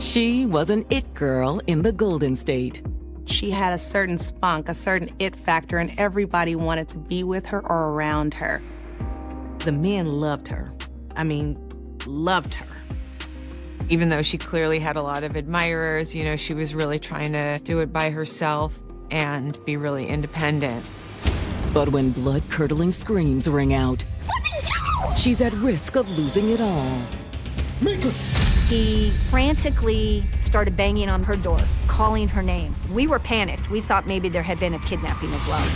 She was an it girl in the Golden State. She had a certain spunk, a certain it factor, and everybody wanted to be with her or around her. The men loved her. I mean, loved her. Even though she clearly had a lot of admirers, you know, she was really trying to do it by herself and be really independent. But when blood-curdling screams ring out, she's at risk of losing it all. Mika! He frantically started banging on her door, calling her name. We were panicked. We thought maybe there had been a kidnapping as well.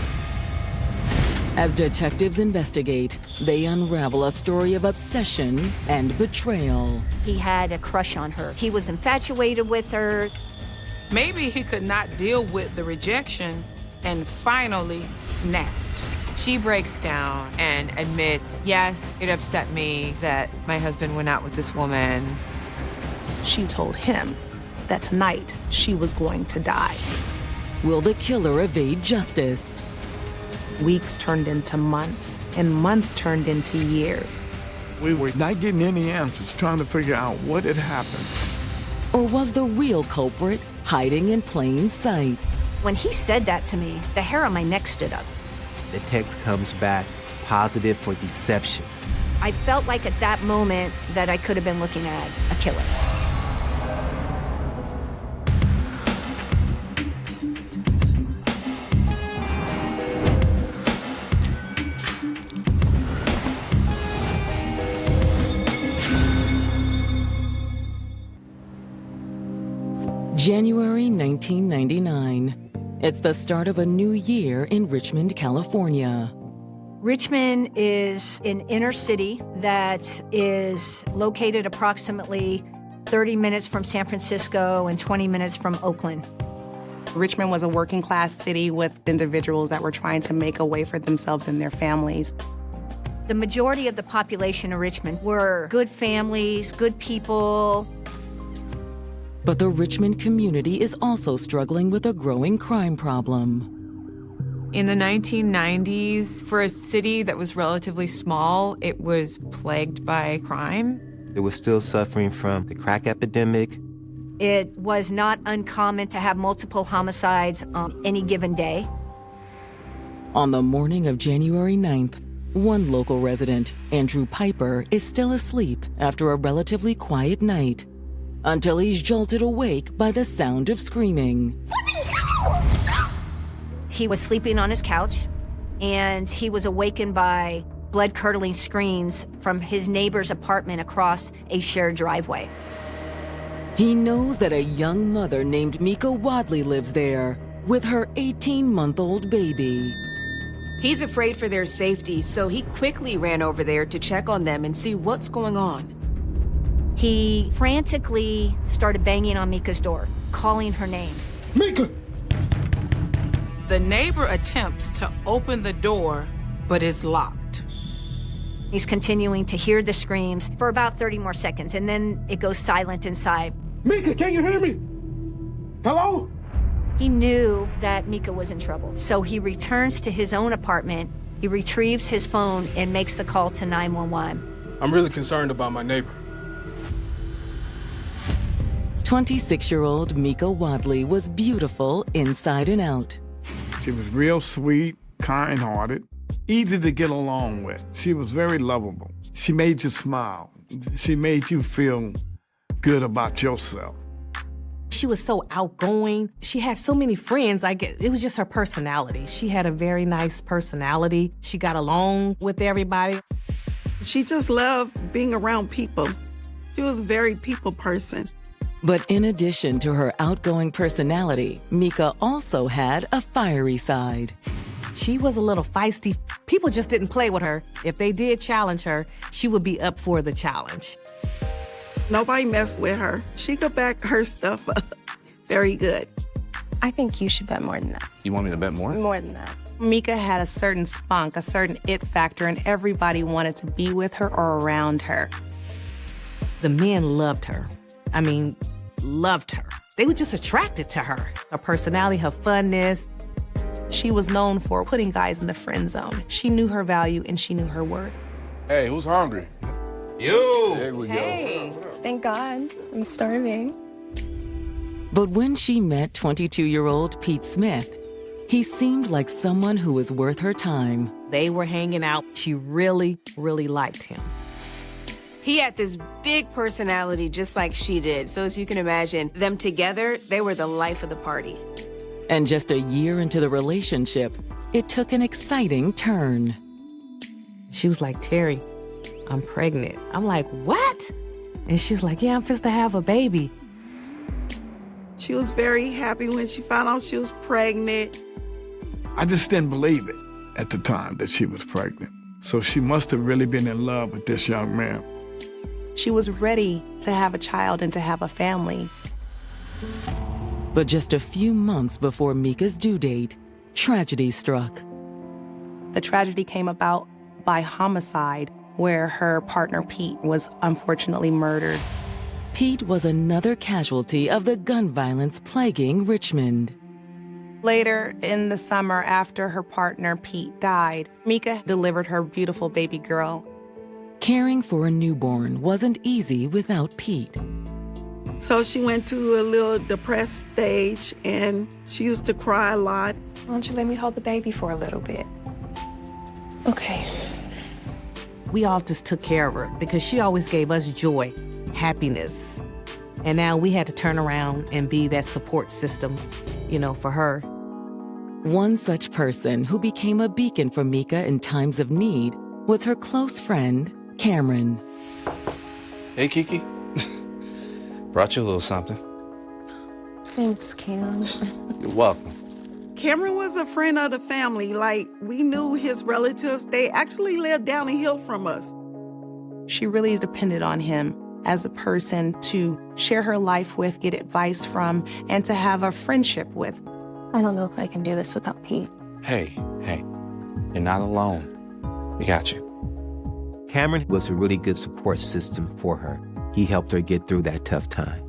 As detectives investigate, they unravel a story of obsession and betrayal. He had a crush on her. He was infatuated with her. Maybe he could not deal with the rejection and finally snapped. She breaks down and admits, yes, it upset me that my husband went out with this woman. She told him that tonight she was going to die. Will the killer evade justice? Weeks turned into months, and months turned into years. We were not getting any answers, trying to figure out what had happened. Or was the real culprit hiding in plain sight? When he said that to me, the hair on my neck stood up. The text comes back positive for deception. I felt like at that moment that I could have been looking at a killer. January 1999. It's the start of a new year in Richmond, California. Richmond is an inner city that is located approximately 30 minutes from San Francisco and 20 minutes from Oakland. Richmond was a working class city with individuals that were trying to make a way for themselves and their families. The majority of the population of Richmond were good families, good people. But the Richmond community is also struggling with a growing crime problem. In the 1990s, for a city that was relatively small, it was plagued by crime. It was still suffering from the crack epidemic. It was not uncommon to have multiple homicides on any given day. On the morning of January 9th, one local resident, Andrew Piper, is still asleep after a relatively quiet night, until he's jolted awake by the sound of screaming. He was sleeping on his couch, and he was awakened by blood-curdling screams from his neighbor's apartment across a shared driveway. He knows that a young mother named Mika Wadley lives there with her 18-month-old baby. He's afraid for their safety, so he quickly ran over there to check on them and see what's going on. He frantically started banging on Mika's door, calling her name. Mika! The neighbor attempts to open the door, but it's locked. He's continuing to hear the screams for about 30 more seconds, and then it goes silent inside. Mika, can you hear me? Hello? He knew that Mika was in trouble, so he returns to his own apartment, he retrieves his phone, and makes the call to 911. I'm really concerned about my neighbor. 26-year-old Mika Wadley was beautiful inside and out. She was real sweet, kind-hearted, easy to get along with. She was very lovable. She made you smile. She made you feel good about yourself. She was so outgoing. She had so many friends. It was just her personality. She had a very nice personality. She got along with everybody. She just loved being around people. She was a very people person. But in addition to her outgoing personality, Mika also had a fiery side. She was a little feisty. People just didn't play with her. If they did challenge her, she would be up for the challenge. Nobody messed with her. She could back her stuff up very good. I think you should bet more than that. You want me to bet more? More than that. Mika had a certain spunk, a certain it factor, and everybody wanted to be with her or around her. The men loved her. I mean, loved her. They were just attracted to her. Her personality, her funness. She was known for putting guys in the friend zone. She knew her value and she knew her worth. Hey, who's hungry? You! There we Hey, thank God. I'm starving. But when she met 22-year-old Pete Smith, he seemed like someone who was worth her time. They were hanging out. She really, really liked him. He had this big personality just like she did. So as you can imagine, them together, they were the life of the party. And just a year into the relationship, it took an exciting turn. She was like, Terry, I'm pregnant. I'm like, what? And she was like, yeah, I'm supposed to have a baby. She was very happy when she found out she was pregnant. I just didn't believe it at the time that she was pregnant. So she must have really been in love with this young man. She was ready to have a child and to have a family. But just a few months before Mika's due date, tragedy struck. The tragedy came about by homicide, where her partner Pete was unfortunately murdered. Pete was another casualty of the gun violence plaguing Richmond. Later in the summer, after her partner Pete died, Mika delivered her beautiful baby girl. Caring for a newborn wasn't easy without Pete. So she went to a little depressed stage, and she used to cry a lot. Why don't you let me hold the baby for a little bit? Okay. We all just took care of her because she always gave us joy, happiness. And now we had to turn around and be that support system, for her. One such person who became a beacon for Mika in times of need was her close friend, Cameron. Hey, Kiki. Brought you a little something. Thanks, Cam. You're welcome. Cameron was a friend of the family. We knew his relatives. They actually lived down the hill from us. She really depended on him as a person to share her life with, get advice from, and to have a friendship with. I don't know if I can do this without Pete. Hey, you're not alone. We got you. Cameron was a really good support system for her. He helped her get through that tough time.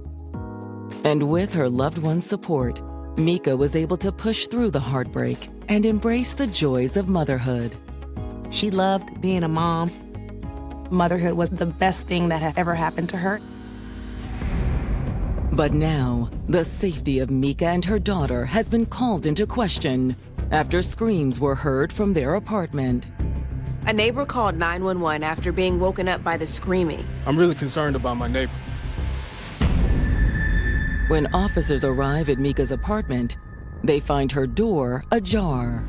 And with her loved one's support, Mika was able to push through the heartbreak and embrace the joys of motherhood. She loved being a mom. Motherhood was the best thing that had ever happened to her. But now, the safety of Mika and her daughter has been called into question after screams were heard from their apartment. A neighbor called 911 after being woken up by the screaming. I'm really concerned about my neighbor. When officers arrive at Mika's apartment, they find her door ajar.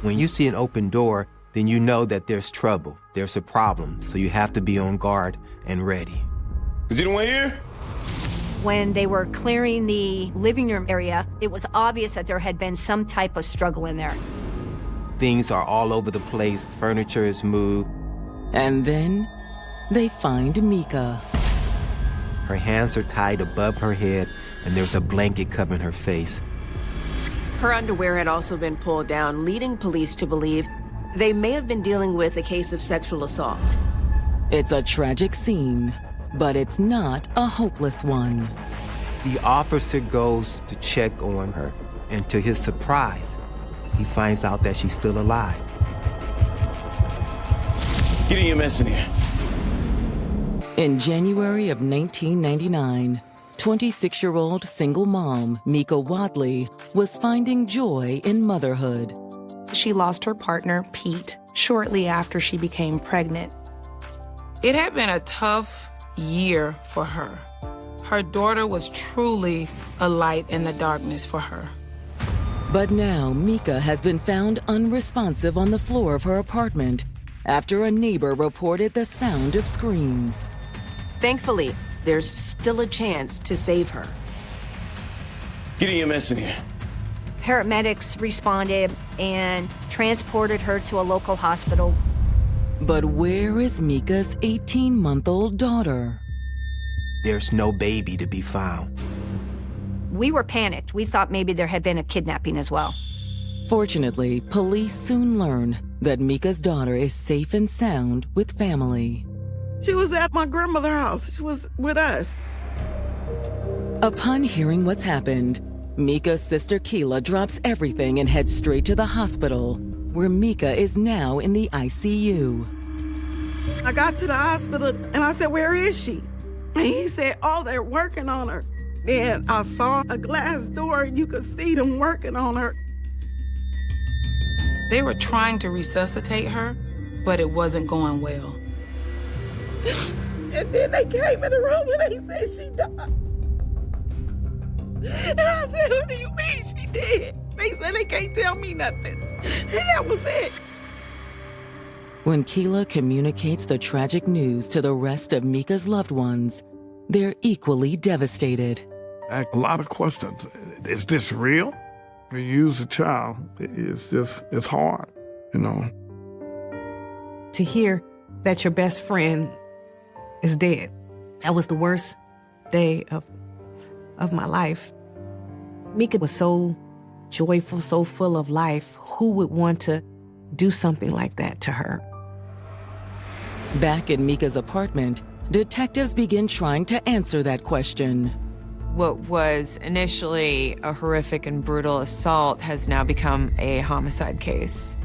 When you see an open door, then you know that there's trouble, there's a problem, so you have to be on guard and ready. Is anyone here? When they were clearing the living room area, it was obvious that there had been some type of struggle in there. Things are all over the place, furniture is moved. And then they find Mika. Her hands are tied above her head, and there's a blanket covering her face. Her underwear had also been pulled down, leading police to believe they may have been dealing with a case of sexual assault. It's a tragic scene, but it's not a hopeless one. The officer goes to check on her, and to his surprise, he finds out that she's still alive. Get in your mess in here. In January of 1999, 26-year-old single mom Mika Wadley was finding joy in motherhood. She lost her partner, Pete, shortly after she became pregnant. It had been a tough year for her. Her daughter was truly a light in the darkness for her. But now Mika has been found unresponsive on the floor of her apartment after a neighbor reported the sound of screams. Thankfully, there's still a chance to save her. Get in your mess in here. Paramedics responded and transported her to a local hospital. But where is Mika's 18-month-old daughter? There's no baby to be found. We were panicked. We thought maybe there had been a kidnapping as well. Fortunately, police soon learn that Mika's daughter is safe and sound with family. She was at my grandmother's house. She was with us. Upon hearing what's happened, Mika's sister Keela drops everything and heads straight to the hospital, where Mika is now in the ICU. I got to the hospital and I said, "Where is she?" And he said, "Oh, they're working on her." And I saw a glass door, and you could see them working on her. They were trying to resuscitate her, but it wasn't going well. And then they came in the room and they said she died. And I said, what do you mean she did? They said they can't tell me nothing. And that was it. When Keela communicates the tragic news to the rest of Mika's loved ones, they're equally devastated. A lot of questions. Is this real? When you use a child, it's hard, you know. To hear that your best friend is dead, that was the worst day of my life. Mika was so joyful, so full of life. Who would want to do something like that to her? Back in Mika's apartment, detectives begin trying to answer that question. What was initially a horrific and brutal assault has now become a homicide case.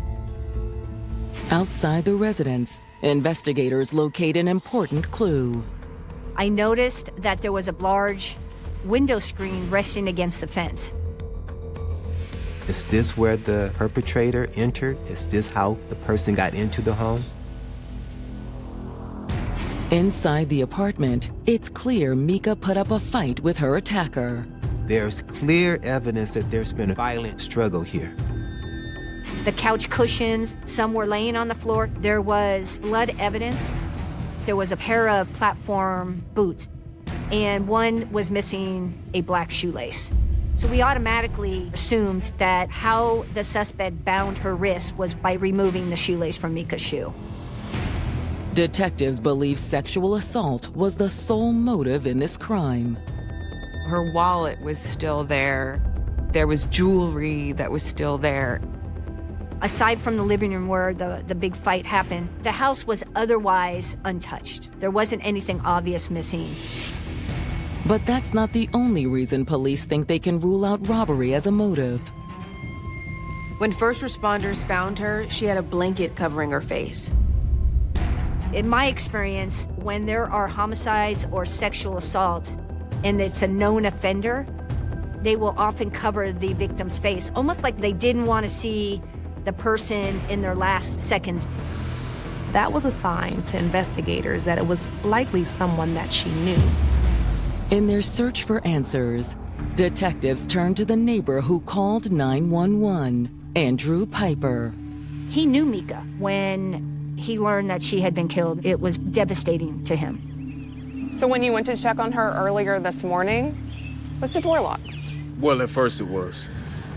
Outside the residence, investigators locate an important clue. I noticed that there was a large window screen resting against the fence. Is this where the perpetrator entered? Is this how the person got into the home? Inside the apartment, it's clear Mika put up a fight with her attacker. There's clear evidence that there's been a violent struggle here. The couch cushions, some were laying on the floor. There was blood evidence. There was a pair of platform boots, and one was missing a black shoelace. So we automatically assumed that how the suspect bound her wrist was by removing the shoelace from Mika's shoe. Detectives believe sexual assault was the sole motive in this crime. Her wallet was still there. There was jewelry that was still there. Aside from the living room where the big fight happened, the house was otherwise untouched. There wasn't anything obvious missing. But that's not the only reason police think they can rule out robbery as a motive. When first responders found her, she had a blanket covering her face. In my experience, when there are homicides or sexual assaults and it's a known offender, they will often cover the victim's face, almost like they didn't want to see the person in their last seconds. That was a sign to investigators that it was likely someone that she knew. In their search for answers, detectives turned to the neighbor who called 911, Andrew Piper. He knew Mika. When he learned that she had been killed, it was devastating to him. So when you went to check on her earlier this morning, was the door locked? Well, at first it was.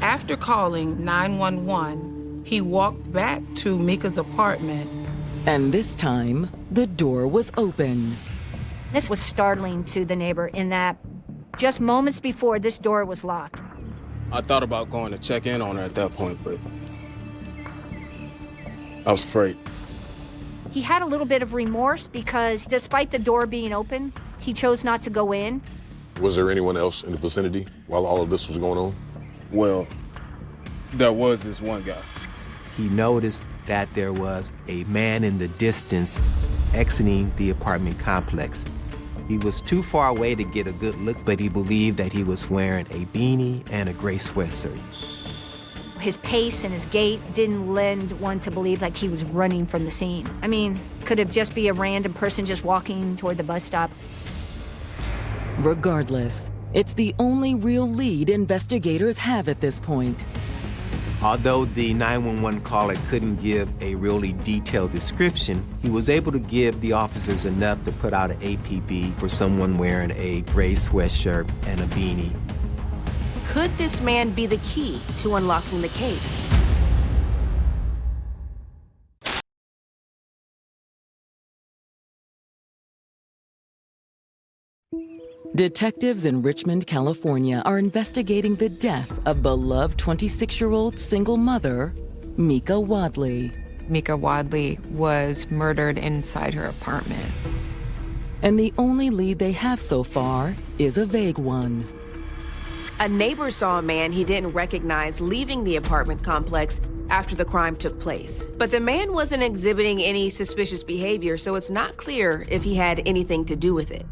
After calling 911, he walked back to Mika's apartment. And this time, the door was open. This was startling to the neighbor in that just moments before, this door was locked. I thought about going to check in on her at that point, but I was afraid. He had a little bit of remorse because despite the door being open, he chose not to go in. Was there anyone else in the vicinity while all of this was going on? Well, there was this one guy. He noticed that there was a man in the distance exiting the apartment complex. He was too far away to get a good look, but he believed that he was wearing a beanie and a gray sweatshirt. His pace and his gait didn't lend one to believe like he was running from the scene. I mean, could it just be a random person just walking toward the bus stop? Regardless, it's the only real lead investigators have at this point. Although the 911 caller couldn't give a really detailed description, he was able to give the officers enough to put out an APB for someone wearing a gray sweatshirt and a beanie. Could this man be the key to unlocking the case? Detectives in Richmond, California are investigating the death of beloved 26-year-old single mother, Mika Wadley. Mika Wadley was murdered inside her apartment. And the only lead they have so far is a vague one. A neighbor saw a man he didn't recognize leaving the apartment complex after the crime took place. But the man wasn't exhibiting any suspicious behavior, so it's not clear if he had anything to do with it.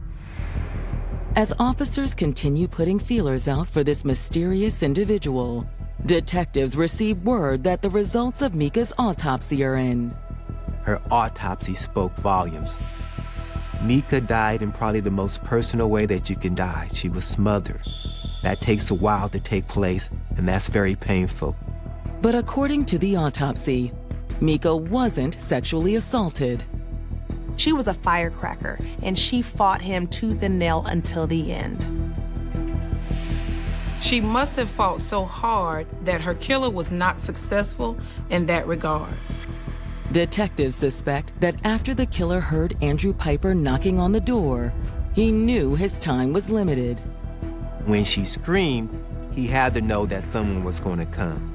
As officers continue putting feelers out for this mysterious individual, detectives receive word that the results of Mika's autopsy are in. Her autopsy spoke volumes. Mika died in probably the most personal way that you can die. She was smothered. That takes a while to take place, and that's very painful. But according to the autopsy, Mika wasn't sexually assaulted. She was a firecracker, and she fought him tooth and nail until the end. She must have fought so hard that her killer was not successful in that regard. Detectives suspect that after the killer heard Andrew Piper knocking on the door, he knew his time was limited. When she screamed, he had to know that someone was going to come.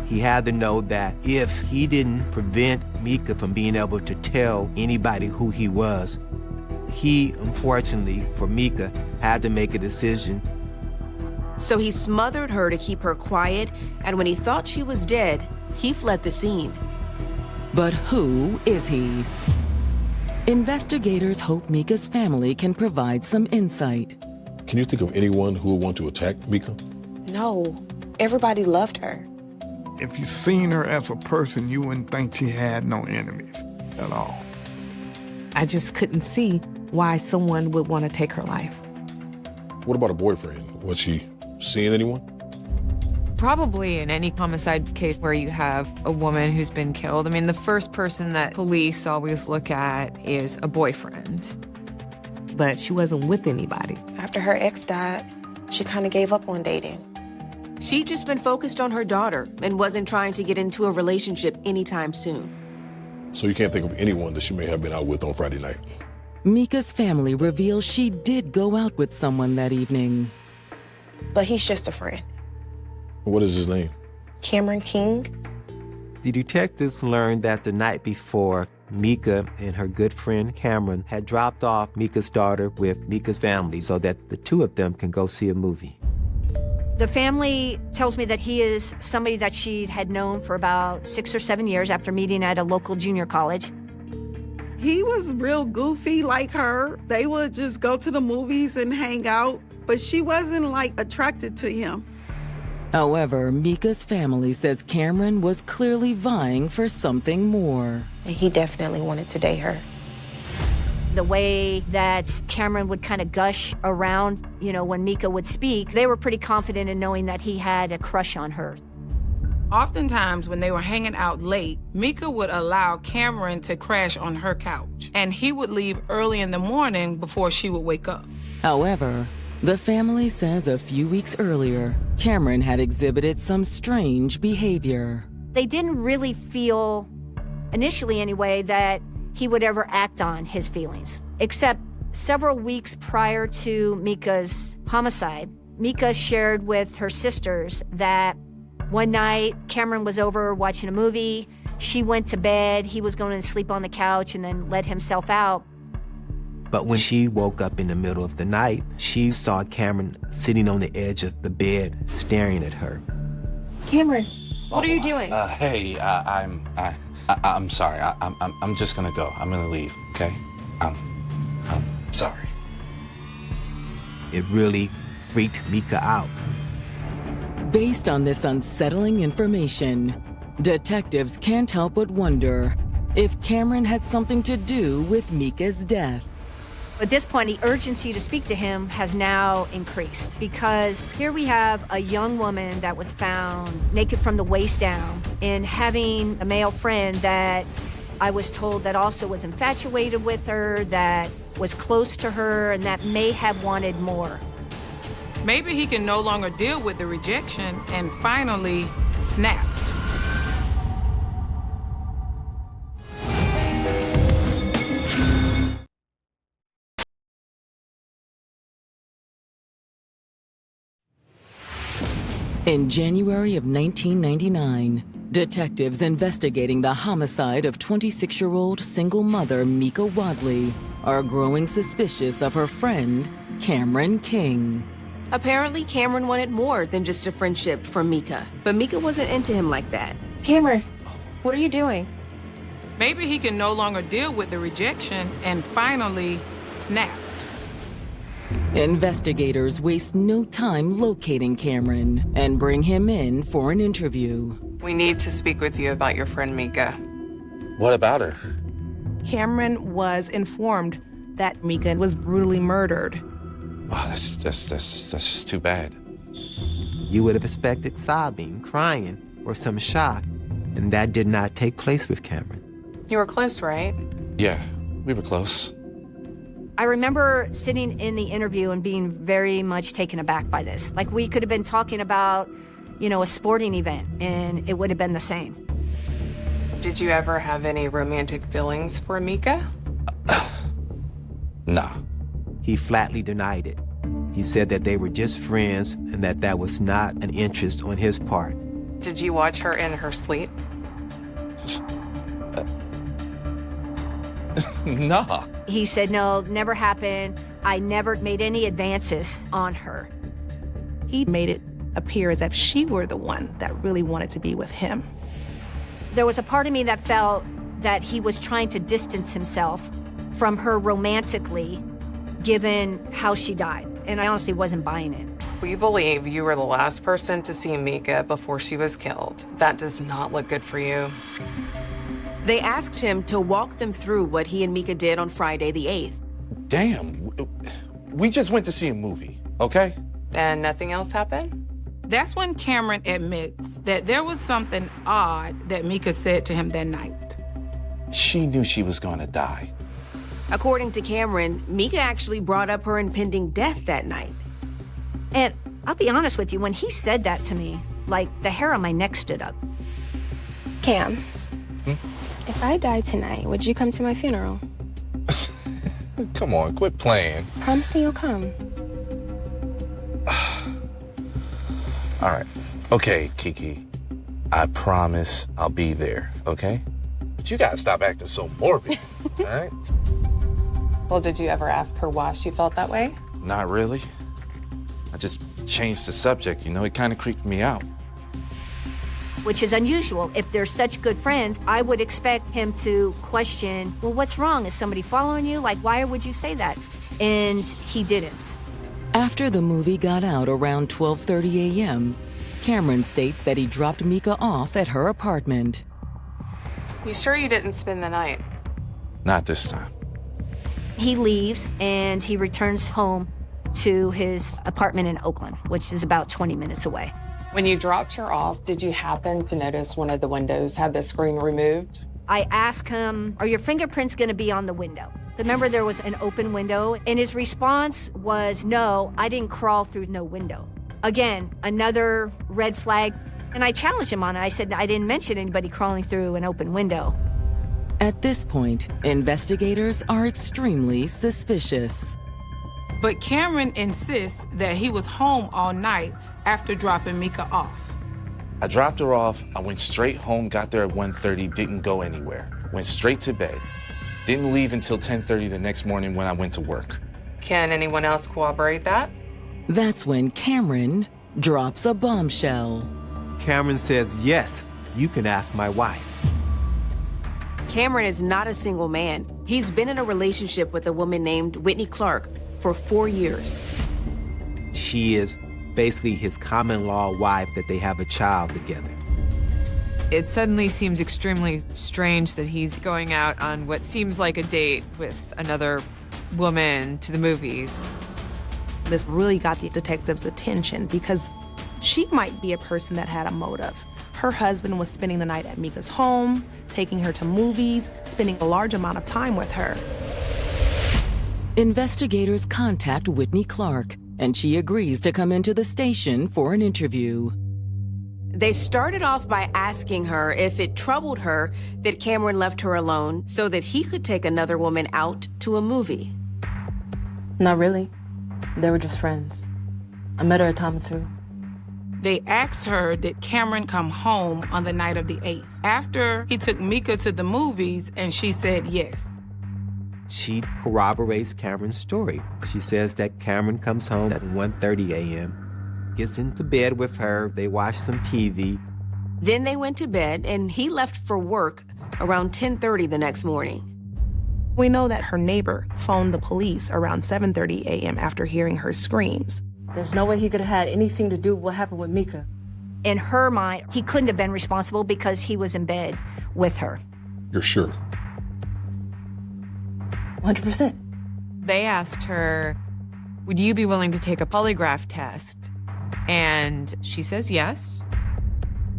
He had to know that if he didn't prevent Mika from being able to tell anybody who he was, he, unfortunately for Mika, had to make a decision. So he smothered her to keep her quiet, and when he thought she was dead, he fled the scene. But who is he? Investigators hope Mika's family can provide some insight. Can you think of anyone who would want to attack Mika? No, everybody loved her. If you seen her as a person, you wouldn't think she had no enemies at all. I just couldn't see why someone would want to take her life. What about a boyfriend? Was she seeing anyone? Probably in any homicide case where you have a woman who's been killed, I mean, the first person that police always look at is a boyfriend. But she wasn't with anybody. After her ex died, she kind of gave up on dating. She'd just been focused on her daughter and wasn't trying to get into a relationship anytime soon. So you can't think of anyone that she may have been out with on Friday night? Mika's family reveals she did go out with someone that evening. But he's just a friend. What is his name? Cameron King. The detectives learned that the night before, Mika and her good friend Cameron had dropped off Mika's daughter with Mika's family so that the two of them can go see a movie. The family tells me that he is somebody that she had known for about 6 or 7 years after meeting at a local junior college. He was real goofy like her. They would just go to the movies and hang out, but she wasn't like attracted to him. However, Mika's family says Cameron was clearly vying for something more. And he definitely wanted to date her. The way that Cameron would kind of gush around, when Mika would speak, they were pretty confident in knowing that he had a crush on her. Oftentimes, when they were hanging out late, Mika would allow Cameron to crash on her couch, and he would leave early in the morning before she would wake up. However, the family says a few weeks earlier, Cameron had exhibited some strange behavior. They didn't really feel, initially anyway, that he would ever act on his feelings, except several weeks prior to Mika's homicide. Mika shared with her sisters that one night Cameron was over watching a movie, she went to bed, he was going to sleep on the couch and then let himself out. But when she woke up in the middle of the night, she saw Cameron sitting on the edge of the bed, staring at her. Cameron, what are you doing? Hey, I'm sorry. I'm just gonna go. I'm gonna leave. Okay? I'm sorry. It really freaked Mika out. Based on this unsettling information, detectives can't help but wonder if Cameron had something to do with Mika's death. At this point, the urgency to speak to him has now increased because here we have a young woman that was found naked from the waist down and having a male friend that I was told that also was infatuated with her, that was close to her, and that may have wanted more. Maybe he can no longer deal with the rejection and finally snapped. In January of 1999, detectives investigating the homicide of 26-year-old single mother Mika Wadley are growing suspicious of her friend, Cameron King. Apparently, Cameron wanted more than just a friendship from Mika, but Mika wasn't into him like that. Cameron, what are you doing? Maybe he can no longer deal with the rejection and finally snapped. Investigators waste no time locating Cameron and bring him in for an interview. We need to speak with you about your friend Mika. What about her? Cameron was informed that Mika was brutally murdered. Oh, that's just too bad. You would have expected sobbing, crying, or some shock, and that did not take place with Cameron. You were close, right? Yeah, we were close. I remember sitting in the interview and being very much taken aback by this. Like, we could have been talking about, a sporting event, and it would have been the same. Did you ever have any romantic feelings for Mika? Nah. He flatly denied it. He said that they were just friends and that was not an interest on his part. Did you watch her in her sleep? Nah. He said, no, never happened. I never made any advances on her. He made it appear as if she were the one that really wanted to be with him. There was a part of me that felt that he was trying to distance himself from her romantically, given how she died. And I honestly wasn't buying it. We believe you were the last person to see Mika before she was killed. That does not look good for you. They asked him to walk them through what he and Mika did on Friday the 8th. Damn. We just went to see a movie, okay? And nothing else happened? That's when Cameron admits that there was something odd that Mika said to him that night. She knew she was gonna die. According to Cameron, Mika actually brought up her impending death that night. And I'll be honest with you, when he said that to me, like, the hair on my neck stood up. Cam, if I died tonight, would you come to my funeral? Come on, quit playing. Promise me you'll come. All right. Okay, Kiki. I promise I'll be there, okay? But you gotta stop acting so morbid, all right? Well, did you ever ask her why she felt that way? Not really. I just changed the subject, it kind of creeped me out. Which is unusual. If they're such good friends, I would expect him to question, well, what's wrong? Is somebody following you? Like, why would you say that? And he didn't. After the movie got out around 12:30 a.m., Cameron states that he dropped Mika off at her apartment. You sure you didn't spend the night? Not this time. He leaves and he returns home to his apartment in Oakland, which is about 20 minutes away. When you dropped her off, did you happen to notice one of the windows had the screen removed? I asked him, are your fingerprints gonna be on the window? Remember, there was an open window, and his response was, no, I didn't crawl through no window. Again, another red flag, and I challenged him on it. I said, I didn't mention anybody crawling through an open window. At this point, investigators are extremely suspicious. But Cameron insists that he was home all night after dropping Mika off. I dropped her off, I went straight home, got there at 1:30, didn't go anywhere. Went straight to bed. Didn't leave until 10:30 the next morning when I went to work. Can anyone else corroborate that? That's when Cameron drops a bombshell. Cameron says, yes, you can ask my wife. Cameron is not a single man. He's been in a relationship with a woman named Whitney Clark for 4 years. She is basically his common law wife that they have a child together. It suddenly seems extremely strange that he's going out on what seems like a date with another woman to the movies. This really got the detective's attention because she might be a person that had a motive. Her husband was spending the night at Mika's home, taking her to movies, spending a large amount of time with her. Investigators contact Whitney Clark, and she agrees to come into the station for an interview. They started off by asking her if it troubled her that Cameron left her alone so that he could take another woman out to a movie. Not really. They were just friends. I met her a time or two. They asked her, did Cameron come home on the night of the 8th? After he took Mika to the movies, and she said yes. She corroborates Cameron's story. She says that Cameron comes home at 1:30 a.m., gets into bed with her, they watch some TV. Then they went to bed, and he left for work around 10:30 the next morning. We know that her neighbor phoned the police around 7:30 a.m. after hearing her screams. There's no way he could have had anything to do with what happened with Mika. In her mind, he couldn't have been responsible because he was in bed with her. You're sure? 100%. They asked her, would you be willing to take a polygraph test? And she says yes.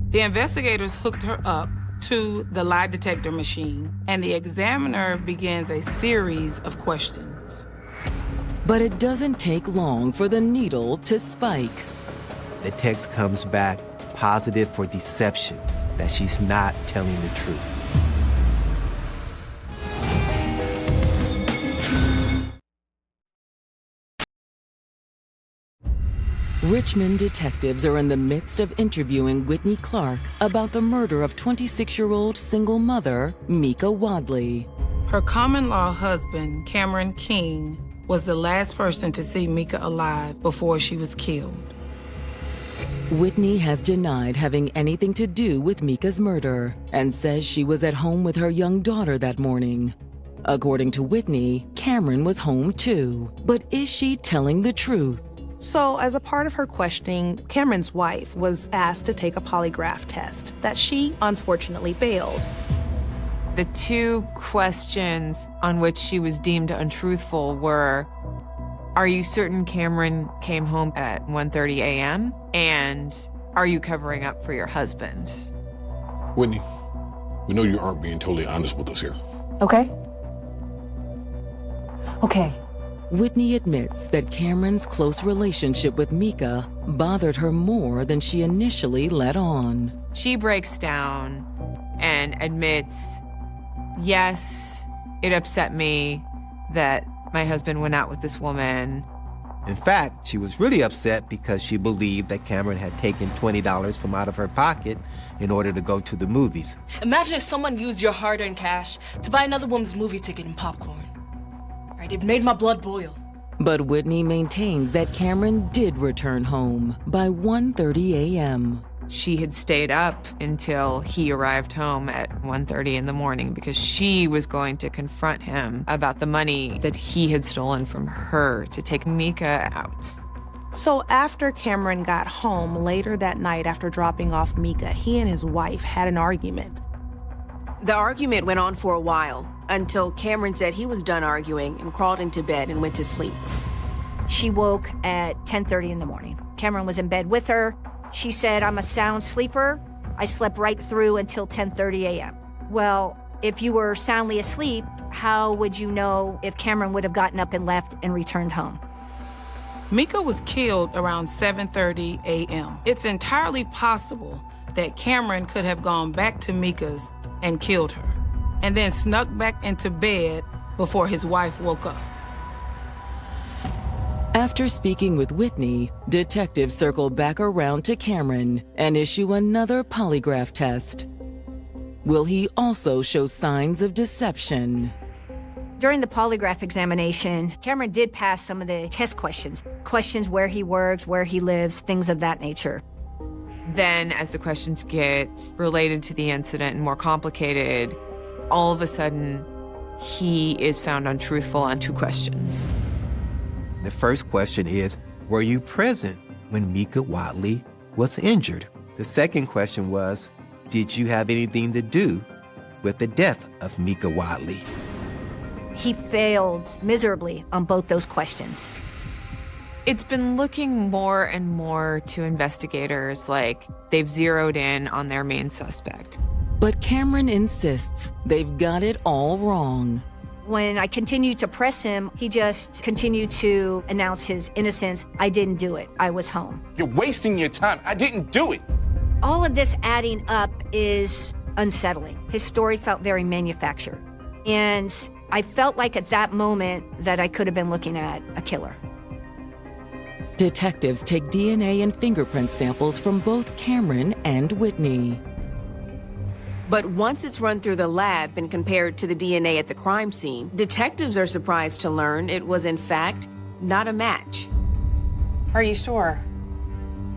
The investigators hooked her up to the lie detector machine, and the examiner begins a series of questions. But it doesn't take long for the needle to spike. The text comes back positive for deception, that she's not telling the truth. Richmond detectives are in the midst of interviewing Whitney Clark about the murder of 26-year-old single mother Mika Wadley. Her common-law husband, Cameron King, was the last person to see Mika alive before she was killed. Whitney has denied having anything to do with Mika's murder and says she was at home with her young daughter that morning. According to Whitney, Cameron was home too. But is she telling the truth? So, as a part of her questioning, Cameron's wife was asked to take a polygraph test that she unfortunately failed. The two questions on which she was deemed untruthful were, are you certain Cameron came home at 1:30 a.m.? And are you covering up for your husband? Whitney, we know you aren't being totally honest with us here. Okay. Okay. Whitney admits that Cameron's close relationship with Mika bothered her more than she initially let on. She breaks down and admits, yes, it upset me that my husband went out with this woman. In fact, she was really upset because she believed that Cameron had taken $20 from out of her pocket in order to go to the movies. Imagine if someone used your hard-earned cash to buy another woman's movie ticket and popcorn. Right, it made my blood boil. But Whitney maintains that Cameron did return home by 1:30 a.m. She had stayed up until he arrived home at 1:30 in the morning because she was going to confront him about the money that he had stolen from her to take Mika out. So after Cameron got home later that night after dropping off Mika, he and his wife had an argument. The argument went on for a while until Cameron said he was done arguing and crawled into bed and went to sleep. She woke at 10:30 in the morning. Cameron was in bed with her. She said, I'm a sound sleeper. I slept right through until 10:30 a.m. Well, if you were soundly asleep, how would you know if Cameron would have gotten up and left and returned home? Mika was killed around 7:30 a.m. It's entirely possible that Cameron could have gone back to Mika's and killed her, and then snuck back into bed before his wife woke up. After speaking with Whitney, detectives circle back around to Cameron and issue another polygraph test. Will he also show signs of deception? During the polygraph examination, Cameron did pass some of the test questions. Questions where he works, where he lives, things of that nature. Then, as the questions get related to the incident and more complicated, all of a sudden, he is found untruthful on two questions. The first question is, were you present when Mika Wadley was injured? The second question was, did you have anything to do with the death of Mika Wadley? He failed miserably on both those questions. It's been looking more and more to investigators like they've zeroed in on their main suspect. But Cameron insists they've got it all wrong. When I continued to press him, he just continued to announce his innocence. I didn't do it. I was home. You're wasting your time. I didn't do it. All of this adding up is unsettling. His story felt very manufactured. And I felt like at that moment that I could have been looking at a killer. Detectives take DNA and fingerprint samples from both Cameron and Whitney. But once it's run through the lab and compared to the DNA at the crime scene, detectives are surprised to learn it was, in fact, not a match. Are you sure?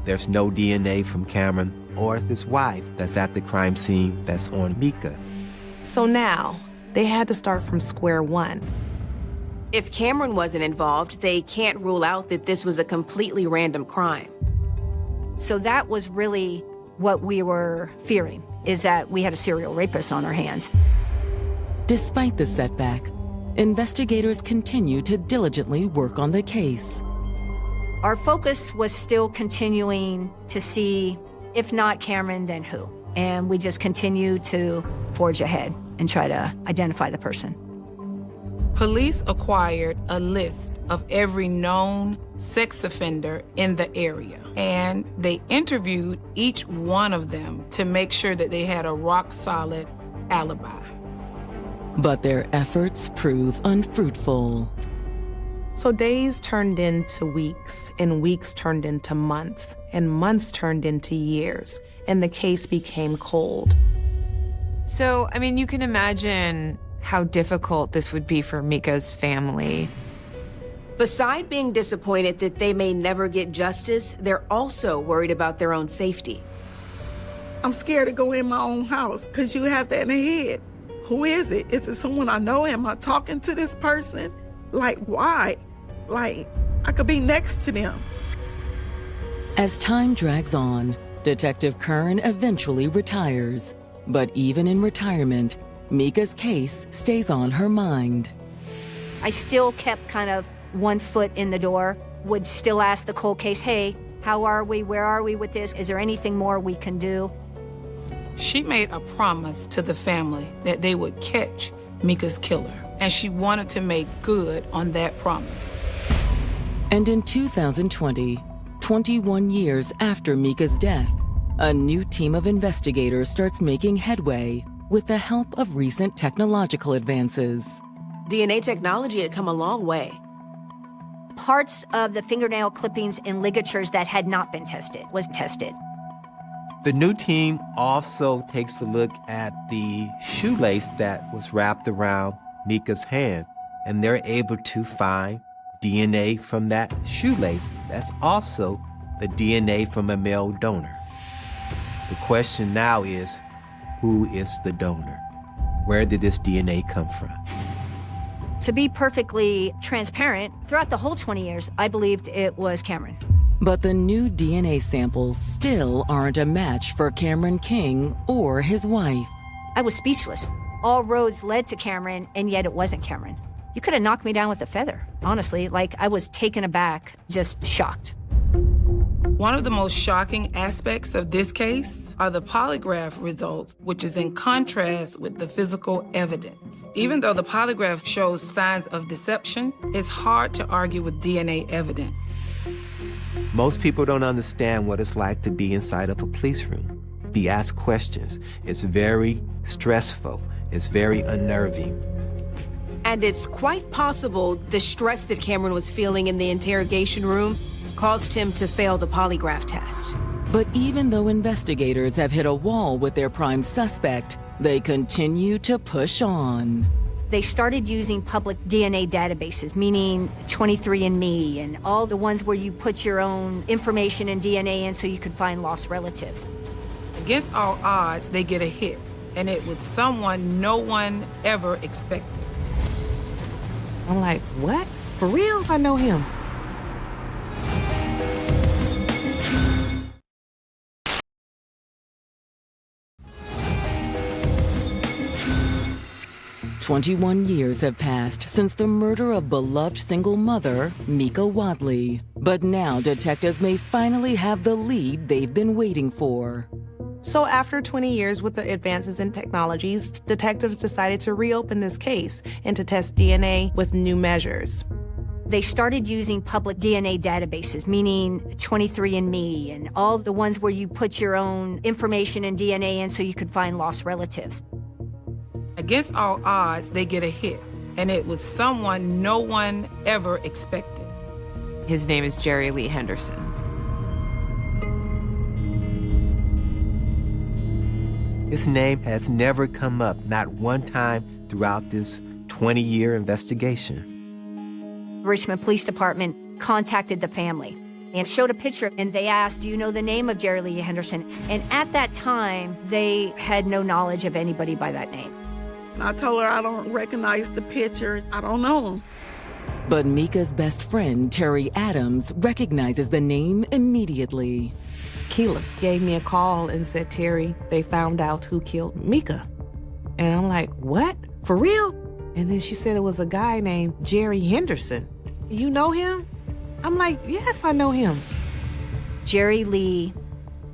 There's no DNA from Cameron or his wife that's at the crime scene that's on Mika. So now, They had to start from square one. If Cameron wasn't involved, they can't rule out that this was a completely random crime. So that was really what we were fearing, is that we had a serial rapist on our hands. Despite the setback, investigators continue to diligently work on the case. Our focus was still continuing to see, if not Cameron, then who? And we just continue to forge ahead and try to identify the person. Police acquired a list of every known sex offender in the area, and they interviewed each one of them to make sure that they had a rock-solid alibi. But their efforts prove unfruitful. So days turned into weeks, and weeks turned into months, and months turned into years, and the case became cold. So, I mean, you can imagine how difficult this would be for Mika's family. Beside being disappointed that they may never get justice, they're also worried about their own safety. I'm scared to go in my own house because you have that in the head. Who is it? Is it someone I know? Am I talking to this person? Like, why? Like, I could be next to them. As time drags on, Detective Kern eventually retires. But even in retirement, Mika's case stays on her mind. I still kept kind of one foot in the door, would still ask the cold case, hey, how are we? Where are we with this? Is there anything more we can do? She made a promise to the family that they would catch Mika's killer, and she wanted to make good on that promise. And in 2020, 21 years after Mika's death, a new team of investigators starts making headway with the help of recent technological advances. DNA technology had come a long way. Parts of the fingernail clippings and ligatures that had not been tested was tested. The new team also takes a look at the shoelace that was wrapped around Mika's hand, and they're able to find DNA from that shoelace. That's also the DNA from a male donor. The question now is, who is the donor? Where did this DNA come from? To be perfectly transparent, throughout the whole 20 years, I believed it was Cameron. But the new DNA samples still aren't a match for Cameron King or his wife. I was speechless. All roads led to Cameron, and yet it wasn't Cameron. You could have knocked me down with a feather, honestly. Like, I was taken aback, just shocked. One of the most shocking aspects of this case are the polygraph results, which is in contrast with the physical evidence. Even though the polygraph shows signs of deception, it's hard to argue with DNA evidence. Most people don't understand what it's like to be inside of a police room, be asked questions. It's very stressful. It's very unnerving. And it's quite possible the stress that Cameron was feeling in the interrogation room caused him to fail the polygraph test. But even though investigators have hit a wall with their prime suspect, they continue to push on. They started using public DNA databases, meaning 23andMe and all the ones where you put your own information and DNA in so you could find lost relatives. Against all odds, they get a hit, and it was someone no one ever expected. I'm like, what? For real? I know him. "21 years have passed since the murder of beloved single mother, Mika Wadley. But now detectives may finally have the lead they've been waiting for. So after 20 years with the advances in technologies, detectives decided to reopen this case and to test DNA with new measures. They started using public DNA databases, meaning 23andMe and all the ones where you put your own information and DNA in so you could find lost relatives. Against all odds, they get a hit, and it was someone no one ever expected. His name is Jerry Lee Henderson. His name has never come up, not one time throughout this 20-year investigation. Richmond Police Department contacted the family and showed a picture, and they asked, do you know the name of Jerry Lee Henderson? And at that time, they had no knowledge of anybody by that name. And I told her I don't recognize the picture. I don't know him. But Mika's best friend, Terry Adams, recognizes the name immediately. Keela gave me a call and said, Terry, they found out who killed Mika. And I'm like, what? For real? And then she said it was a guy named Jerry Henderson. You know him? I'm like, yes, I know him. Jerry Lee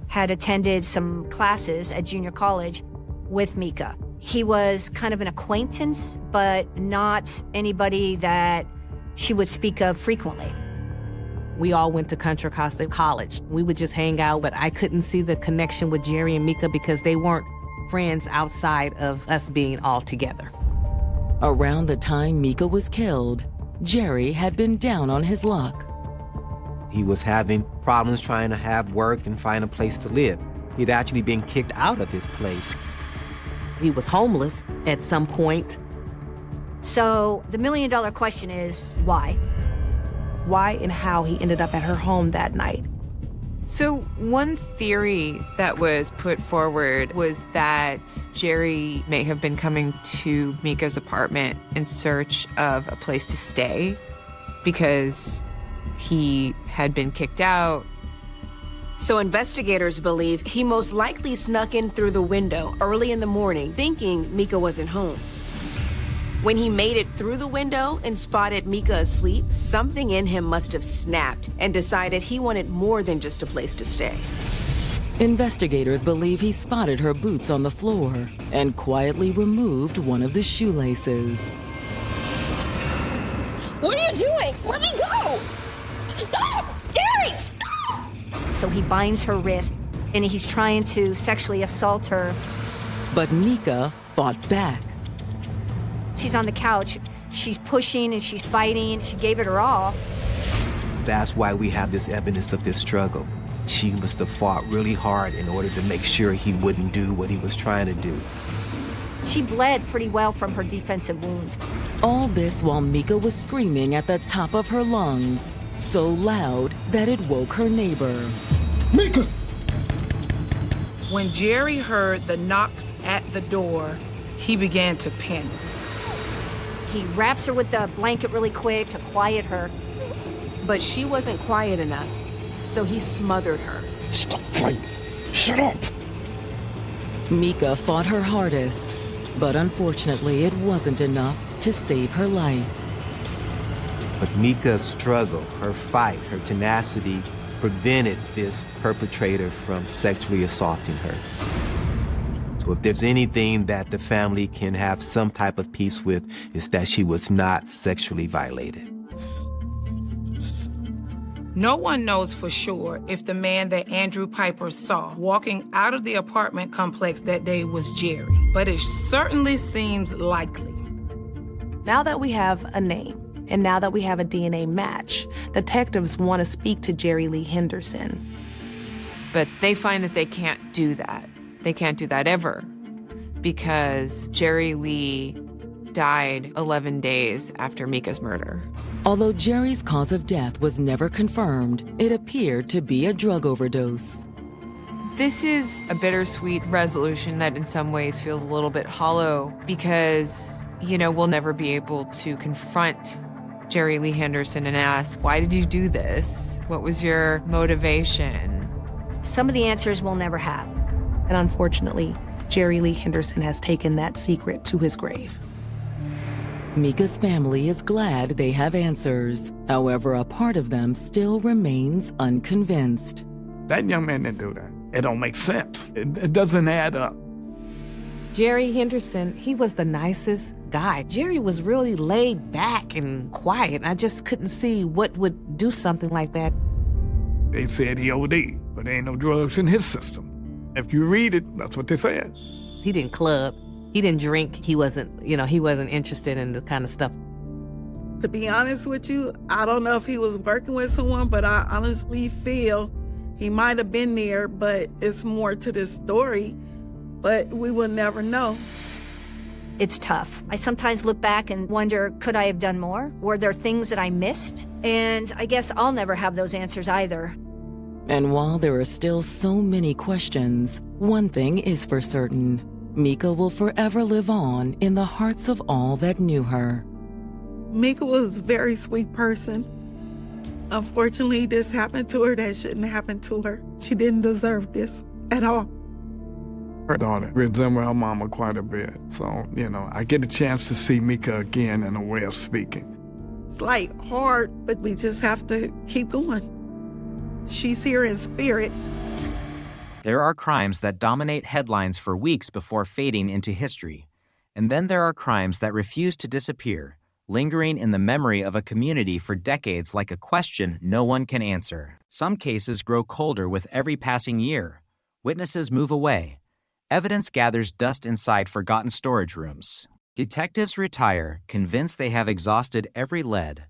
had attended some classes at junior college with Mika. He was kind of an acquaintance, but not anybody that she would speak of frequently. We all went to Contra Costa College. We would just hang out, but I couldn't see the connection with Jerry and Mika because they weren't friends outside of us being all together. Around the time Mika was killed, Jerry had been down on his luck. He was having problems trying to have work and find a place to live. He'd actually been kicked out of his place. He was homeless at some point. So the million-dollar question is, why? Why and how he ended up at her home that night. So one theory that was put forward was that Jerry may have been coming to Mika's apartment in search of a place to stay because he had been kicked out. So investigators believe he most likely snuck in through the window early in the morning, thinking Mika wasn't home. When he made it through the window and spotted Mika asleep, something in him must have snapped and decided he wanted more than just a place to stay. Investigators believe he spotted her boots on the floor and quietly removed one of the shoelaces. What are you doing? Let me go! Stop! Jerry, stop! So he binds her wrist and he's trying to sexually assault her. But Mika fought back. She's on the couch. She's pushing and she's fighting. She gave it her all. That's why we have this evidence of this struggle. She must have fought really hard in order to make sure he wouldn't do what he was trying to do. She bled pretty well from her defensive wounds. All this while Mika was screaming at the top of her lungs, so loud that it woke her neighbor. Mika! When Jerry heard the knocks at the door, he began to panic. He wraps her with the blanket really quick to quiet her. But she wasn't quiet enough, so he smothered her. Stop fighting. Shut up. Mika fought her hardest, but unfortunately it wasn't enough to save her life. But Mika's struggle, her fight, her tenacity prevented this perpetrator from sexually assaulting her. So if there's anything that the family can have some type of peace with, is that she was not sexually violated. No one knows for sure if the man that Andrew Piper saw walking out of the apartment complex that day was Jerry, but it certainly seems likely. Now that we have a name, and now that we have a DNA match, detectives want to speak to Jerry Lee Henderson. But they find that they can't do that. They can't do that ever because Jerry Lee died 11 days after Mika's murder. Although Jerry's cause of death was never confirmed, it appeared to be a drug overdose. This is a bittersweet resolution that in some ways feels a little bit hollow because, we'll never be able to confront Jerry Lee Henderson and ask, why did you do this? What was your motivation? Some of the answers we'll never have. And unfortunately, Jerry Lee Henderson has taken that secret to his grave. Mika's family is glad they have answers. However, a part of them still remains unconvinced. That young man didn't do that. It don't make sense. It doesn't add up. Jerry Henderson, he was the nicest guy. Jerry was really laid back and quiet. I just couldn't see what would do something like that. They said he OD'd, but there ain't no drugs in his system. If you read it, that's what they said. He didn't club. He didn't drink. He wasn't interested in the kind of stuff. To be honest with you, I don't know if he was working with someone, but I honestly feel he might have been there, but it's more to this story, but we will never know. It's tough. I sometimes look back and wonder, could I have done more? Were there things that I missed? And I guess I'll never have those answers either. And while there are still so many questions, one thing is for certain. Mika will forever live on in the hearts of all that knew her. Mika was a very sweet person. Unfortunately, this happened to her that shouldn't happen to her. She didn't deserve this at all. Her daughter resembled her mama quite a bit. So, I get a chance to see Mika again in a way of speaking. It's like hard, but we just have to keep going. She's here in spirit. There are crimes that dominate headlines for weeks before fading into history. And then there are crimes that refuse to disappear, lingering in the memory of a community for decades like a question no one can answer. Some cases grow colder with every passing year. Witnesses move away. Evidence gathers dust inside forgotten storage rooms. Detectives retire, convinced they have exhausted every lead.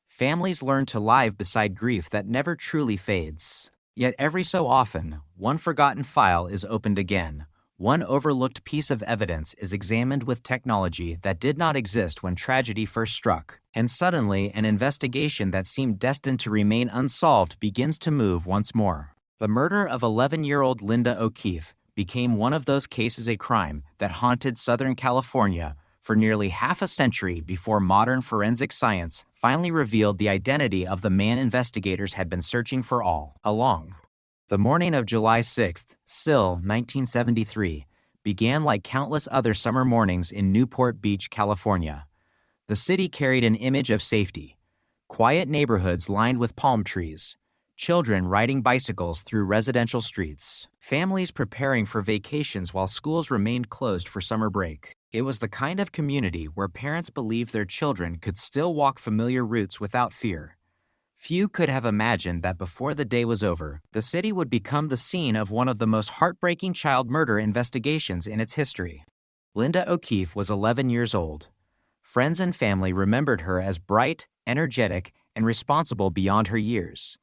Families learn to live beside grief that never truly fades. Yet every so often, one forgotten file is opened again. One overlooked piece of evidence is examined with technology that did not exist when tragedy first struck. And suddenly, an investigation that seemed destined to remain unsolved begins to move once more. The murder of 11-year-old Linda O'Keefe became one of those cases, a crime that haunted Southern California for nearly half a century before modern forensic science finally revealed the identity of the man investigators had been searching for all along. The morning of July 6th, SIL 1973, began like countless other summer mornings in Newport Beach, California. The city carried an image of safety. Quiet neighborhoods lined with palm trees. Children riding bicycles through residential streets. Families preparing for vacations while schools remained closed for summer break. It was the kind of community where parents believed their children could still walk familiar routes without fear. Few could have imagined that before the day was over, the city would become the scene of one of the most heartbreaking child murder investigations in its history. Linda O'Keefe was 11 years old. Friends and family remembered her as bright, energetic, and responsible beyond her years.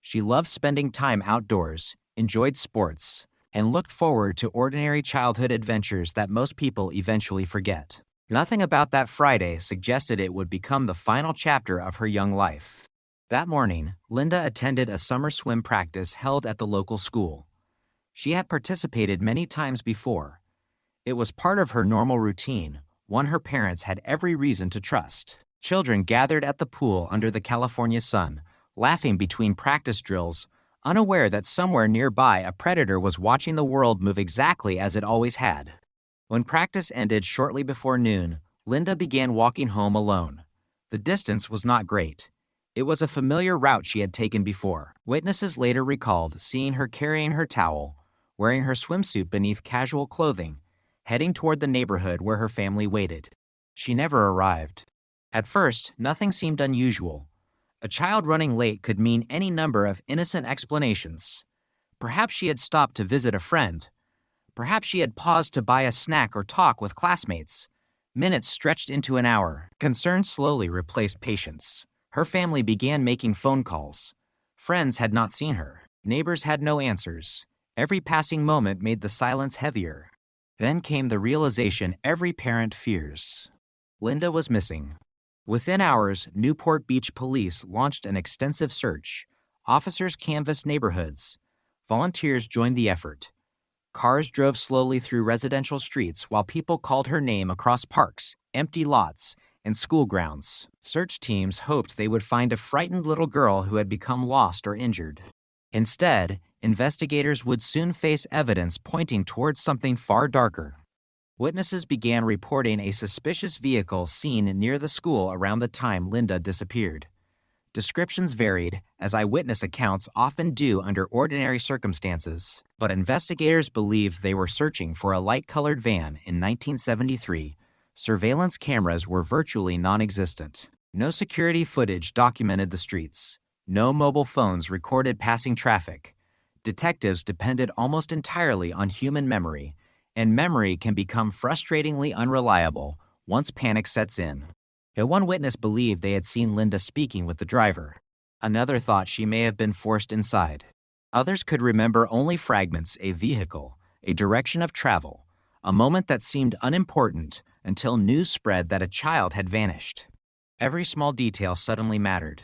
She loved spending time outdoors, enjoyed sports, and looked forward to ordinary childhood adventures that most people eventually forget. Nothing about that Friday suggested it would become the final chapter of her young life. That morning, Linda attended a summer swim practice held at the local school. She had participated many times before. It was part of her normal routine, one her parents had every reason to trust. Children gathered at the pool under the California sun, laughing between practice drills, unaware that somewhere nearby a predator was watching the world move exactly as it always had. When practice ended shortly before noon, Linda began walking home alone. The distance was not great. It was a familiar route she had taken before. Witnesses later recalled seeing her carrying her towel, wearing her swimsuit beneath casual clothing, heading toward the neighborhood where her family waited. She never arrived. At first, nothing seemed unusual. A child running late could mean any number of innocent explanations. Perhaps she had stopped to visit a friend. Perhaps she had paused to buy a snack or talk with classmates. Minutes stretched into an hour. Concern slowly replaced patience. Her family began making phone calls. Friends had not seen her. Neighbors had no answers. Every passing moment made the silence heavier. Then came the realization every parent fears. Linda was missing. Within hours, Newport Beach police launched an extensive search. Officers canvassed neighborhoods. Volunteers joined the effort. Cars drove slowly through residential streets while people called her name across parks, empty lots, and school grounds. Search teams hoped they would find a frightened little girl who had become lost or injured. Instead, investigators would soon face evidence pointing towards something far darker. Witnesses began reporting a suspicious vehicle seen near the school around the time Linda disappeared. Descriptions varied, as eyewitness accounts often do under ordinary circumstances, but investigators believed they were searching for a light-colored van in 1973. Surveillance cameras were virtually non-existent. No security footage documented the streets. No mobile phones recorded passing traffic. Detectives depended almost entirely on human memory, and memory can become frustratingly unreliable once panic sets in. One witness believed they had seen Linda speaking with the driver. Another thought she may have been forced inside. Others could remember only fragments: a vehicle, a direction of travel, a moment that seemed unimportant until news spread that a child had vanished. Every small detail suddenly mattered.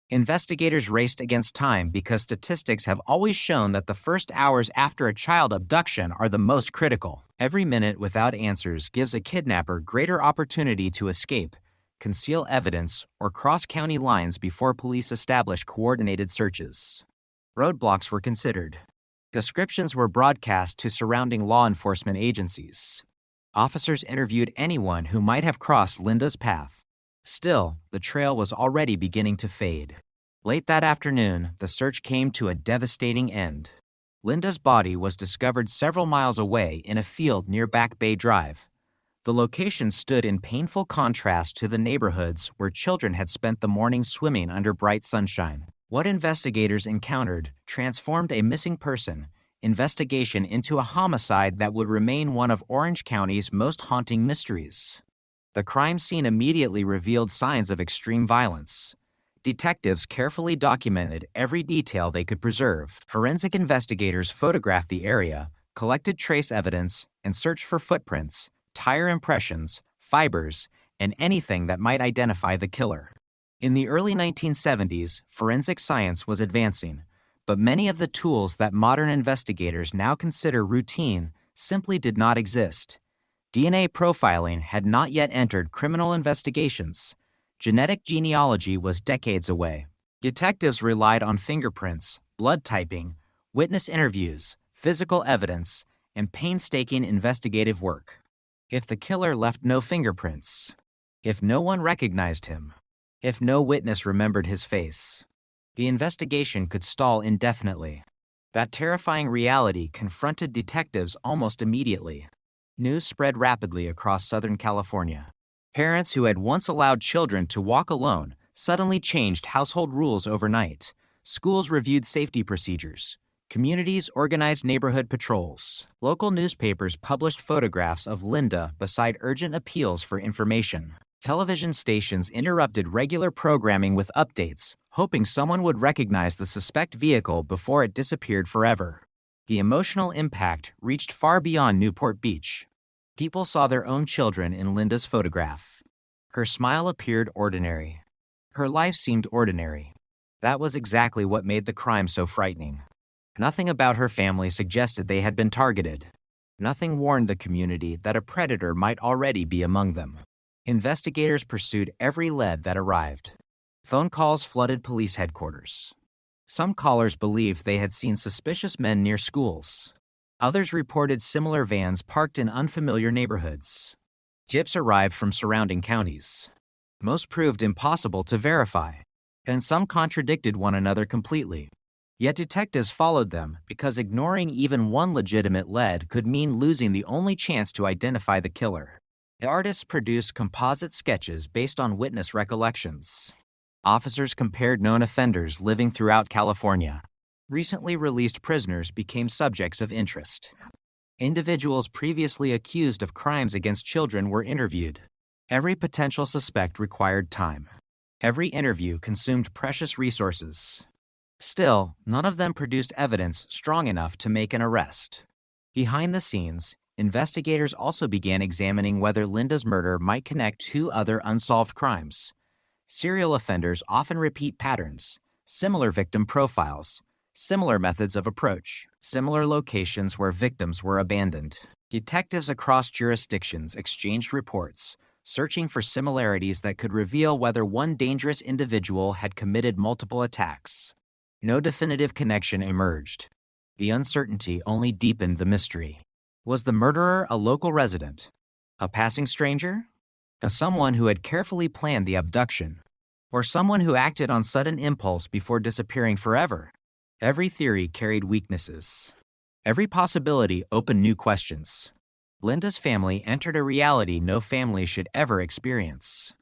Investigators raced against time because statistics have always shown that the first hours after a child abduction are the most critical. Every minute without answers gives a kidnapper greater opportunity to escape, conceal evidence, or cross county lines before police establish coordinated searches. Roadblocks were considered. Descriptions were broadcast to surrounding law enforcement agencies. Officers interviewed anyone who might have crossed Linda's path. Still, the trail was already beginning to fade. Late that afternoon, the search came to a devastating end. Linda's body was discovered several miles away in a field near Back Bay Drive. The location stood in painful contrast to the neighborhoods where children had spent the morning swimming under bright sunshine. What investigators encountered transformed a missing person investigation into a homicide that would remain one of Orange County's most haunting mysteries. The crime scene immediately revealed signs of extreme violence. Detectives carefully documented every detail they could preserve. Forensic investigators photographed the area, collected trace evidence, and searched for footprints, tire impressions, fibers, and anything that might identify the killer. In the early 1970s, forensic science was advancing, but many of the tools that modern investigators now consider routine simply did not exist. DNA profiling had not yet entered criminal investigations. Genetic genealogy was decades away. Detectives relied on fingerprints, blood typing, witness interviews, physical evidence, and painstaking investigative work. If the killer left no fingerprints, if no one recognized him, if no witness remembered his face, the investigation could stall indefinitely. That terrifying reality confronted detectives almost immediately. News spread rapidly across Southern California. Parents who had once allowed children to walk alone suddenly changed household rules overnight. Schools reviewed safety procedures. Communities organized neighborhood patrols. Local newspapers published photographs of Linda beside urgent appeals for information. Television stations interrupted regular programming with updates, hoping someone would recognize the suspect vehicle before it disappeared forever. The emotional impact reached far beyond Newport Beach. People saw their own children in Linda's photograph. Her smile appeared ordinary. Her life seemed ordinary. That was exactly what made the crime so frightening. Nothing about her family suggested they had been targeted. Nothing warned the community that a predator might already be among them. Investigators pursued every lead that arrived. Phone calls flooded police headquarters. Some callers believed they had seen suspicious men near schools. Others reported similar vans parked in unfamiliar neighborhoods. Tips arrived from surrounding counties. Most proved impossible to verify, and some contradicted one another completely. Yet detectives followed them because ignoring even one legitimate lead could mean losing the only chance to identify the killer. Artists produced composite sketches based on witness recollections. Officers compared known offenders living throughout California. Recently released prisoners became subjects of interest. Individuals previously accused of crimes against children were interviewed. Every potential suspect required time. Every interview consumed precious resources. Still, none of them produced evidence strong enough to make an arrest. Behind the scenes, investigators also began examining whether Linda's murder might connect two other unsolved crimes. Serial offenders often repeat patterns, similar victim profiles, similar methods of approach, similar locations where victims were abandoned. Detectives across jurisdictions exchanged reports, searching for similarities that could reveal whether one dangerous individual had committed multiple attacks. No definitive connection emerged. The uncertainty only deepened the mystery. Was the murderer a local resident? A passing stranger? Someone who had carefully planned the abduction? Or someone who acted on sudden impulse before disappearing forever? Every theory carried weaknesses. Every possibility opened new questions. Linda's family entered a reality no family should ever experience.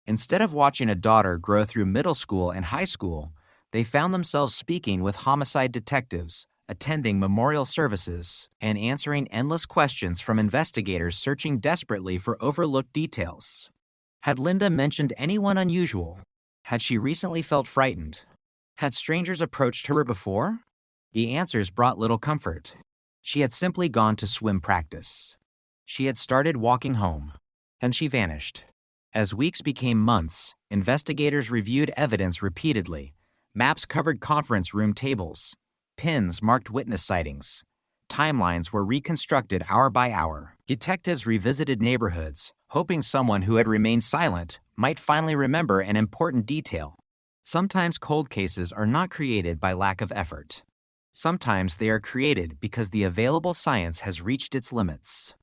Instead of watching a daughter grow through middle school and high school, they found themselves speaking with homicide detectives, attending memorial services, and answering endless questions from investigators searching desperately for overlooked details. Had Linda mentioned anyone unusual? Had she recently felt frightened? Had strangers approached her before? The answers brought little comfort. She had simply gone to swim practice. She had started walking home. Then she vanished. As weeks became months, investigators reviewed evidence repeatedly, Maps covered conference room tables. Pins marked witness sightings. Timelines were reconstructed hour by hour. Detectives revisited neighborhoods, hoping someone who had remained silent might finally remember an important detail. Sometimes cold cases are not created by lack of effort. Sometimes they are created because the available science has reached its limits.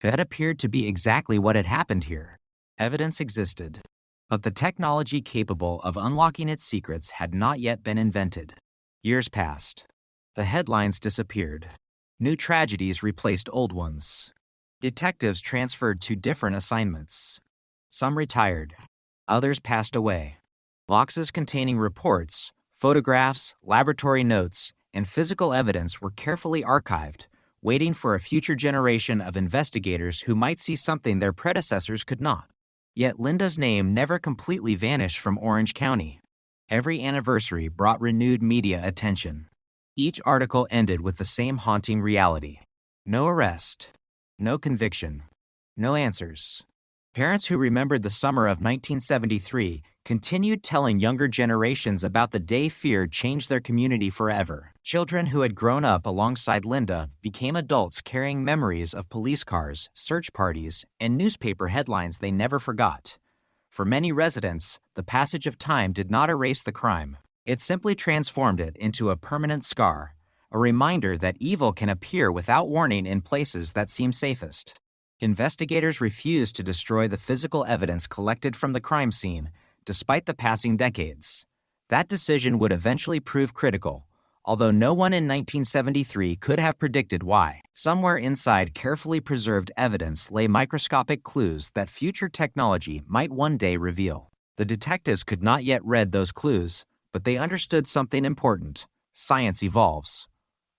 That appeared to be exactly what had happened here. Evidence existed, but the technology capable of unlocking its secrets had not yet been invented. Years passed. The headlines disappeared. New tragedies replaced old ones. Detectives transferred to different assignments. Some retired. Others passed away. Boxes containing reports, photographs, laboratory notes, and physical evidence were carefully archived, waiting for a future generation of investigators who might see something their predecessors could not. Yet Linda's name never completely vanished from Orange County. Every anniversary brought renewed media attention. Each article ended with the same haunting reality. No arrest, no conviction, no answers. Parents who remembered the summer of 1973 continued telling younger generations about the day fear changed their community forever. Children who had grown up alongside Linda became adults carrying memories of police cars, search parties, and newspaper headlines they never forgot. For many residents, the passage of time did not erase the crime. It simply transformed it into a permanent scar, a reminder that evil can appear without warning in places that seem safest. Investigators refused to destroy the physical evidence collected from the crime scene, despite the passing decades. That decision would eventually prove critical, although no one in 1973 could have predicted why. Somewhere inside carefully preserved evidence lay microscopic clues that future technology might one day reveal. The detectives could not yet read those clues, but they understood something important. Science evolves.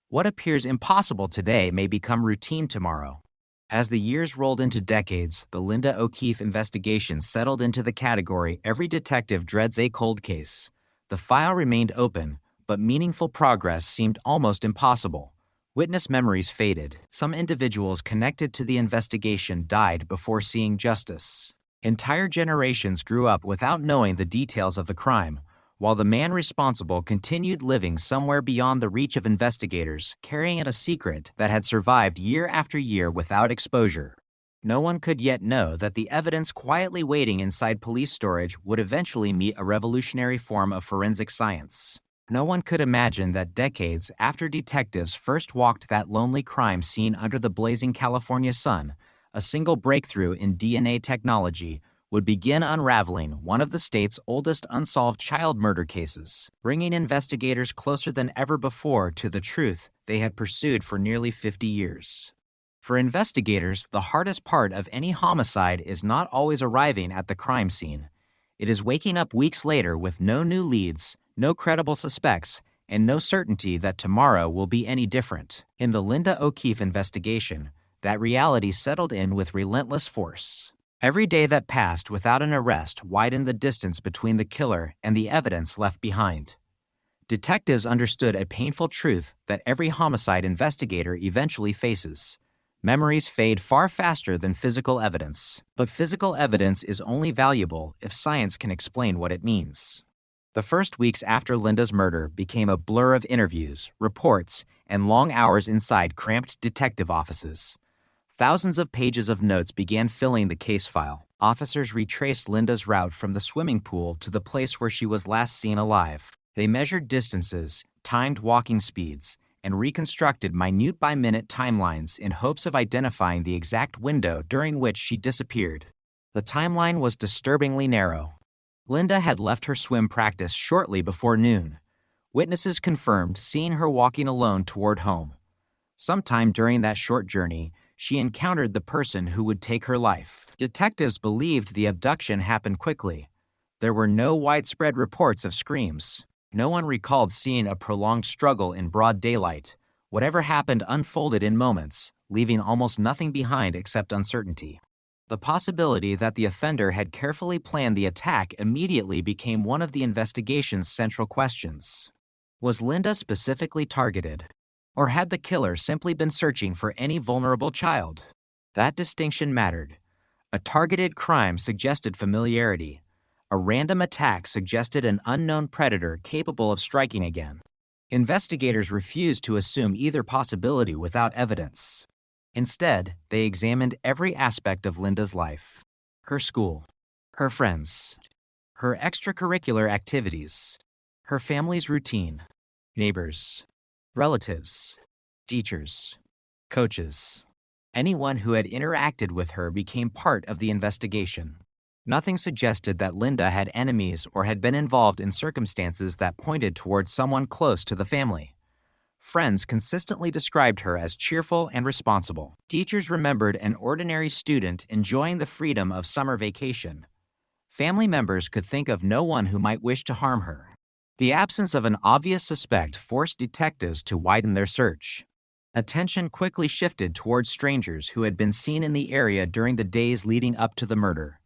What appears impossible today may become routine tomorrow. As the years rolled into decades, the Linda O'Keefe investigation settled into the category every detective dreads a cold case. The file remained open, but meaningful progress seemed almost impossible. Witness memories faded. Some individuals connected to the investigation died before seeing justice. Entire generations grew up without knowing the details of the crime, while the man responsible continued living somewhere beyond the reach of investigators, carrying a secret that had survived year after year without exposure. No one could yet know that the evidence quietly waiting inside police storage would eventually meet a revolutionary form of forensic science. No one could imagine that decades after detectives first walked that lonely crime scene under the blazing California sun, a single breakthrough in DNA technology would begin unraveling one of the state's oldest unsolved child murder cases, bringing investigators closer than ever before to the truth they had pursued for nearly 50 years. For investigators, the hardest part of any homicide is not always arriving at the crime scene. It is waking up weeks later with no new leads, no credible suspects, and no certainty that tomorrow will be any different. In the Linda O'Keefe investigation, that reality settled in with relentless force. Every day that passed without an arrest widened the distance between the killer and the evidence left behind. Detectives understood a painful truth that every homicide investigator eventually faces. Memories fade far faster than physical evidence, but physical evidence is only valuable if science can explain what it means. The first weeks after Linda's murder became a blur of interviews, reports, and long hours inside cramped detective offices. Thousands of pages of notes began filling the case file. Officers retraced Linda's route from the swimming pool to the place where she was last seen alive. They measured distances, timed walking speeds, and reconstructed minute-by-minute timelines in hopes of identifying the exact window during which she disappeared. The timeline was disturbingly narrow. Linda had left her swim practice shortly before noon. Witnesses confirmed seeing her walking alone toward home. Sometime during that short journey, she encountered the person who would take her life. Detectives believed the abduction happened quickly. There were no widespread reports of screams. No one recalled seeing a prolonged struggle in broad daylight. Whatever happened unfolded in moments, leaving almost nothing behind except uncertainty. The possibility that the offender had carefully planned the attack immediately became one of the investigation's central questions. Was Linda specifically targeted? Or had the killer simply been searching for any vulnerable child? That distinction mattered. A targeted crime suggested familiarity. A random attack suggested an unknown predator capable of striking again. Investigators refused to assume either possibility without evidence. Instead, they examined every aspect of Linda's life: her school, her friends, her extracurricular activities, her family's routine, neighbors, relatives, teachers, coaches. Anyone who had interacted with her became part of the investigation. Nothing suggested that Linda had enemies or had been involved in circumstances that pointed towards someone close to the family. Friends consistently described her as cheerful and responsible. Teachers remembered an ordinary student enjoying the freedom of summer vacation. Family members could think of no one who might wish to harm her. The absence of an obvious suspect forced detectives to widen their search. Attention quickly shifted towards strangers who had been seen in the area during the days leading up to the murder.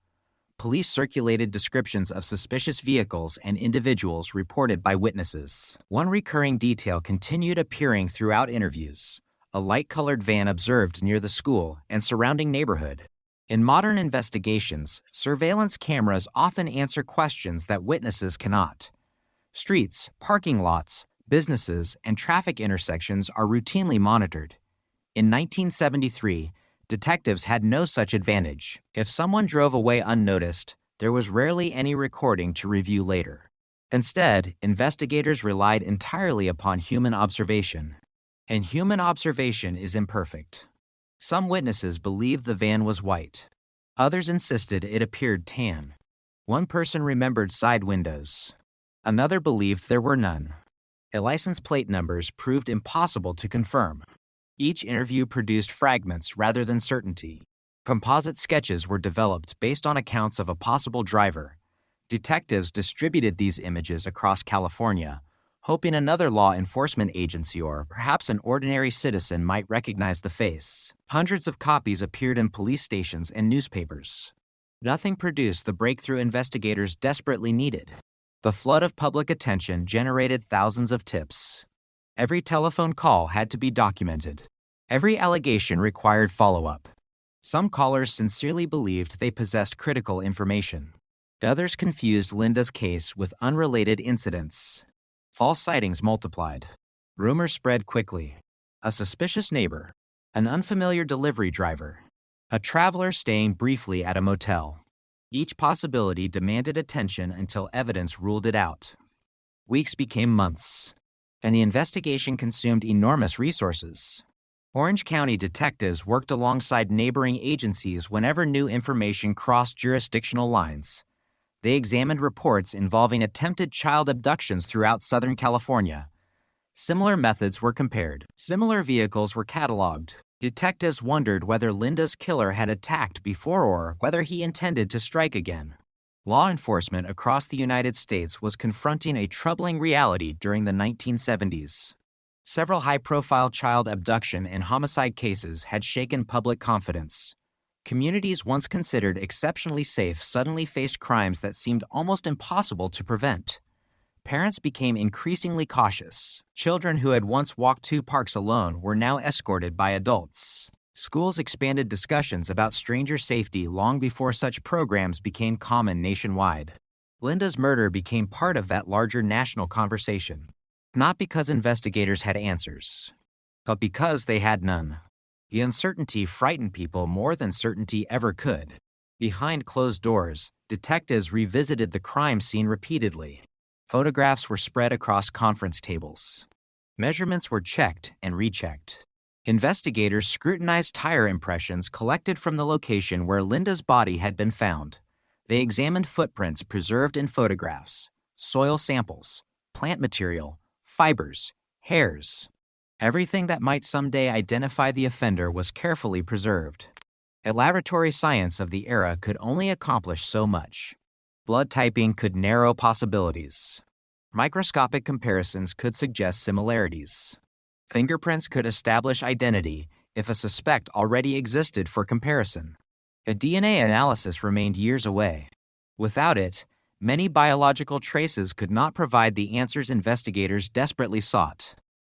Police circulated descriptions of suspicious vehicles and individuals reported by witnesses. One recurring detail continued appearing throughout interviews: a light-colored van observed near the school and surrounding neighborhood. In modern investigations, surveillance cameras often answer questions that witnesses cannot. Streets, parking lots, businesses, and traffic intersections are routinely monitored. In 1973, detectives had no such advantage. If someone drove away unnoticed, there was rarely any recording to review later. Instead, investigators relied entirely upon human observation. And human observation is imperfect. Some witnesses believed the van was white. Others insisted it appeared tan. One person remembered side windows. Another believed there were none. License plate numbers proved impossible to confirm. Each interview produced fragments rather than certainty. Composite sketches were developed based on accounts of a possible driver. Detectives distributed these images across California, hoping another law enforcement agency or perhaps an ordinary citizen might recognize the face. Hundreds of copies appeared in police stations and newspapers. Nothing produced the breakthrough investigators desperately needed. The flood of public attention generated thousands of tips. Every telephone call had to be documented. Every allegation required follow-up. Some callers sincerely believed they possessed critical information. Others confused Linda's case with unrelated incidents. False sightings multiplied. Rumors spread quickly. A suspicious neighbor, an unfamiliar delivery driver, a traveler staying briefly at a motel. Each possibility demanded attention until evidence ruled it out. Weeks became months, and the investigation consumed enormous resources. Orange County detectives worked alongside neighboring agencies whenever new information crossed jurisdictional lines. They examined reports involving attempted child abductions throughout Southern California. Similar methods were compared. Similar vehicles were cataloged. Detectives wondered whether Linda's killer had attacked before or whether he intended to strike again. Law enforcement across the United States was confronting a troubling reality during the 1970s. Several high-profile child abduction and homicide cases had shaken public confidence. Communities once considered exceptionally safe suddenly faced crimes that seemed almost impossible to prevent. Parents became increasingly cautious. Children who had once walked to parks alone were now escorted by adults. Schools expanded discussions about stranger safety long before such programs became common nationwide. Linda's murder became part of that larger national conversation. Not because investigators had answers, but because they had none. The uncertainty frightened people more than certainty ever could. Behind closed doors, detectives revisited the crime scene repeatedly. Photographs were spread across conference tables. Measurements were checked and rechecked. Investigators scrutinized tire impressions collected from the location where Linda's body had been found. They examined footprints preserved in photographs, soil samples, plant material, fibers, hairs. Everything that might someday identify the offender was carefully preserved. A laboratory science of the era could only accomplish so much. Blood typing could narrow possibilities. Microscopic comparisons could suggest similarities. Fingerprints could establish identity if a suspect already existed for comparison. A DNA analysis remained years away. Without it, many biological traces could not provide the answers investigators desperately sought.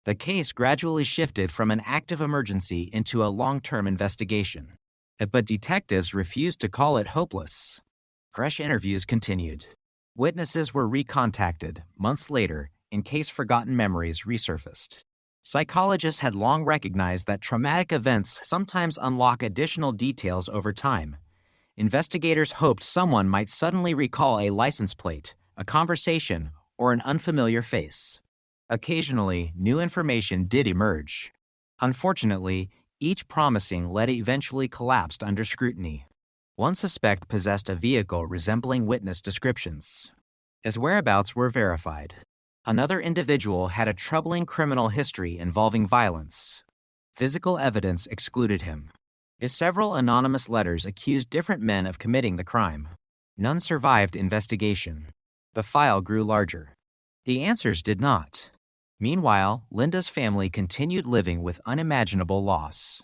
The case gradually shifted from an active emergency into a long-term investigation. But detectives refused to call it hopeless. Fresh interviews continued. Witnesses were recontacted months later in case forgotten memories resurfaced. Psychologists had long recognized that traumatic events sometimes unlock additional details over time. Investigators hoped someone might suddenly recall a license plate, a conversation, or an unfamiliar face. Occasionally, new information did emerge. Unfortunately, each promising lead eventually collapsed under scrutiny. One suspect possessed a vehicle resembling witness descriptions. His whereabouts were verified. Another individual had a troubling criminal history involving violence. Physical evidence excluded him. His several anonymous letters accused different men of committing the crime. None survived investigation. The file grew larger. The answers did not. Meanwhile, Linda's family continued living with unimaginable loss.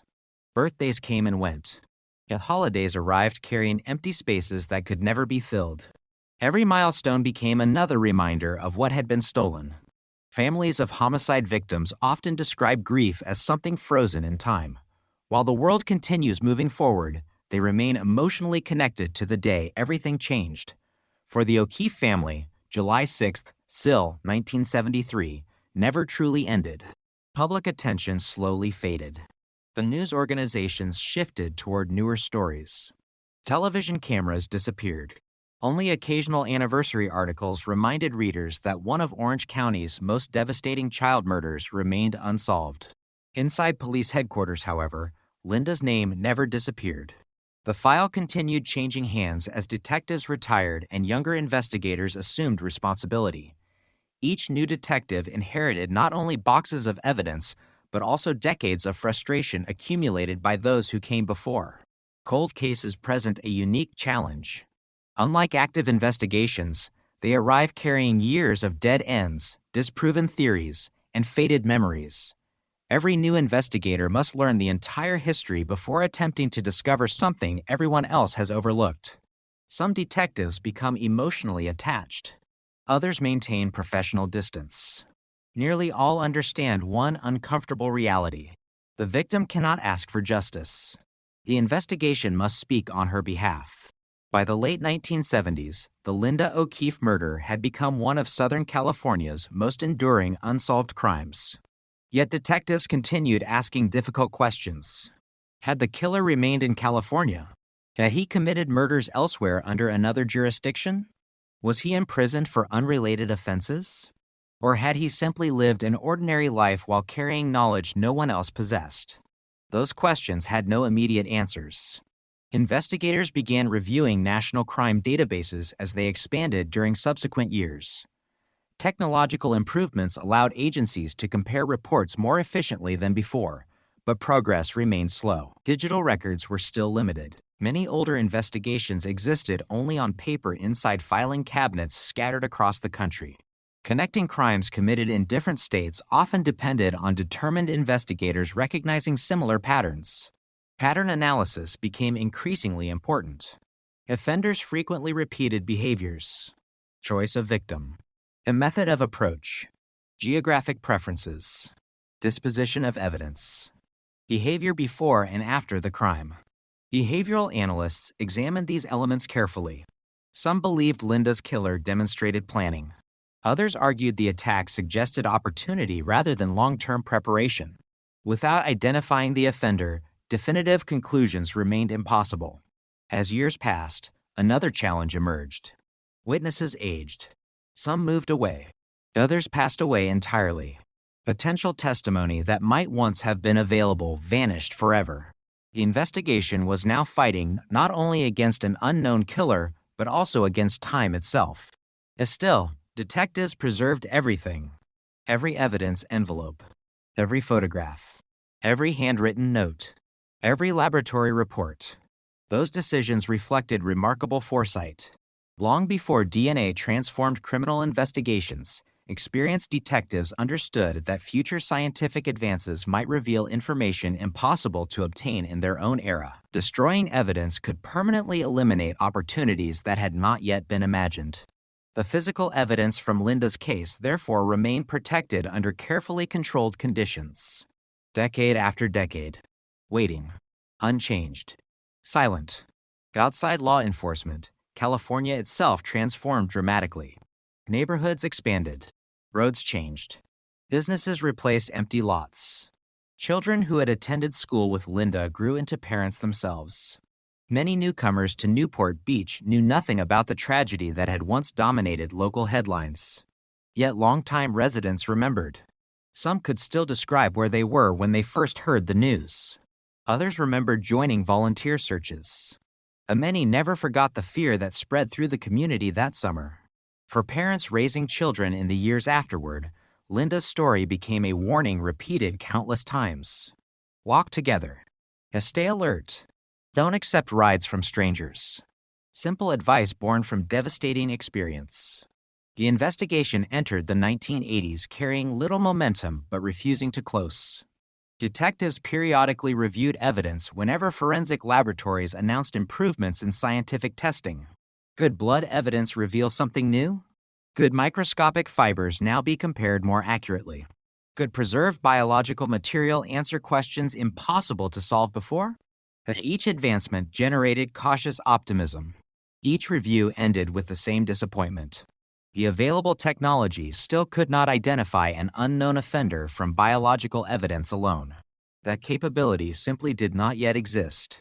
Birthdays came and went. Yet holidays arrived carrying empty spaces that could never be filled. Every milestone became another reminder of what had been stolen. Families of homicide victims often describe grief as something frozen in time. While the world continues moving forward, they remain emotionally connected to the day everything changed. For the O'Keefe family, July 6, SIL 1973, never truly ended. Public attention slowly faded. The news organizations shifted toward newer stories. Television cameras disappeared. Only occasional anniversary articles reminded readers that one of Orange County's most devastating child murders remained unsolved. Inside police headquarters, however, Linda's name never disappeared. The file continued changing hands as detectives retired and younger investigators assumed responsibility. Each new detective inherited not only boxes of evidence, but also decades of frustration accumulated by those who came before. Cold cases present a unique challenge. Unlike active investigations, they arrive carrying years of dead ends, disproven theories, and faded memories. Every new investigator must learn the entire history before attempting to discover something everyone else has overlooked. Some detectives become emotionally attached. Others maintain professional distance. Nearly all understand one uncomfortable reality. The victim cannot ask for justice. The investigation must speak on her behalf. By the late 1970s, the Linda O'Keefe murder had become one of Southern California's most enduring unsolved crimes. Yet detectives continued asking difficult questions. Had the killer remained in California? Had he committed murders elsewhere under another jurisdiction? Was he imprisoned for unrelated offenses? Or had he simply lived an ordinary life while carrying knowledge no one else possessed? Those questions had no immediate answers. Investigators began reviewing national crime databases as they expanded during subsequent years. Technological improvements allowed agencies to compare reports more efficiently than before, but progress remained slow. Digital records were still limited. Many older investigations existed only on paper inside filing cabinets scattered across the country. Connecting crimes committed in different states often depended on determined investigators recognizing similar patterns. Pattern analysis became increasingly important. Offenders frequently repeated behaviors. Choice of victim. A method of approach. Geographic preferences. Disposition of evidence. Behavior before and after the crime. Behavioral analysts examined these elements carefully. Some believed Linda's killer demonstrated planning. Others argued the attack suggested opportunity rather than long-term preparation. Without identifying the offender, definitive conclusions remained impossible. As years passed, another challenge emerged. Witnesses aged. Some moved away. Others passed away entirely. Potential testimony that might once have been available vanished forever. The investigation was now fighting not only against an unknown killer, but also against time itself. Still, detectives preserved everything. Every evidence envelope. Every photograph. Every handwritten note. Every laboratory report. Those decisions reflected remarkable foresight. Long before DNA transformed criminal investigations, experienced detectives understood that future scientific advances might reveal information impossible to obtain in their own era. Destroying evidence could permanently eliminate opportunities that had not yet been imagined. The physical evidence from Linda's case therefore remained protected under carefully controlled conditions. Decade after decade. Waiting. Unchanged. Silent. Outside law enforcement, California itself transformed dramatically. Neighborhoods expanded. Roads changed. Businesses replaced empty lots. Children who had attended school with Linda grew into parents themselves. Many newcomers to Newport Beach knew nothing about the tragedy that had once dominated local headlines. Yet longtime residents remembered. Some could still describe where they were when they first heard the news. Others remembered joining volunteer searches. Many never forgot the fear that spread through the community that summer. For parents raising children in the years afterward, Linda's story became a warning repeated countless times. Walk together. Stay alert. Don't accept rides from strangers. Simple advice born from devastating experience. The investigation entered the 1980s carrying little momentum but refusing to close. Detectives periodically reviewed evidence whenever forensic laboratories announced improvements in scientific testing. Could blood evidence reveal something new? Could microscopic fibers now be compared more accurately? Could preserved biological material answer questions impossible to solve before? Each advancement generated cautious optimism. Each review ended with the same disappointment. The available technology still could not identify an unknown offender from biological evidence alone. That capability simply did not yet exist.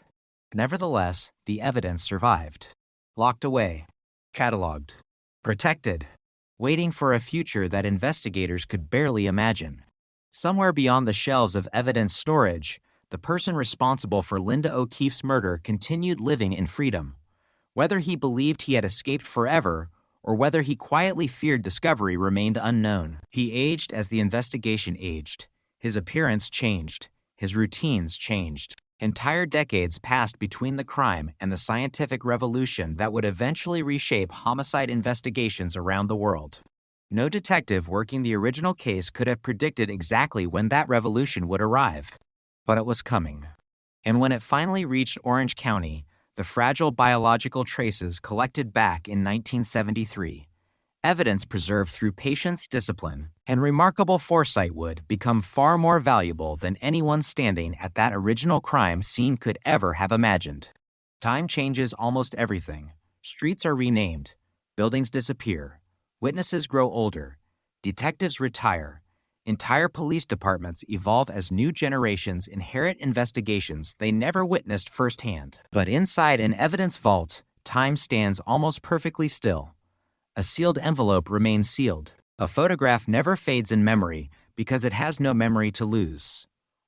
Nevertheless, the evidence survived. Locked away, cataloged, protected, waiting for a future that investigators could barely imagine. Somewhere beyond the shelves of evidence storage, the person responsible for Linda O'Keefe's murder continued living in freedom. Whether he believed he had escaped forever or whether he quietly feared discovery remained unknown. He aged as the investigation aged. His appearance changed. His routines changed. Entire decades passed between the crime and the scientific revolution that would eventually reshape homicide investigations around the world. No detective working the original case could have predicted exactly when that revolution would arrive. But it was coming. And when it finally reached Orange County, the fragile biological traces collected back in 1973, evidence preserved through patience, discipline, and remarkable foresight would become far more valuable than anyone standing at that original crime scene could ever have imagined. Time changes almost everything. Streets are renamed, buildings disappear, witnesses grow older, detectives retire, entire police departments evolve as new generations inherit investigations they never witnessed firsthand. But inside an evidence vault, time stands almost perfectly still. A sealed envelope remains sealed. A photograph never fades in memory because it has no memory to lose.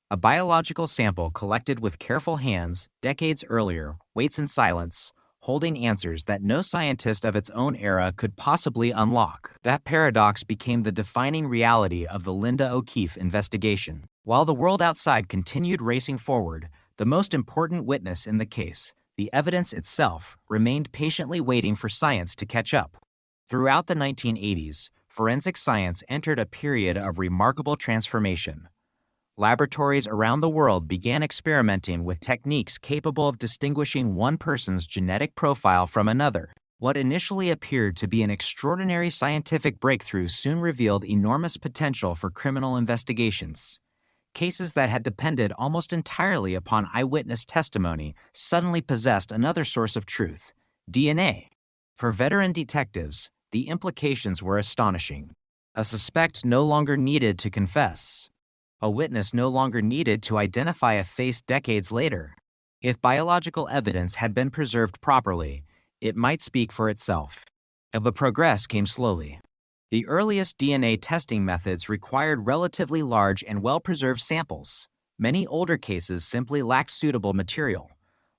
A biological sample collected with careful hands decades earlier waits in silence, holding answers that no scientist of its own era could possibly unlock. That paradox became the defining reality of the Linda O'Keefe investigation. While the world outside continued racing forward, the most important witness in the case, the evidence itself, remained patiently waiting for science to catch up. Throughout the 1980s, forensic science entered a period of remarkable transformation. Laboratories around the world began experimenting with techniques capable of distinguishing one person's genetic profile from another. What initially appeared to be an extraordinary scientific breakthrough soon revealed enormous potential for criminal investigations. Cases that had depended almost entirely upon eyewitness testimony suddenly possessed another source of truth: DNA. For veteran detectives, the implications were astonishing. A suspect no longer needed to confess. A witness no longer needed to identify a face decades later. If biological evidence had been preserved properly, it might speak for itself. But progress came slowly. The earliest DNA testing methods required relatively large and well-preserved samples. Many older cases simply lacked suitable material.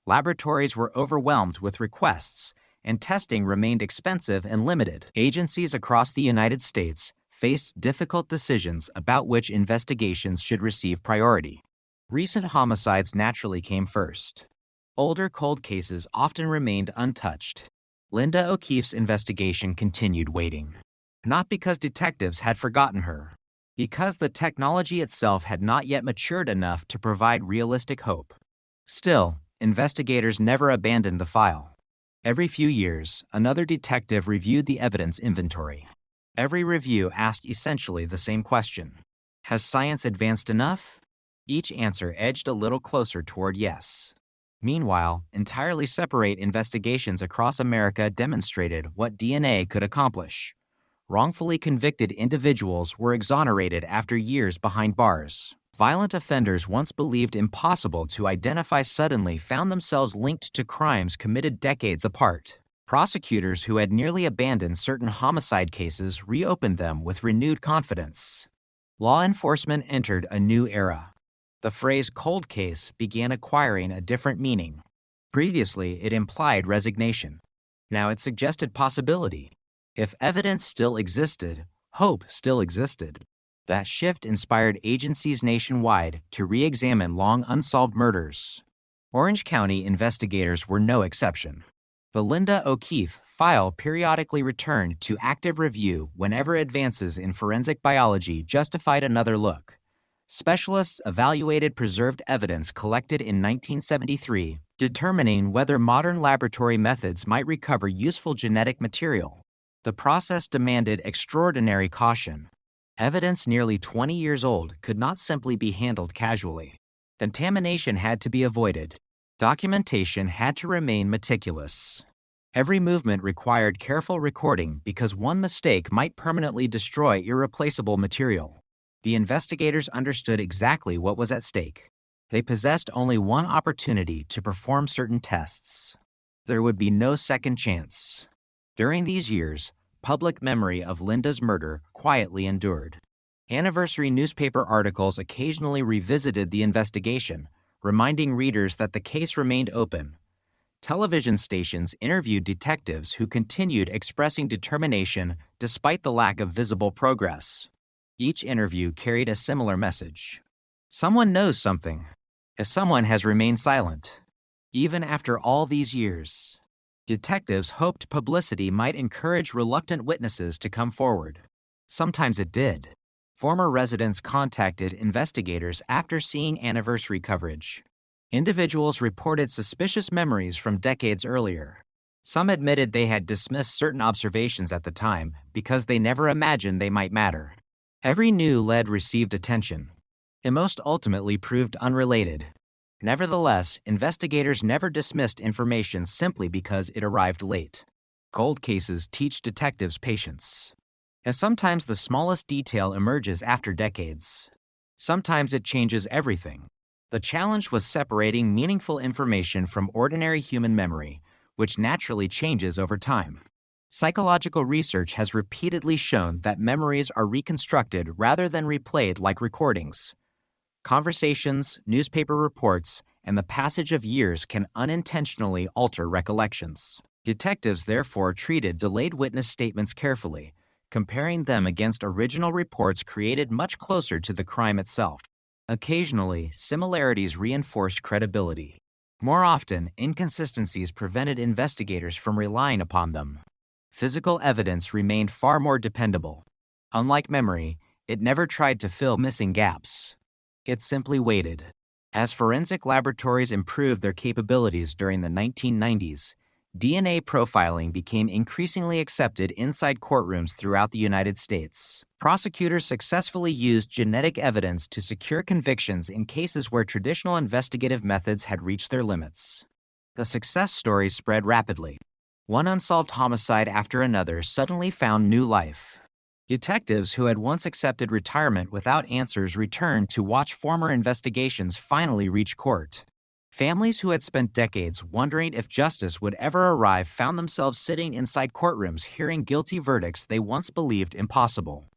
Laboratories were overwhelmed with requests, and testing remained expensive and limited. Agencies across the United States faced difficult decisions about which investigations should receive priority. Recent homicides naturally came first. Older cold cases often remained untouched. Linda O'Keefe's investigation continued waiting. Not because detectives had forgotten her, because the technology itself had not yet matured enough to provide realistic hope. Still, investigators never abandoned the file. Every few years, another detective reviewed the evidence inventory. Every review asked essentially the same question: has science advanced enough? Each answer edged a little closer toward yes. Meanwhile, entirely separate investigations across America demonstrated what DNA could accomplish. Wrongfully convicted individuals were exonerated after years behind bars. Violent offenders once believed impossible to identify suddenly found themselves linked to crimes committed decades apart. Prosecutors who had nearly abandoned certain homicide cases reopened them with renewed confidence. Law enforcement entered a new era. The phrase cold case began acquiring a different meaning. Previously, it implied resignation. Now it suggested possibility. If evidence still existed, hope still existed. That shift inspired agencies nationwide to re-examine long unsolved murders. Orange County investigators were no exception. The Linda O'Keefe file periodically returned to active review whenever advances in forensic biology justified another look. Specialists evaluated preserved evidence collected in 1973, determining whether modern laboratory methods might recover useful genetic material. The process demanded extraordinary caution. Evidence nearly 20 years old could not simply be handled casually. Contamination had to be avoided. Documentation had to remain meticulous. Every movement required careful recording because one mistake might permanently destroy irreplaceable material. The investigators understood exactly what was at stake. They possessed only one opportunity to perform certain tests. There would be no second chance. During these years, public memory of Linda's murder quietly endured. Anniversary newspaper articles occasionally revisited the investigation, reminding readers that the case remained open. Television stations interviewed detectives who continued expressing determination despite the lack of visible progress. Each interview carried a similar message. Someone knows something, as someone has remained silent. Even after all these years, detectives hoped publicity might encourage reluctant witnesses to come forward. Sometimes it did. Former residents contacted investigators after seeing anniversary coverage. Individuals reported suspicious memories from decades earlier. Some admitted they had dismissed certain observations at the time because they never imagined they might matter. Every new lead received attention. It most ultimately proved unrelated. Nevertheless, investigators never dismissed information simply because it arrived late. Cold cases teach detectives patience. And sometimes the smallest detail emerges after decades. Sometimes it changes everything. The challenge was separating meaningful information from ordinary human memory, which naturally changes over time. Psychological research has repeatedly shown that memories are reconstructed rather than replayed like recordings. Conversations, newspaper reports, and the passage of years can unintentionally alter recollections. Detectives therefore treated delayed witness statements carefully, comparing them against original reports created much closer to the crime itself. Occasionally, similarities reinforced credibility. More often, inconsistencies prevented investigators from relying upon them. Physical evidence remained far more dependable. Unlike memory, it never tried to fill missing gaps. It simply waited. As forensic laboratories improved their capabilities during the 1990s, DNA profiling became increasingly accepted inside courtrooms throughout the United States. Prosecutors successfully used genetic evidence to secure convictions in cases where traditional investigative methods had reached their limits. The success stories spread rapidly. One unsolved homicide after another suddenly found new life. Detectives who had once accepted retirement without answers returned to watch former investigations finally reach court. Families who had spent decades wondering if justice would ever arrive found themselves sitting inside courtrooms hearing guilty verdicts they once believed impossible.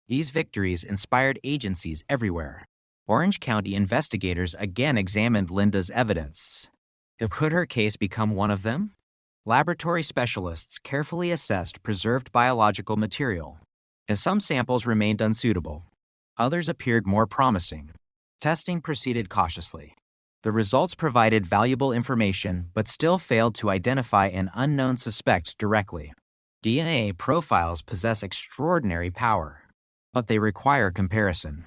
These victories inspired agencies everywhere. Orange County investigators again examined Linda's evidence. Could her case become one of them? Laboratory specialists carefully assessed preserved biological material. As some samples remained unsuitable, others appeared more promising. Testing proceeded cautiously. The results provided valuable information but still failed to identify an unknown suspect directly. DNA profiles possess extraordinary power, but they require comparison.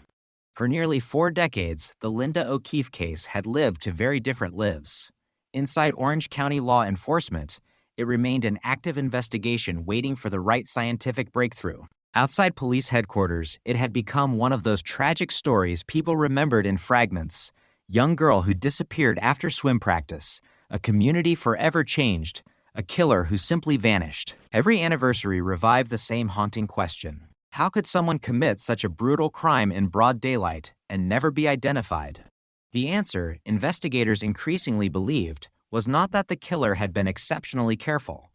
For nearly 4 decades, the Linda O'Keefe case had lived to very different lives. Inside Orange County law enforcement, it remained an active investigation waiting for the right scientific breakthrough. Outside police headquarters, it had become one of those tragic stories people remembered in fragments. Young girl who disappeared after swim practice, a community forever changed, a killer who simply vanished. Every anniversary revived the same haunting question. How could someone commit such a brutal crime in broad daylight and never be identified? The answer, investigators increasingly believed, was not that the killer had been exceptionally careful.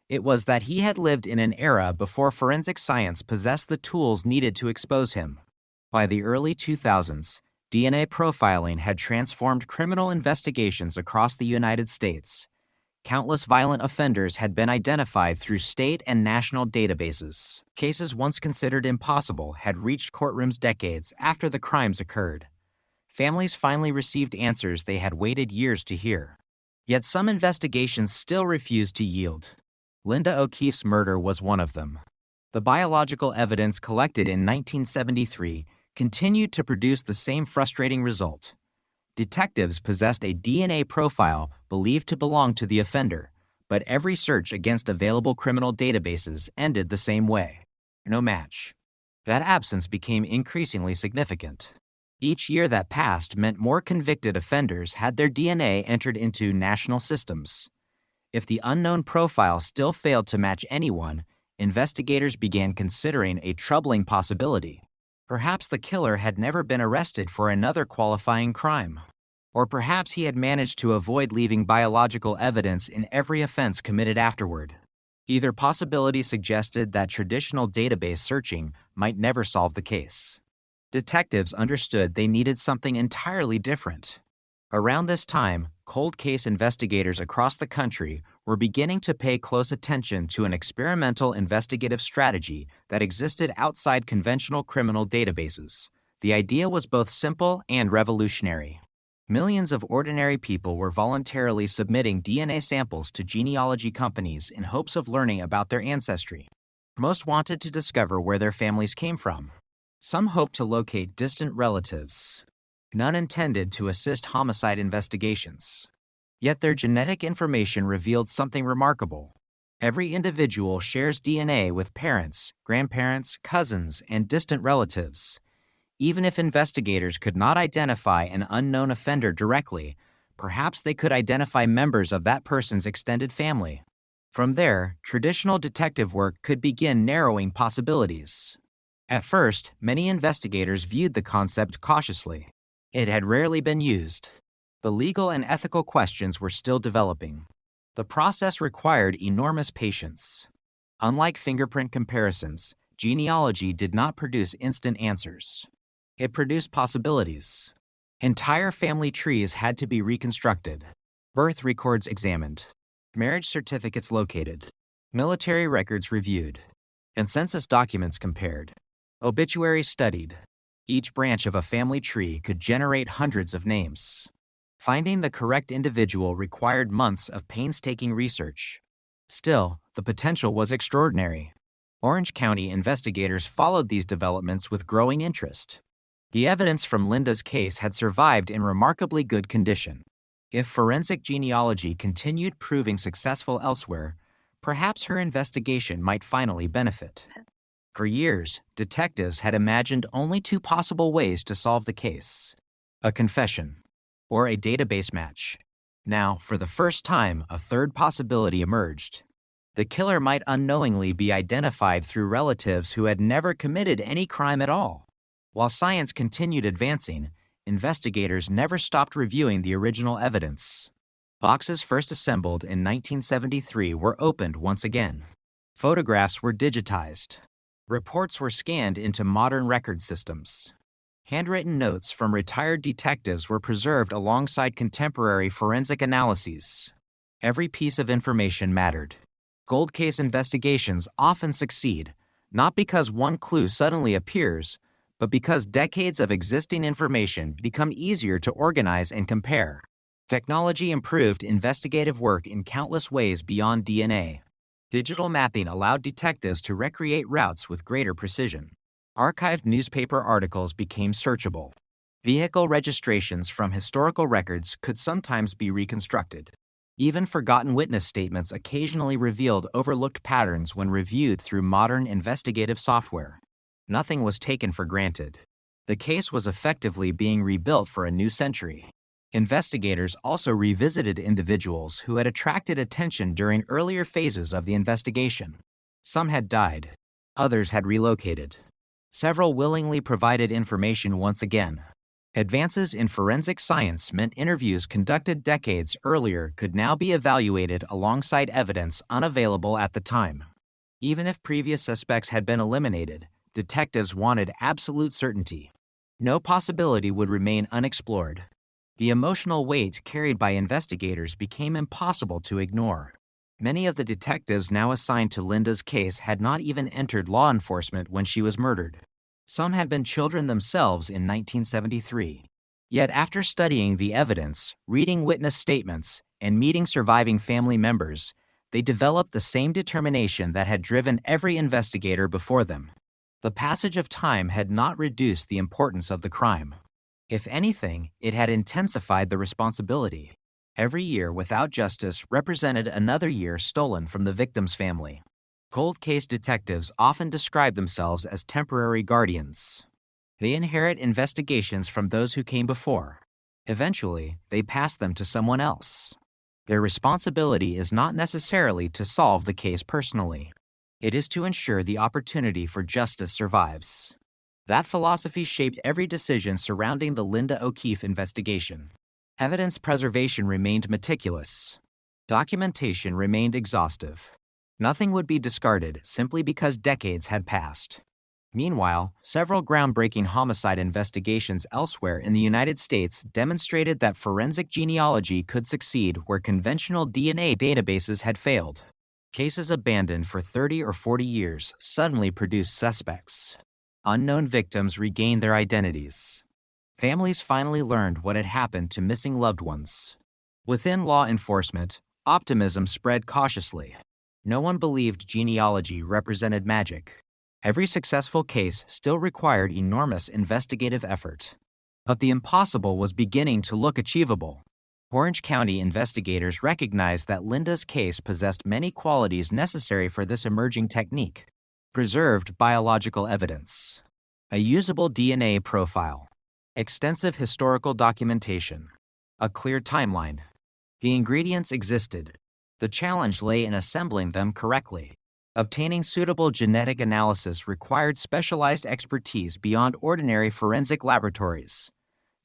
It was that he had lived in an era before forensic science possessed the tools needed to expose him. By the early 2000s, DNA profiling had transformed criminal investigations across the United States. Countless violent offenders had been identified through state and national databases. Cases once considered impossible had reached courtrooms decades after the crimes occurred. Families finally received answers they had waited years to hear. Yet some investigations still refused to yield. Linda O'Keefe's murder was one of them. The biological evidence collected in 1973 continued to produce the same frustrating result. Detectives possessed a DNA profile believed to belong to the offender, but every search against available criminal databases ended the same way. No match. That absence became increasingly significant. Each year that passed meant more convicted offenders had their DNA entered into national systems. If the unknown profile still failed to match anyone, investigators began considering a troubling possibility. Perhaps the killer had never been arrested for another qualifying crime. Or perhaps he had managed to avoid leaving biological evidence in every offense committed afterward. Either possibility suggested that traditional database searching might never solve the case. Detectives understood they needed something entirely different. Around this time, cold case investigators across the country were beginning to pay close attention to an experimental investigative strategy that existed outside conventional criminal databases. The idea was both simple and revolutionary. Millions of ordinary people were voluntarily submitting DNA samples to genealogy companies in hopes of learning about their ancestry. Most wanted to discover where their families came from. Some hoped to locate distant relatives. None intended to assist homicide investigations. Yet their genetic information revealed something remarkable. Every individual shares DNA with parents, grandparents, cousins, and distant relatives. Even if investigators could not identify an unknown offender directly, perhaps they could identify members of that person's extended family. From there, traditional detective work could begin narrowing possibilities. At first, many investigators viewed the concept cautiously. It had rarely been used. The legal and ethical questions were still developing. The process required enormous patience. Unlike fingerprint comparisons, genealogy did not produce instant answers. It produced possibilities. Entire family trees had to be reconstructed, birth records examined, marriage certificates located, military records reviewed, and census documents compared, obituaries studied. Each branch of a family tree could generate hundreds of names. Finding the correct individual required months of painstaking research. Still, the potential was extraordinary. Orange County investigators followed these developments with growing interest. The evidence from Linda's case had survived in remarkably good condition. If forensic genealogy continued proving successful elsewhere, perhaps her investigation might finally benefit. For years, detectives had imagined only two possible ways to solve the case: a confession or a database match. Now, for the first time, a third possibility emerged. The killer might unknowingly be identified through relatives who had never committed any crime at all. While science continued advancing, investigators never stopped reviewing the original evidence. Boxes first assembled in 1973 were opened once again. Photographs were digitized. Reports were scanned into modern record systems. Handwritten notes from retired detectives were preserved alongside contemporary forensic analyses. Every piece of information mattered. Cold case investigations often succeed, not because one clue suddenly appears, but because decades of existing information become easier to organize and compare. Technology improved investigative work in countless ways beyond DNA. Digital mapping allowed detectives to recreate routes with greater precision. Archived newspaper articles became searchable. Vehicle registrations from historical records could sometimes be reconstructed. Even forgotten witness statements occasionally revealed overlooked patterns when reviewed through modern investigative software. Nothing was taken for granted. The case was effectively being rebuilt for a new century. Investigators also revisited individuals who had attracted attention during earlier phases of the investigation. Some had died, others had relocated. Several willingly provided information once again. Advances in forensic science meant interviews conducted decades earlier could now be evaluated alongside evidence unavailable at the time. Even if previous suspects had been eliminated, detectives wanted absolute certainty. No possibility would remain unexplored. The emotional weight carried by investigators became impossible to ignore. Many of the detectives now assigned to Linda's case had not even entered law enforcement when she was murdered. Some had been children themselves in 1973. Yet after studying the evidence, reading witness statements, and meeting surviving family members, they developed the same determination that had driven every investigator before them. The passage of time had not reduced the importance of the crime. If anything, it had intensified the responsibility. Every year without justice represented another year stolen from the victim's family. Cold case detectives often describe themselves as temporary guardians. They inherit investigations from those who came before. Eventually, they pass them to someone else. Their responsibility is not necessarily to solve the case personally. It is to ensure the opportunity for justice survives. That philosophy shaped every decision surrounding the Linda O'Keefe investigation. Evidence preservation remained meticulous. Documentation remained exhaustive. Nothing would be discarded simply because decades had passed. Meanwhile, several groundbreaking homicide investigations elsewhere in the United States demonstrated that forensic genealogy could succeed where conventional DNA databases had failed. Cases abandoned for 30 or 40 years suddenly produced suspects. Unknown victims regained their identities. Families finally learned what had happened to missing loved ones. Within law enforcement, optimism spread cautiously. No one believed genealogy represented magic. Every successful case still required enormous investigative effort. But the impossible was beginning to look achievable. Orange County investigators recognized that Linda's case possessed many qualities necessary for this emerging technique. Preserved biological evidence, a usable DNA profile, extensive historical documentation, a clear timeline. The ingredients existed. The challenge lay in assembling them correctly. Obtaining suitable genetic analysis required specialized expertise beyond ordinary forensic laboratories.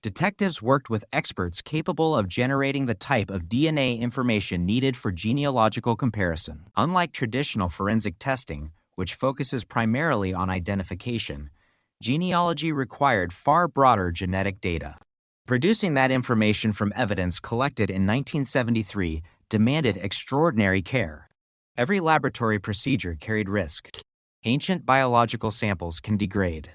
Detectives worked with experts capable of generating the type of DNA information needed for genealogical comparison. Unlike traditional forensic testing, which focuses primarily on identification, genealogy required far broader genetic data. Producing that information from evidence collected in 1973 demanded extraordinary care. Every laboratory procedure carried risk. Ancient biological samples can degrade.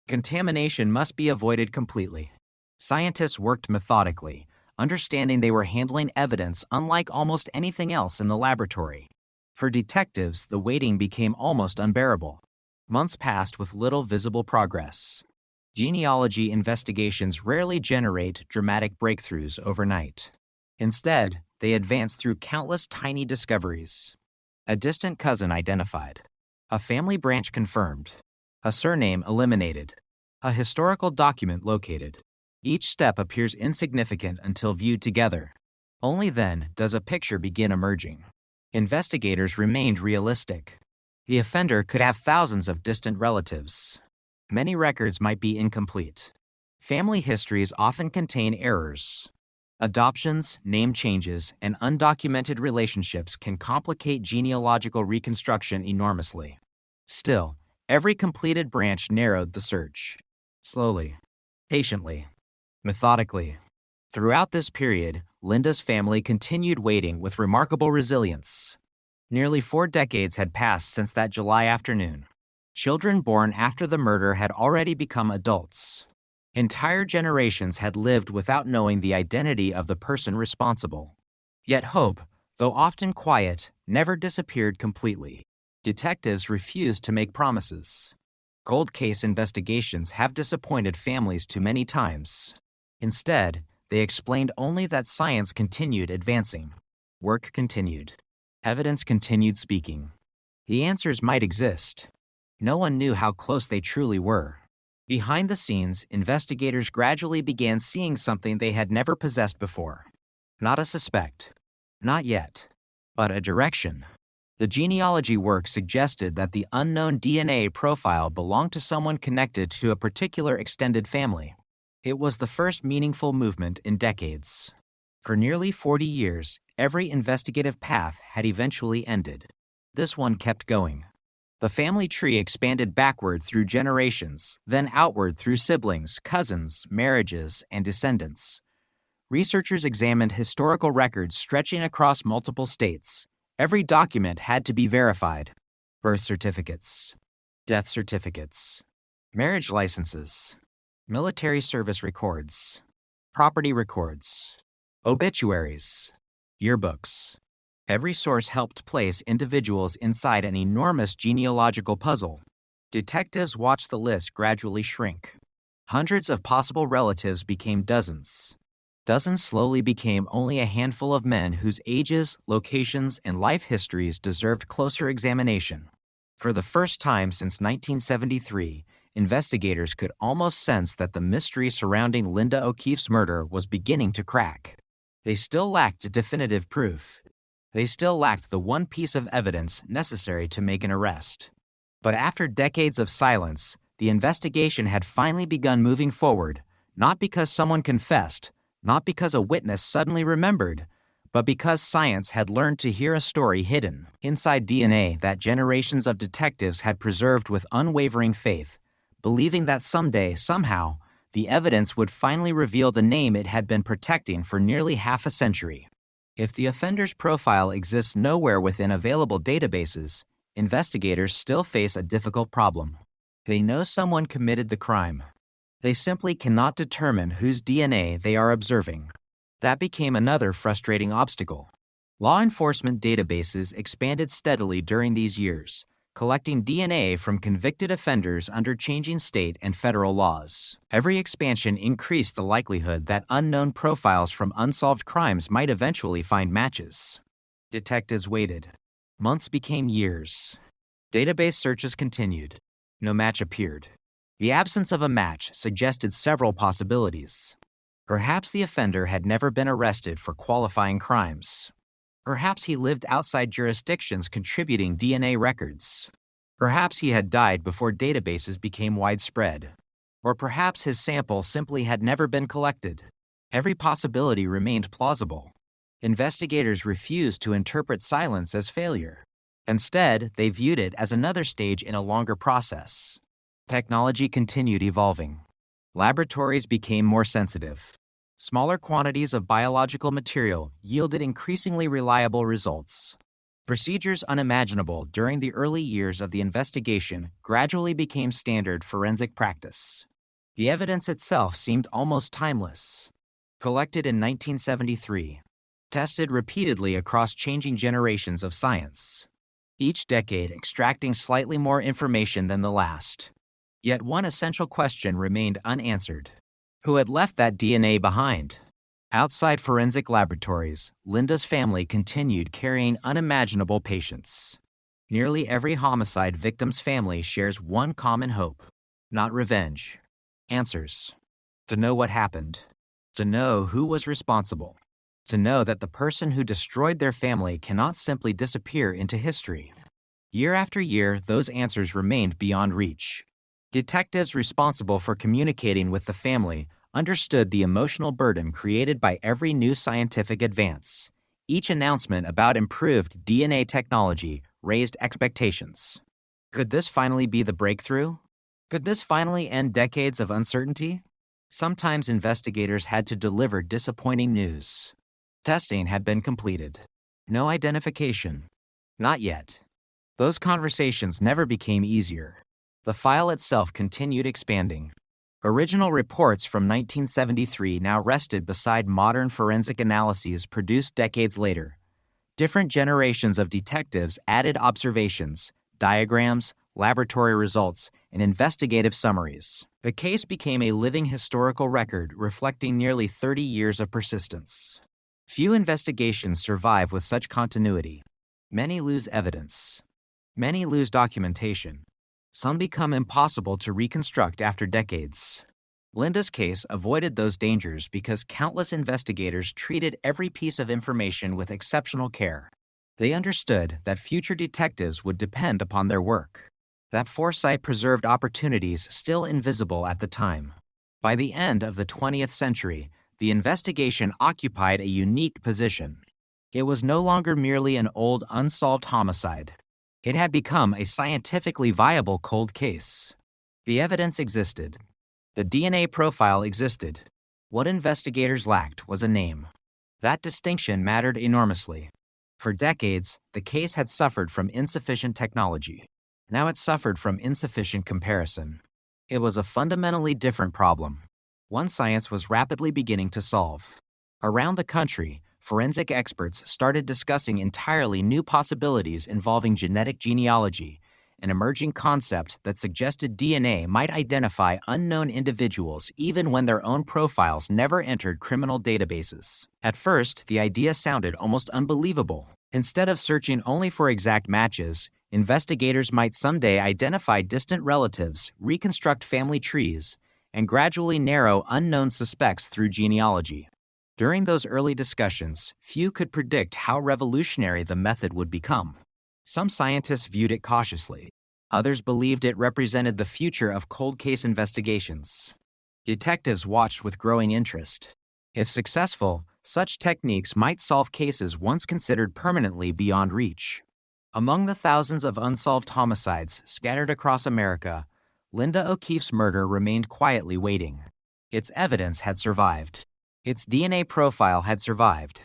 Contamination must be avoided completely. Scientists worked methodically, understanding they were handling evidence unlike almost anything else in the laboratory. For detectives, the waiting became almost unbearable. Months passed with little visible progress. Genealogy investigations rarely generate dramatic breakthroughs overnight. Instead, they advance through countless tiny discoveries. A distant cousin identified. A family branch confirmed. A surname eliminated. A historical document located. Each step appears insignificant until viewed together. Only then does a picture begin emerging. Investigators remained realistic. The offender could have thousands of distant relatives. Many records might be incomplete. Family histories often contain errors. Adoptions, name changes, and undocumented relationships can complicate genealogical reconstruction enormously. Still, every completed branch narrowed the search. Slowly, patiently, methodically. Throughout this period, Linda's family continued waiting with remarkable resilience. Nearly 4 decades had passed since that July afternoon. Children born after the murder had already become adults. Entire generations had lived without knowing the identity of the person responsible. Yet hope, though often quiet, never disappeared completely. Detectives refused to make promises. Cold case investigations have disappointed families too many times. Instead, they explained only that science continued advancing. Work continued. Evidence continued speaking. The answers might exist. No one knew how close they truly were. Behind the scenes, investigators gradually began seeing something they had never possessed before. Not a suspect. Not yet. But a direction. The genealogy work suggested that the unknown DNA profile belonged to someone connected to a particular extended family. It was the first meaningful movement in decades. For nearly 40 years, every investigative path had eventually ended. This one kept going. The family tree expanded backward through generations, then outward through siblings, cousins, marriages, and descendants. Researchers examined historical records stretching across multiple states. Every document had to be verified. Birth certificates, death certificates, marriage licenses, military service records, property records, obituaries, yearbooks. Every source helped place individuals inside an enormous genealogical puzzle. Detectives watched the list gradually shrink. Hundreds of possible relatives became dozens. Dozens slowly became only a handful of men whose ages, locations, and life histories deserved closer examination. For the first time since 1973, investigators could almost sense that the mystery surrounding Linda O'Keefe's murder was beginning to crack. They still lacked definitive proof. They still lacked the one piece of evidence necessary to make an arrest. But after decades of silence, the investigation had finally begun moving forward, not because someone confessed, not because a witness suddenly remembered, but because science had learned to hear a story hidden inside DNA that generations of detectives had preserved with unwavering faith, believing that someday, somehow, the evidence would finally reveal the name it had been protecting for nearly half a century. If the offender's profile exists nowhere within available databases, investigators still face a difficult problem. They know someone committed the crime. They simply cannot determine whose DNA they are observing. That became another frustrating obstacle. Law enforcement databases expanded steadily during these years, collecting DNA from convicted offenders under changing state and federal laws. Every expansion increased the likelihood that unknown profiles from unsolved crimes might eventually find matches. Detectives waited. Months became years. Database searches continued. No match appeared. The absence of a match suggested several possibilities. Perhaps the offender had never been arrested for qualifying crimes. Perhaps he lived outside jurisdictions contributing DNA records. Perhaps he had died before databases became widespread. Or perhaps his sample simply had never been collected. Every possibility remained plausible. Investigators refused to interpret silence as failure. Instead, they viewed it as another stage in a longer process. Technology continued evolving. Laboratories became more sensitive. Smaller quantities of biological material yielded increasingly reliable results. Procedures unimaginable during the early years of the investigation gradually became standard forensic practice. The evidence itself seemed almost timeless. Collected in 1973, tested repeatedly across changing generations of science, each decade extracting slightly more information than the last. Yet one essential question remained unanswered. Who had left that DNA behind? Outside forensic laboratories, Linda's family continued carrying unimaginable patience. Nearly every homicide victim's family shares one common hope: not revenge. Answers. To know what happened. To know who was responsible. To know that the person who destroyed their family cannot simply disappear into history. Year after year, those answers remained beyond reach. Detectives responsible for communicating with the family understood the emotional burden created by every new scientific advance. Each announcement about improved DNA technology raised expectations. Could this finally be the breakthrough? Could this finally end decades of uncertainty? Sometimes investigators had to deliver disappointing news. Testing had been completed. No identification. Not yet. Those conversations never became easier. The file itself continued expanding. Original reports from 1973 now rested beside modern forensic analyses produced decades later. Different generations of detectives added observations, diagrams, laboratory results, and investigative summaries. The case became a living historical record reflecting nearly 30 years of persistence. Few investigations survive with such continuity. Many lose evidence. Many lose documentation. Some become impossible to reconstruct after decades. Linda's case avoided those dangers because countless investigators treated every piece of information with exceptional care. They understood that future detectives would depend upon their work. That foresight preserved opportunities still invisible at the time. By the end of the 20th century, the investigation occupied a unique position. It was no longer merely an old unsolved homicide. It had become a scientifically viable cold case. The evidence existed. The DNA profile existed. What investigators lacked was a name. That distinction mattered enormously. For decades, the case had suffered from insufficient technology. Now it suffered from insufficient comparison. It was a fundamentally different problem. One science was rapidly beginning to solve. Around the country, forensic experts started discussing entirely new possibilities involving genetic genealogy, an emerging concept that suggested DNA might identify unknown individuals even when their own profiles never entered criminal databases. At first, the idea sounded almost unbelievable. Instead of searching only for exact matches, investigators might someday identify distant relatives, reconstruct family trees, and gradually narrow unknown suspects through genealogy. During those early discussions, few could predict how revolutionary the method would become. Some scientists viewed it cautiously. Others believed it represented the future of cold case investigations. Detectives watched with growing interest. If successful, such techniques might solve cases once considered permanently beyond reach. Among the thousands of unsolved homicides scattered across America, Linda O'Keefe's murder remained quietly waiting. Its evidence had survived. Its DNA profile had survived.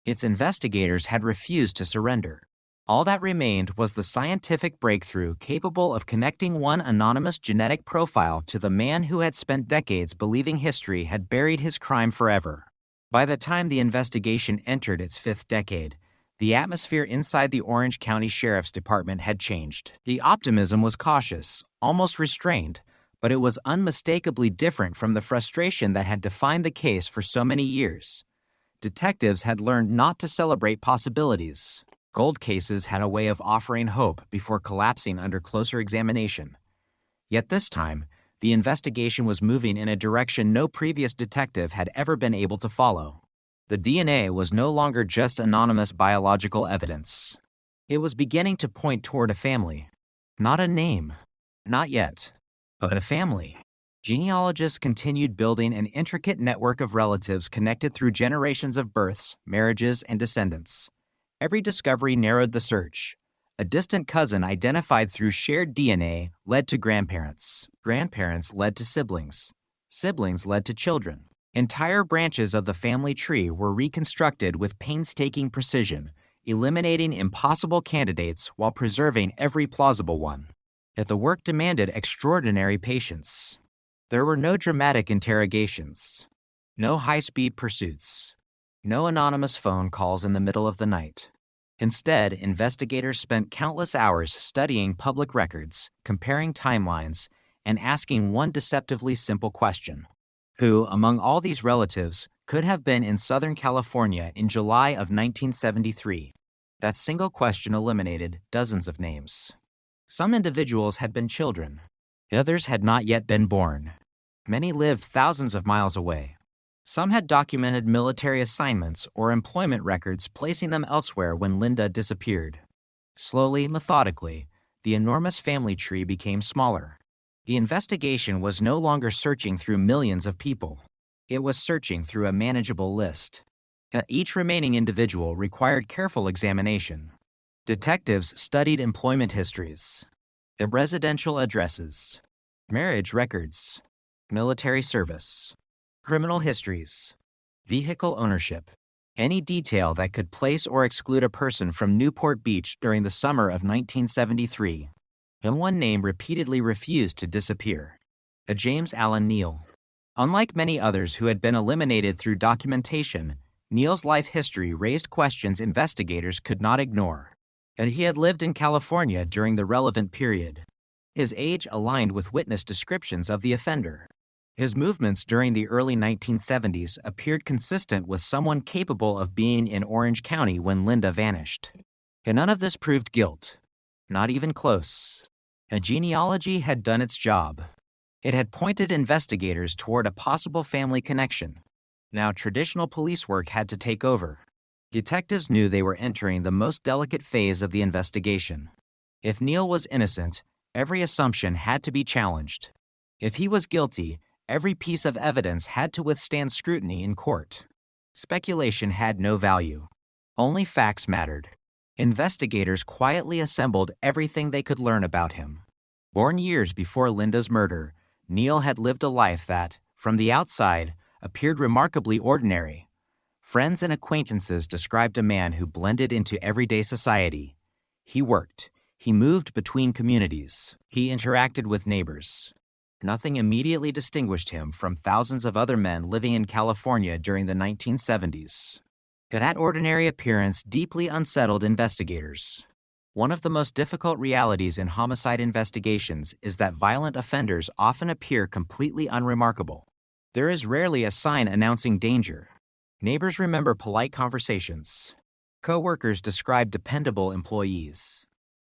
Its investigators had refused to surrender. All that remained was the scientific breakthrough capable of connecting one anonymous genetic profile to the man who had spent decades believing history had buried his crime forever. By the time the investigation entered its fifth decade, the atmosphere inside the Orange County Sheriff's Department had changed. The optimism was cautious, almost restrained, but it was unmistakably different from the frustration that had defined the case for so many years. Detectives had learned not to celebrate possibilities. Cold cases had a way of offering hope before collapsing under closer examination. Yet this time, the investigation was moving in a direction no previous detective had ever been able to follow. The DNA was no longer just anonymous biological evidence. It was beginning to point toward a family. Not a name. Not yet. But a family. Genealogists continued building an intricate network of relatives connected through generations of births, marriages, and descendants. Every discovery narrowed the search. A distant cousin identified through shared DNA led to grandparents. Grandparents led to siblings. Siblings led to children. Entire branches of the family tree were reconstructed with painstaking precision, eliminating impossible candidates while preserving every plausible one. Yet the work demanded extraordinary patience. There were no dramatic interrogations, no high-speed pursuits, no anonymous phone calls in the middle of the night. Instead, investigators spent countless hours studying public records, comparing timelines, and asking one deceptively simple question. Who, among all these relatives, could have been in Southern California in July of 1973? That single question eliminated dozens of names. Some individuals had been children. Others had not yet been born. Many lived thousands of miles away. Some had documented military assignments or employment records, placing them elsewhere when Linda disappeared. Slowly, methodically, the enormous family tree became smaller. The investigation was no longer searching through millions of people. It was searching through a manageable list. Each remaining individual required careful examination. Detectives studied employment histories, residential addresses, marriage records, military service, criminal histories, vehicle ownership, any detail that could place or exclude a person from Newport Beach during the summer of 1973. And one name repeatedly refused to disappear: a James Allen Neal. Unlike many others who had been eliminated through documentation, Neal's life history raised questions investigators could not ignore. And he had lived in California during the relevant period. His age aligned with witness descriptions of the offender. His movements during the early 1970s appeared consistent with someone capable of being in Orange County when Linda vanished. And none of this proved guilt. Not even close. A genealogy had done its job. It had pointed investigators toward a possible family connection. Now traditional police work had to take over. Detectives knew they were entering the most delicate phase of the investigation. If Neil was innocent, every assumption had to be challenged. If he was guilty, every piece of evidence had to withstand scrutiny in court. Speculation had no value. Only facts mattered. Investigators quietly assembled everything they could learn about him. Born years before Linda's murder, Neil had lived a life that, from the outside, appeared remarkably ordinary. Friends and acquaintances described a man who blended into everyday society. He worked. He moved between communities. He interacted with neighbors. Nothing immediately distinguished him from thousands of other men living in California during the 1970s. That ordinary appearance deeply unsettled investigators. One of the most difficult realities in homicide investigations is that violent offenders often appear completely unremarkable. There is rarely a sign announcing danger. Neighbors remember polite conversations. Co-workers describe dependable employees.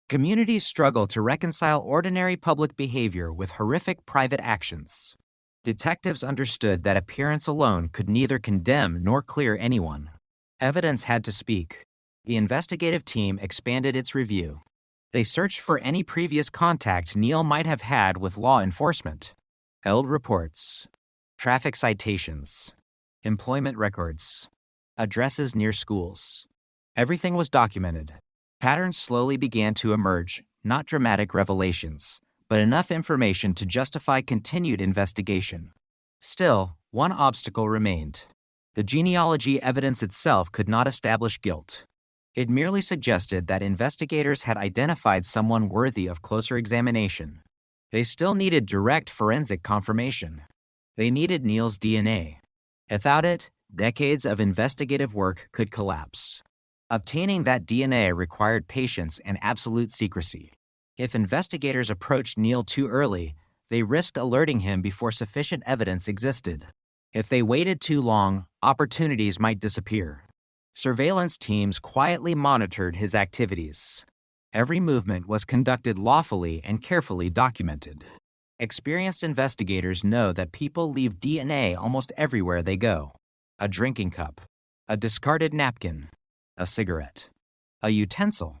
Communities struggle to reconcile ordinary public behavior with horrific private actions. Detectives understood that appearance alone could neither condemn nor clear anyone. Evidence had to speak. The investigative team expanded its review. They searched for any previous contact Neil might have had with law enforcement. Held reports, traffic citations, employment records, addresses near schools. Everything was documented. Patterns slowly began to emerge, not dramatic revelations, but enough information to justify continued investigation. Still, one obstacle remained. The genealogy evidence itself could not establish guilt. It merely suggested that investigators had identified someone worthy of closer examination. They still needed direct forensic confirmation. They needed Neil's DNA. Without it, decades of investigative work could collapse. Obtaining that DNA required patience and absolute secrecy. If investigators approached Neil too early, they risked alerting him before sufficient evidence existed. If they waited too long, opportunities might disappear. Surveillance teams quietly monitored his activities. Every movement was conducted lawfully and carefully documented. Experienced investigators know that people leave DNA almost everywhere they go. A drinking cup, a discarded napkin, a cigarette, a utensil,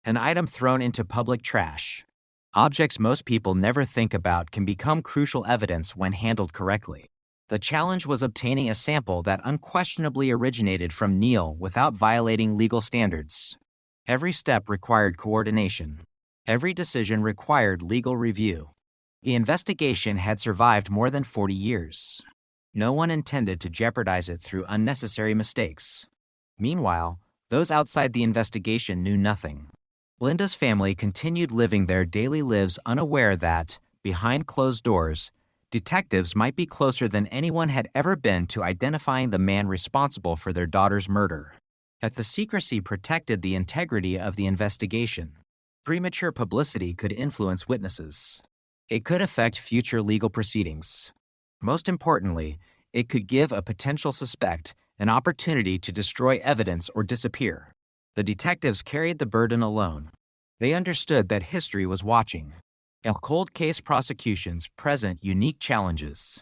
an item thrown into public trash. Objects most people never think about can become crucial evidence when handled correctly. The challenge was obtaining a sample that unquestionably originated from Neil without violating legal standards. Every step required coordination. Every decision required legal review. The investigation had survived more than 40 years. No one intended to jeopardize it through unnecessary mistakes. Meanwhile, those outside the investigation knew nothing. Linda's family continued living their daily lives unaware that, behind closed doors, detectives might be closer than anyone had ever been to identifying the man responsible for their daughter's murder. Yet the secrecy protected the integrity of the investigation. Premature publicity could influence witnesses. It could affect future legal proceedings. Most importantly, it could give a potential suspect an opportunity to destroy evidence or disappear. The detectives carried the burden alone. They understood that history was watching. Cold case prosecutions present unique challenges.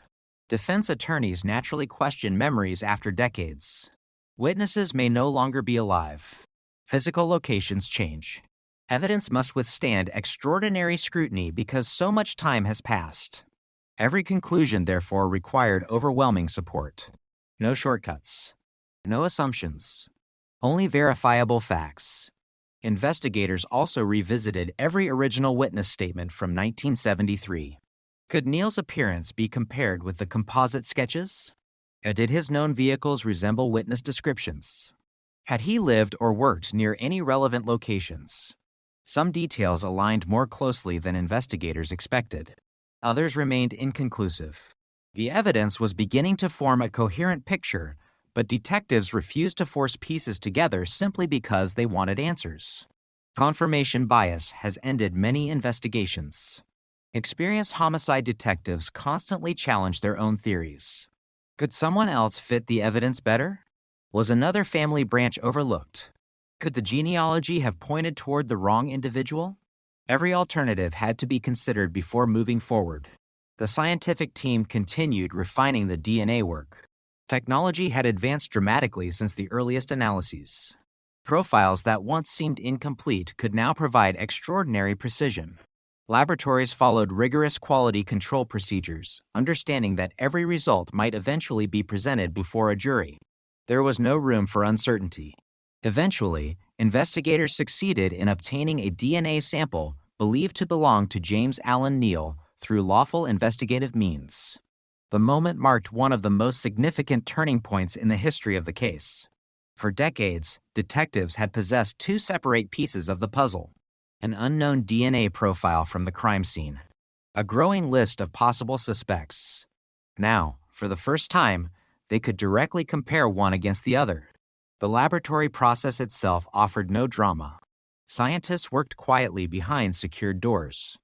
Defense attorneys naturally question memories after decades. Witnesses may no longer be alive. Physical locations change. Evidence must withstand extraordinary scrutiny because so much time has passed. Every conclusion, therefore, required overwhelming support. No shortcuts. No assumptions. Only verifiable facts. Investigators also revisited every original witness statement from 1973. Could Neil's appearance be compared with the composite sketches? Did his known vehicles resemble witness descriptions? Had he lived or worked near any relevant locations? Some details aligned more closely than investigators expected. Others remained inconclusive. The evidence was beginning to form a coherent picture, but detectives refused to force pieces together simply because they wanted answers. Confirmation bias has ended many investigations. Experienced homicide detectives constantly challenge their own theories. Could someone else fit the evidence better? Was another family branch overlooked? Could the genealogy have pointed toward the wrong individual? Every alternative had to be considered before moving forward. The scientific team continued refining the DNA work. Technology had advanced dramatically since the earliest analyses. Profiles that once seemed incomplete could now provide extraordinary precision. Laboratories followed rigorous quality control procedures, understanding that every result might eventually be presented before a jury. There was no room for uncertainty. Eventually, investigators succeeded in obtaining a DNA sample believed to belong to James Allen Neal through lawful investigative means. The moment marked one of the most significant turning points in the history of the case. For decades, detectives had possessed two separate pieces of the puzzle: an unknown DNA profile from the crime scene, a growing list of possible suspects. Now, for the first time, they could directly compare one against the other. The laboratory process itself offered no drama. Scientists worked quietly behind secured doors.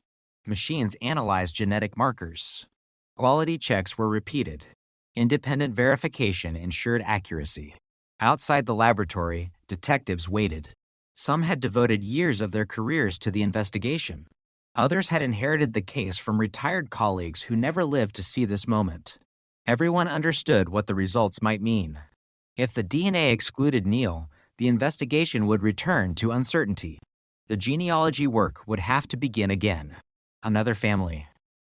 Machines analyzed genetic markers. Quality checks were repeated. Independent verification ensured accuracy. Outside the laboratory, detectives waited. Some had devoted years of their careers to the investigation. Others had inherited the case from retired colleagues who never lived to see this moment. Everyone understood what the results might mean. If the DNA excluded Neal, the investigation would return to uncertainty. The genealogy work would have to begin again. Another family,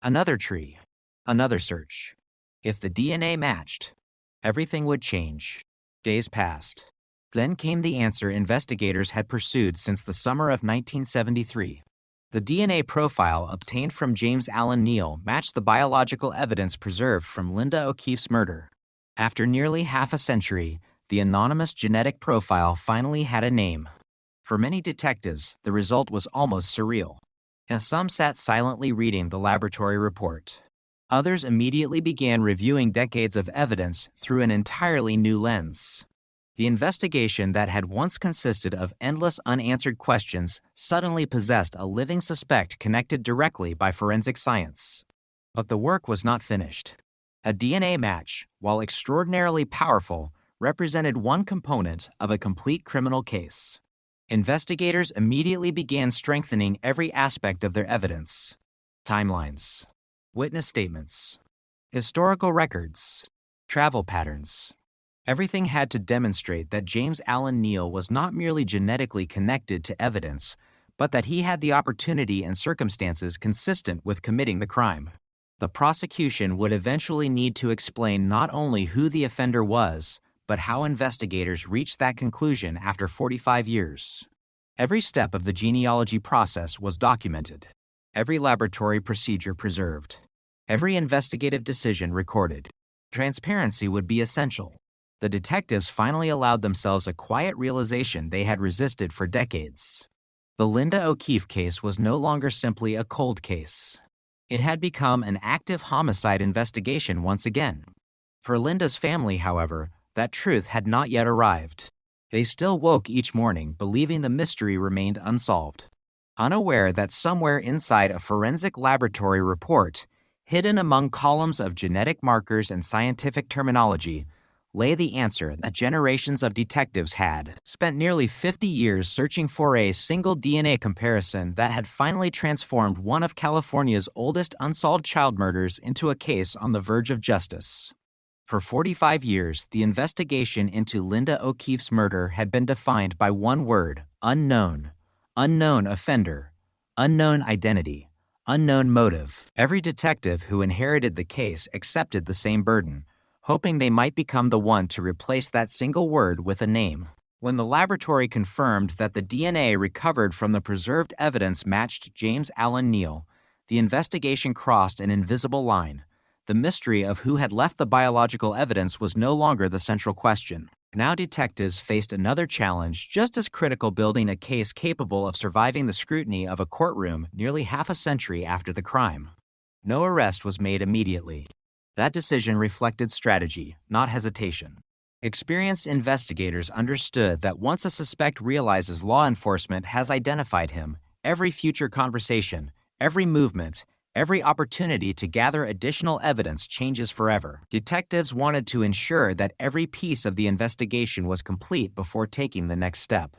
another tree, another search. If the DNA matched, everything would change. Days passed. Then came the answer investigators had pursued since the summer of 1973. The DNA profile obtained from James Allen Neal matched the biological evidence preserved from Linda O'Keefe's murder. After nearly half a century, the anonymous genetic profile finally had a name. For many detectives, the result was almost surreal. As some sat silently reading the laboratory report, others immediately began reviewing decades of evidence through an entirely new lens. The investigation that had once consisted of endless unanswered questions suddenly possessed a living suspect connected directly by forensic science. But the work was not finished. A DNA match, while extraordinarily powerful, represented one component of a complete criminal case. Investigators immediately began strengthening every aspect of their evidence: timelines, witness statements, historical records, travel patterns. Everything had to demonstrate that James Allen Neal was not merely genetically connected to evidence, but that he had the opportunity and circumstances consistent with committing the crime. The prosecution would eventually need to explain not only who the offender was, but how investigators reached that conclusion after 45 years. Every step of the genealogy process was documented. Every laboratory procedure preserved. Every investigative decision recorded. Transparency would be essential. The detectives finally allowed themselves a quiet realization they had resisted for decades. The Linda O'Keefe case was no longer simply a cold case. It had become an active homicide investigation once again. For Linda's family, however, that truth had not yet arrived. They still woke each morning believing the mystery remained unsolved, unaware that somewhere inside a forensic laboratory report, hidden among columns of genetic markers and scientific terminology, lay the answer that generations of detectives had spent nearly 50 years searching for: a single DNA comparison that had finally transformed one of California's oldest unsolved child murders into a case on the verge of justice. For 45 years, the investigation into Linda O'Keefe's murder had been defined by one word: unknown. Unknown offender, unknown identity, unknown motive. Every detective who inherited the case accepted the same burden, hoping they might become the one to replace that single word with a name. When the laboratory confirmed that the DNA recovered from the preserved evidence matched James Allen Neal, the investigation crossed an invisible line. The mystery of who had left the biological evidence was no longer the central question. Now detectives faced another challenge just as critical: building a case capable of surviving the scrutiny of a courtroom nearly half a century after the crime. No arrest was made immediately. That decision reflected strategy, not hesitation. Experienced investigators understood that once a suspect realizes law enforcement has identified him, every future conversation, every movement, every opportunity to gather additional evidence changes forever. Detectives wanted to ensure that every piece of the investigation was complete before taking the next step.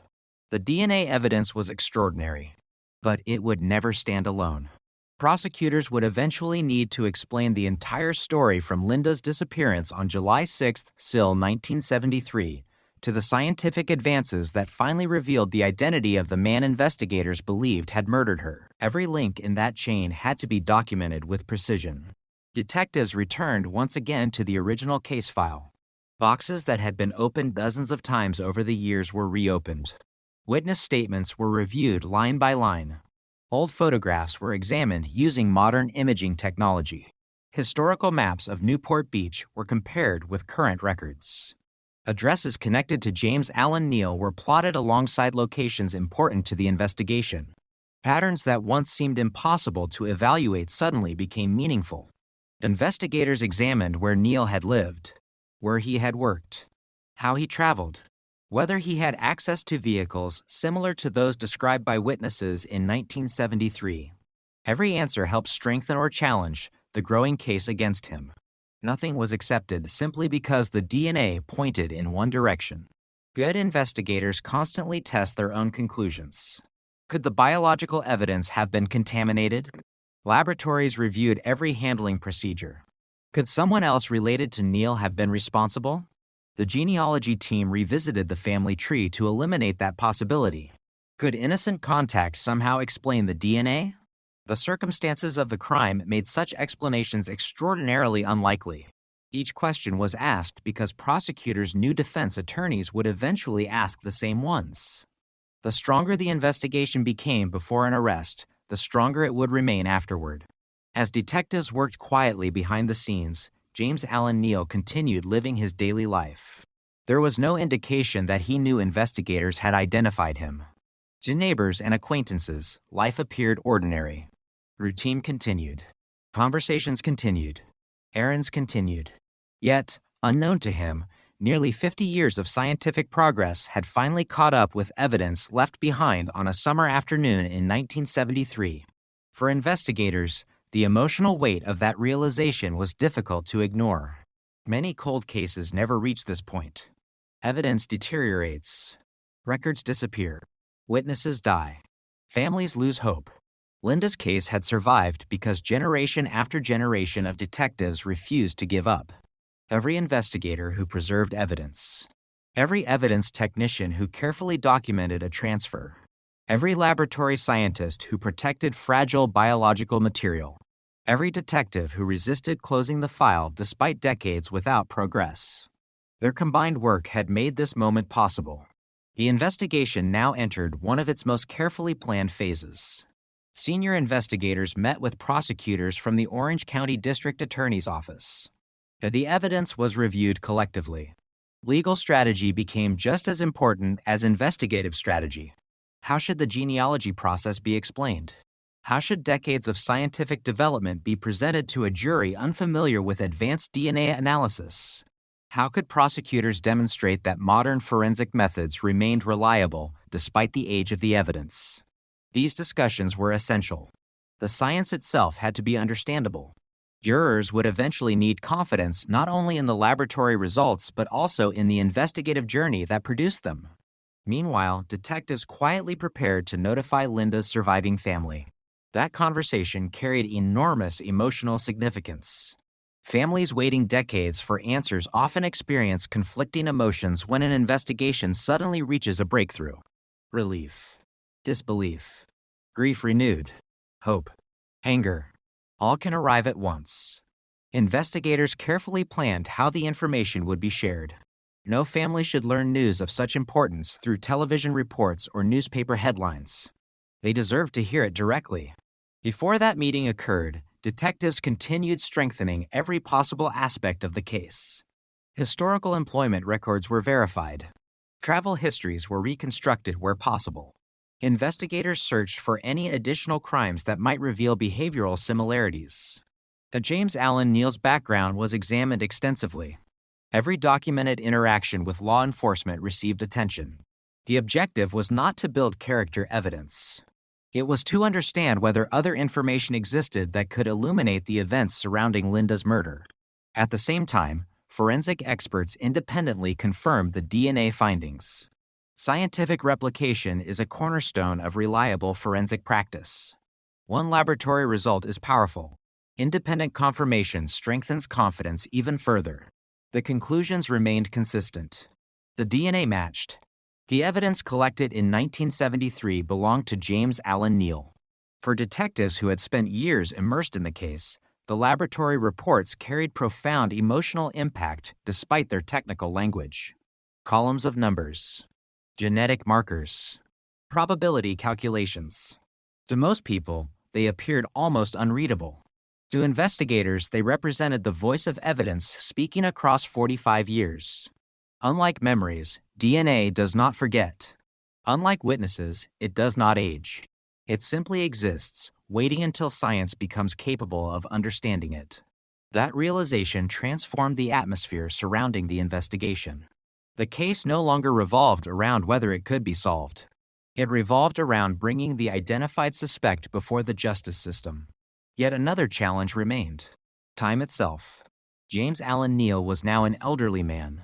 The DNA evidence was extraordinary. But it would never stand alone. Prosecutors would eventually need to explain the entire story from Linda's disappearance on July 6, 1973, to the scientific advances that finally revealed the identity of the man investigators believed had murdered her. Every link in that chain had to be documented with precision. Detectives returned once again to the original case file. Boxes that had been opened dozens of times over the years were reopened. Witness statements were reviewed line by line. Old photographs were examined using modern imaging technology. Historical maps of Newport Beach were compared with current records. Addresses connected to James Allen Neal were plotted alongside locations important to the investigation. Patterns that once seemed impossible to evaluate suddenly became meaningful. Investigators examined where Neal had lived, where he had worked, how he traveled, whether he had access to vehicles similar to those described by witnesses in 1973. Every answer helped strengthen or challenge the growing case against him. Nothing was accepted simply because the DNA pointed in one direction. Good investigators constantly test their own conclusions. Could the biological evidence have been contaminated? Laboratories reviewed every handling procedure. Could someone else related to Neal have been responsible? The genealogy team revisited the family tree to eliminate that possibility. Could innocent contact somehow explain the DNA? The circumstances of the crime made such explanations extraordinarily unlikely. Each question was asked because prosecutors knew defense attorneys would eventually ask the same ones. The stronger the investigation became before an arrest, the stronger it would remain afterward. As detectives worked quietly behind the scenes, James Allen Neal continued living his daily life. There was no indication that he knew investigators had identified him. To neighbors and acquaintances, life appeared ordinary. Routine continued. Conversations continued. Errands continued. Yet, unknown to him, nearly 50 years of scientific progress had finally caught up with evidence left behind on a summer afternoon in 1973. For investigators, the emotional weight of that realization was difficult to ignore. Many cold cases never reach this point. Evidence deteriorates. Records disappear. Witnesses die. Families lose hope. Linda's case had survived because generation after generation of detectives refused to give up. Every investigator who preserved evidence. Every evidence technician who carefully documented a transfer. Every laboratory scientist who protected fragile biological material. Every detective who resisted closing the file despite decades without progress. Their combined work had made this moment possible. The investigation now entered one of its most carefully planned phases. Senior investigators met with prosecutors from the Orange County District Attorney's Office. The evidence was reviewed collectively. Legal strategy became just as important as investigative strategy. How should the genealogy process be explained? How should decades of scientific development be presented to a jury unfamiliar with advanced DNA analysis? How could prosecutors demonstrate that modern forensic methods remained reliable despite the age of the evidence? These discussions were essential. The science itself had to be understandable. Jurors would eventually need confidence not only in the laboratory results but also in the investigative journey that produced them. Meanwhile, detectives quietly prepared to notify Linda's surviving family. That conversation carried enormous emotional significance. Families waiting decades for answers often experience conflicting emotions when an investigation suddenly reaches a breakthrough. Relief, disbelief, grief renewed, hope, anger, all can arrive at once. Investigators carefully planned how the information would be shared. No family should learn news of such importance through television reports or newspaper headlines. They deserved to hear it directly. Before that meeting occurred, detectives continued strengthening every possible aspect of the case. Historical employment records were verified. Travel histories were reconstructed where possible. Investigators searched for any additional crimes that might reveal behavioral similarities. James Allen Neal's background was examined extensively. Every documented interaction with law enforcement received attention. The objective was not to build character evidence. It was to understand whether other information existed that could illuminate the events surrounding Linda's murder. At the same time, forensic experts independently confirmed the DNA findings. Scientific replication is a cornerstone of reliable forensic practice. One laboratory result is powerful. Independent confirmation strengthens confidence even further. The conclusions remained consistent. The DNA matched. The evidence collected in 1973 belonged to James Allen Neal. For detectives who had spent years immersed in the case, the laboratory reports carried profound emotional impact despite their technical language. Columns of numbers, genetic markers, probability calculations. To most people, they appeared almost unreadable. To investigators, they represented the voice of evidence speaking across 45 years. Unlike memories, DNA does not forget. Unlike witnesses, it does not age. It simply exists, waiting until science becomes capable of understanding it. That realization transformed the atmosphere surrounding the investigation. The case no longer revolved around whether it could be solved. It revolved around bringing the identified suspect before the justice system. Yet another challenge remained: time itself. James Allen Neal was now an elderly man.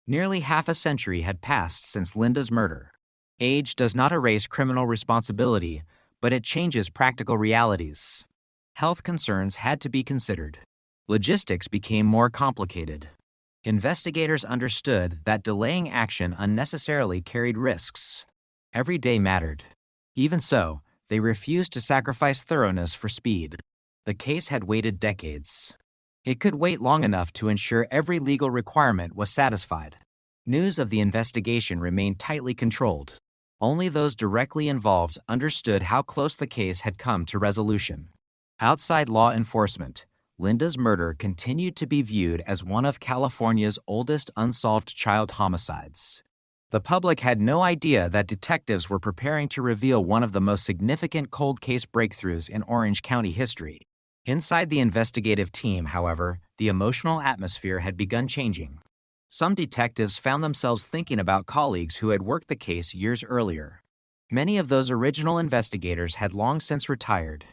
Nearly half a century had passed since Linda's murder. Age does not erase criminal responsibility, but it changes practical realities. Health concerns had to be considered. Logistics became more complicated. Investigators understood that delaying action unnecessarily carried risks. Every day mattered. Even so, they refused to sacrifice thoroughness for speed. The case had waited decades. It could wait long enough to ensure every legal requirement was satisfied. News of the investigation remained tightly controlled. Only those directly involved understood how close the case had come to resolution. Outside law enforcement, Linda's murder continued to be viewed as one of California's oldest unsolved child homicides. The public had no idea that detectives were preparing to reveal one of the most significant cold case breakthroughs in Orange County history. Inside the investigative team, however, the emotional atmosphere had begun changing. Some detectives found themselves thinking about colleagues who had worked the case years earlier. Many of those original investigators had long since retired.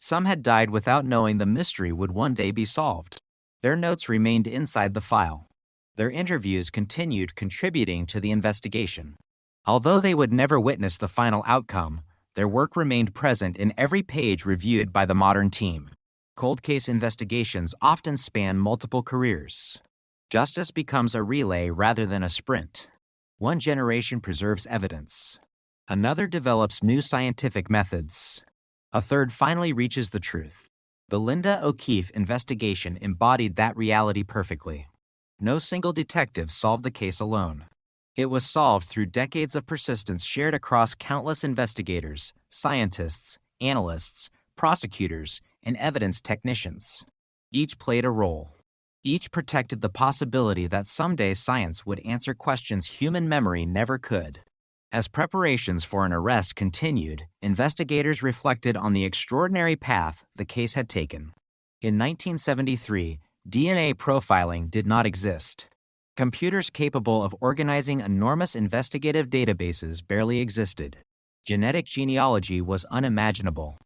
Some had died without knowing the mystery would one day be solved. Their notes remained inside the file. Their interviews continued contributing to the investigation. Although they would never witness the final outcome, their work remained present in every page reviewed by the modern team. Cold case investigations often span multiple careers. Justice becomes a relay rather than a sprint. One generation preserves evidence. Another develops new scientific methods. A third finally reaches the truth. The Linda O'Keefe investigation embodied that reality perfectly. No single detective solved the case alone. It was solved through decades of persistence shared across countless investigators, scientists, analysts, prosecutors, and evidence technicians. Each played a role. Each protected the possibility that someday science would answer questions human memory never could. As preparations for an arrest continued, investigators reflected on the extraordinary path the case had taken. In 1973, DNA profiling did not exist. Computers capable of organizing enormous investigative databases barely existed. Genetic genealogy was unimaginable.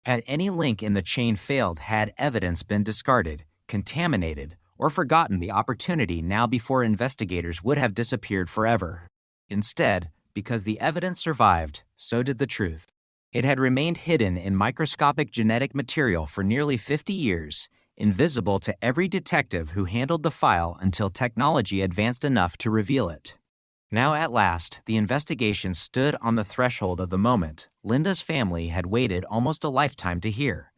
Had any link in the chain failed, had evidence been discarded, contaminated, or forgotten, the opportunity now before investigators would have disappeared forever. Instead, because the evidence survived, so did the truth. It had remained hidden in microscopic genetic material for nearly 50 years, invisible to every detective who handled the file until technology advanced enough to reveal it. Now at last, the investigation stood on the threshold of the moment Linda's family had waited almost a lifetime to hear.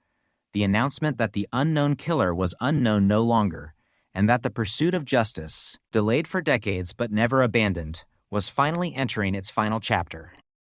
The announcement that the unknown killer was unknown no longer, and that the pursuit of justice, delayed for decades but never abandoned, was finally entering its final chapter.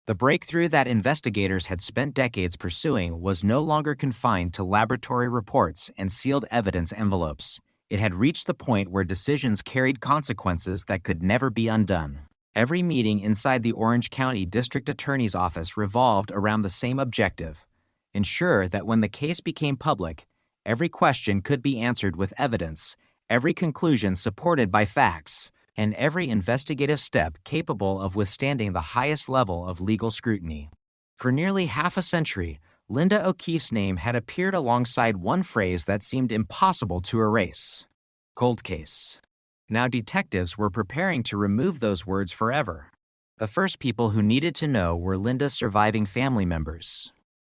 The breakthrough that investigators had spent decades pursuing was no longer confined to laboratory reports and sealed evidence envelopes. It had reached the point where decisions carried consequences that could never be undone. Every meeting inside the Orange County District Attorney's Office revolved around the same objective: ensure that when the case became public, every question could be answered with evidence, every conclusion supported by facts, and every investigative step capable of withstanding the highest level of legal scrutiny. For nearly half a century, Linda O'Keefe's name had appeared alongside one phrase that seemed impossible to erase: cold case. Now detectives were preparing to remove those words forever. The first people who needed to know were Linda's surviving family members.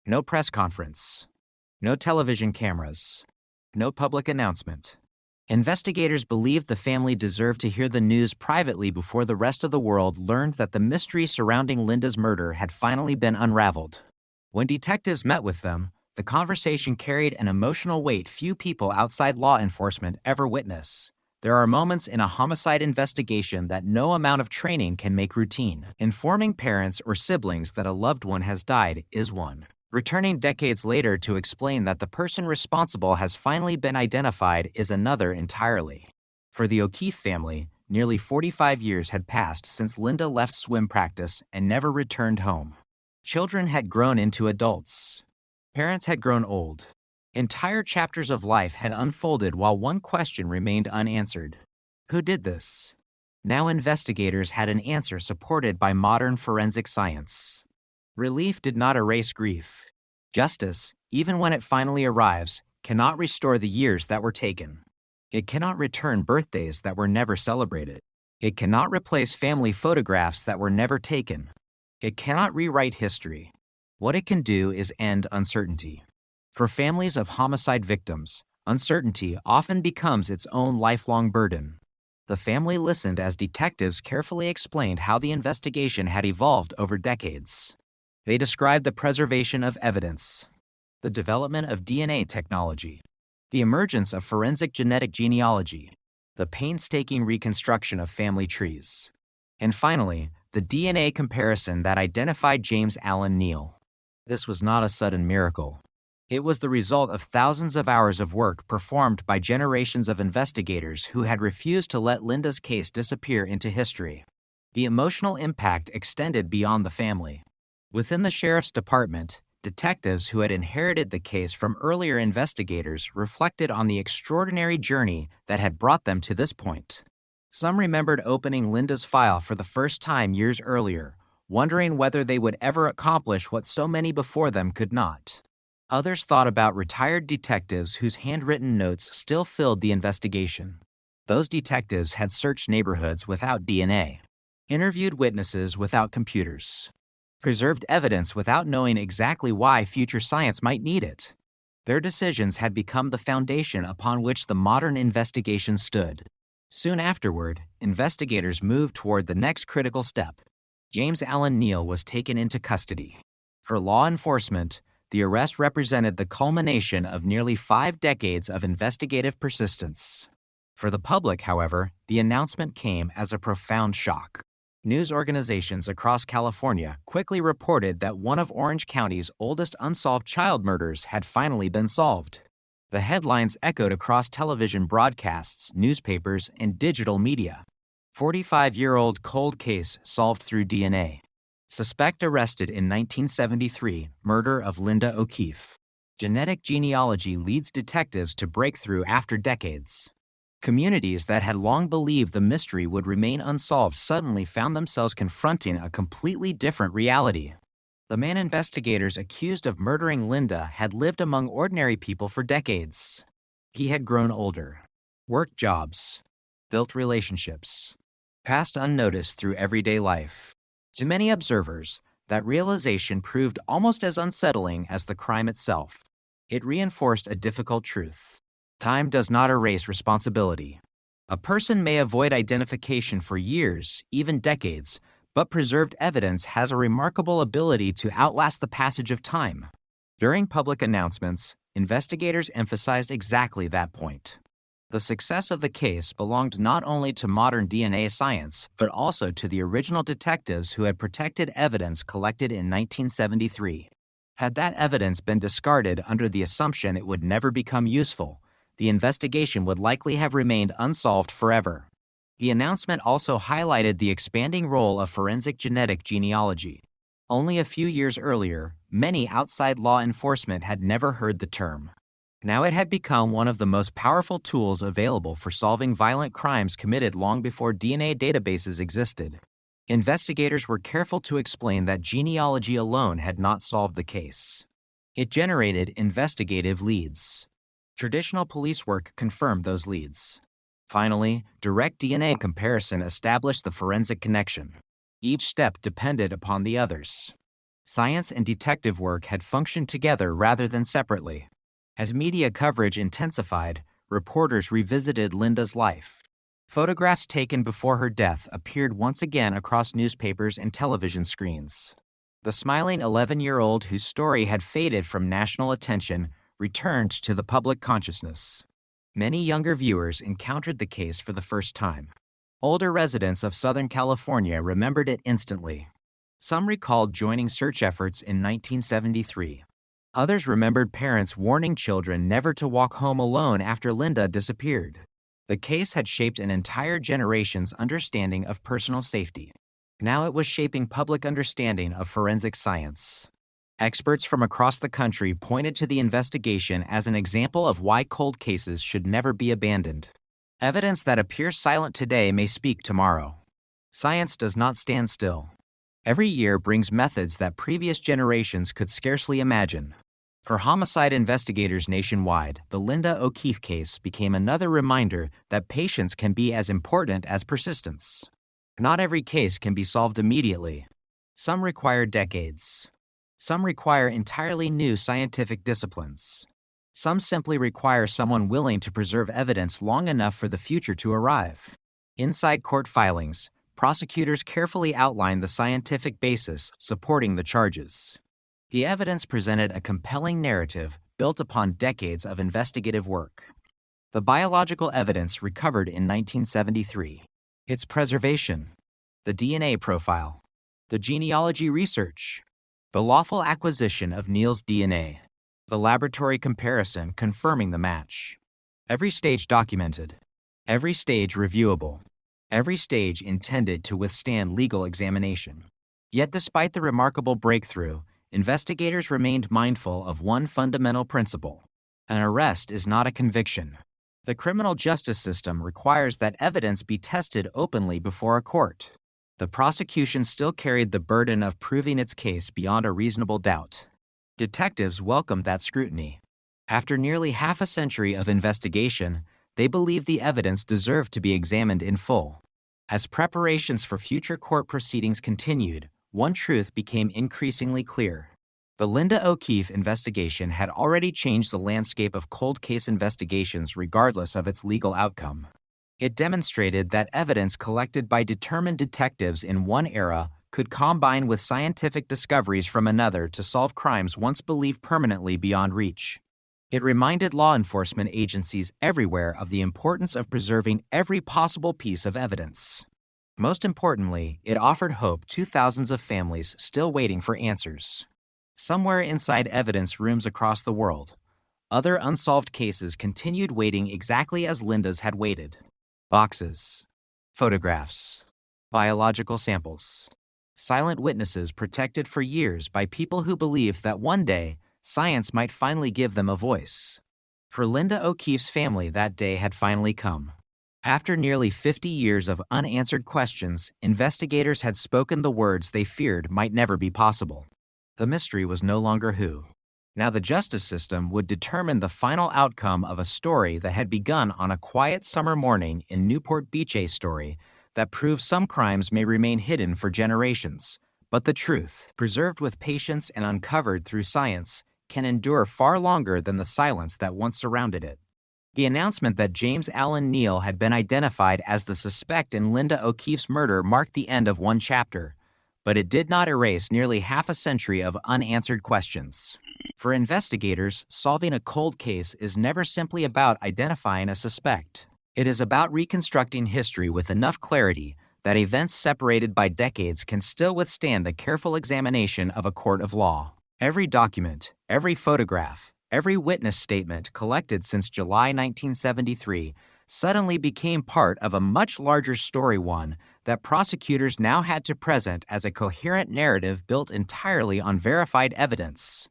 No press conference. No television cameras. No public announcement. Investigators believed the family deserved to hear the news privately before the rest of the world learned that the mystery surrounding Linda's murder had finally been unraveled. When detectives met with them, the conversation carried an emotional weight few people outside law enforcement ever witness. There are moments in a homicide investigation that no amount of training can make routine. Informing parents or siblings that a loved one has died is one. Returning decades later to explain that the person responsible has finally been identified is another entirely. For the O'Keefe family, nearly 45 years had passed since Linda left swim practice and never returned home. Children had grown into adults. Parents had grown old. Entire chapters of life had unfolded while one question remained unanswered. Who did this? Now investigators had an answer supported by modern forensic science. Relief did not erase grief. Justice, even when it finally arrives, cannot restore the years that were taken. It cannot return birthdays that were never celebrated. It cannot replace family photographs that were never taken. It cannot rewrite history. What it can do is end uncertainty. For families of homicide victims, uncertainty often becomes its own lifelong burden. The family listened as detectives carefully explained how the investigation had evolved over decades. They described the preservation of evidence, the development of DNA technology, the emergence of forensic genetic genealogy, the painstaking reconstruction of family trees, and finally, the DNA comparison that identified James Allen Neal. This was not a sudden miracle. It was the result of thousands of hours of work performed by generations of investigators who had refused to let Linda's case disappear into history. The emotional impact extended beyond the family. Within the sheriff's department, detectives who had inherited the case from earlier investigators reflected on the extraordinary journey that had brought them to this point. Some remembered opening Linda's file for the first time years earlier, wondering whether they would ever accomplish what so many before them could not. Others thought about retired detectives whose handwritten notes still filled the investigation. Those detectives had searched neighborhoods without DNA, interviewed witnesses without computers, preserved evidence without knowing exactly why future science might need it. Their decisions had become the foundation upon which the modern investigation stood. Soon afterward, investigators moved toward the next critical step. James Allen Neal was taken into custody. For law enforcement, the arrest represented the culmination of nearly 5 decades of investigative persistence. For the public, however, the announcement came as a profound shock. News organizations across California quickly reported that one of Orange County's oldest unsolved child murders had finally been solved. The headlines echoed across television broadcasts, newspapers, and digital media. 45-year-old cold case solved through DNA. Suspect arrested in 1973, murder of Linda O'Keefe. Genetic genealogy leads detectives to breakthrough after decades. Communities that had long believed the mystery would remain unsolved suddenly found themselves confronting a completely different reality. The man investigators accused of murdering Linda had lived among ordinary people for decades. He had grown older, worked jobs, built relationships, passed unnoticed through everyday life. To many observers, that realization proved almost as unsettling as the crime itself. It reinforced a difficult truth. Time does not erase responsibility. A person may avoid identification for years, even decades, but preserved evidence has a remarkable ability to outlast the passage of time. During public announcements, investigators emphasized exactly that point. The success of the case belonged not only to modern DNA science, but also to the original detectives who had protected evidence collected in 1973. Had that evidence been discarded under the assumption it would never become useful, the investigation would likely have remained unsolved forever. The announcement also highlighted the expanding role of forensic genetic genealogy. Only a few years earlier, many outside law enforcement had never heard the term. Now it had become one of the most powerful tools available for solving violent crimes committed long before DNA databases existed. Investigators were careful to explain that genealogy alone had not solved the case. It generated investigative leads. Traditional police work confirmed those leads. Finally, direct DNA comparison established the forensic connection. Each step depended upon the others. Science and detective work had functioned together rather than separately. As media coverage intensified, reporters revisited Linda's life. Photographs taken before her death appeared once again across newspapers and television screens. The smiling 11-year-old whose story had faded from national attention returned to the public consciousness. Many younger viewers encountered the case for the first time. Older residents of Southern California remembered it instantly. Some recalled joining search efforts in 1973. Others remembered parents warning children never to walk home alone after Linda disappeared. The case had shaped an entire generation's understanding of personal safety. Now it was shaping public understanding of forensic science. Experts from across the country pointed to the investigation as an example of why cold cases should never be abandoned. Evidence that appears silent today may speak tomorrow. Science does not stand still. Every year brings methods that previous generations could scarcely imagine. For homicide investigators nationwide, the Linda O'Keefe case became another reminder that patience can be as important as persistence. Not every case can be solved immediately. Some require decades. Some require entirely new scientific disciplines. Some simply require someone willing to preserve evidence long enough for the future to arrive. Inside court filings, prosecutors carefully outline the scientific basis supporting the charges. The evidence presented a compelling narrative built upon decades of investigative work. The biological evidence recovered in 1973, its preservation, the DNA profile, the genealogy research, the lawful acquisition of Neil's DNA, the laboratory comparison confirming the match. Every stage documented, every stage reviewable, every stage intended to withstand legal examination. Yet despite the remarkable breakthrough, investigators remained mindful of one fundamental principle. An arrest is not a conviction. The criminal justice system requires that evidence be tested openly before a court. The prosecution still carried the burden of proving its case beyond a reasonable doubt. Detectives welcomed that scrutiny. After nearly half a century of investigation, they believed the evidence deserved to be examined in full. As preparations for future court proceedings continued, one truth became increasingly clear. The Linda O'Keefe investigation had already changed the landscape of cold case investigations regardless of its legal outcome. It demonstrated that evidence collected by determined detectives in one era could combine with scientific discoveries from another to solve crimes once believed permanently beyond reach. It reminded law enforcement agencies everywhere of the importance of preserving every possible piece of evidence. Most importantly, it offered hope to thousands of families still waiting for answers. Somewhere inside evidence rooms across the world, other unsolved cases continued waiting exactly as Linda's had waited. Boxes, photographs, biological samples, silent witnesses protected for years by people who believed that one day science might finally give them a voice. For Linda O'Keefe's family, that day had finally come. After nearly 50 years of unanswered questions, investigators had spoken the words they feared might never be possible. The mystery was no longer who. Now the justice system would determine the final outcome of a story that had begun on a quiet summer morning in Newport Beach, a story that proves some crimes may remain hidden for generations, but the truth, preserved with patience and uncovered through science, can endure far longer than the silence that once surrounded it. The announcement that James Allen Neal had been identified as the suspect in Linda O'Keefe's murder marked the end of one chapter, but it did not erase nearly half a century of unanswered questions. For investigators, solving a cold case is never simply about identifying a suspect. It is about reconstructing history with enough clarity that events separated by decades can still withstand the careful examination of a court of law. Every document, every photograph, every witness statement collected since July 1973 suddenly became part of a much larger story, one that prosecutors now had to present as a coherent narrative built entirely on verified evidence.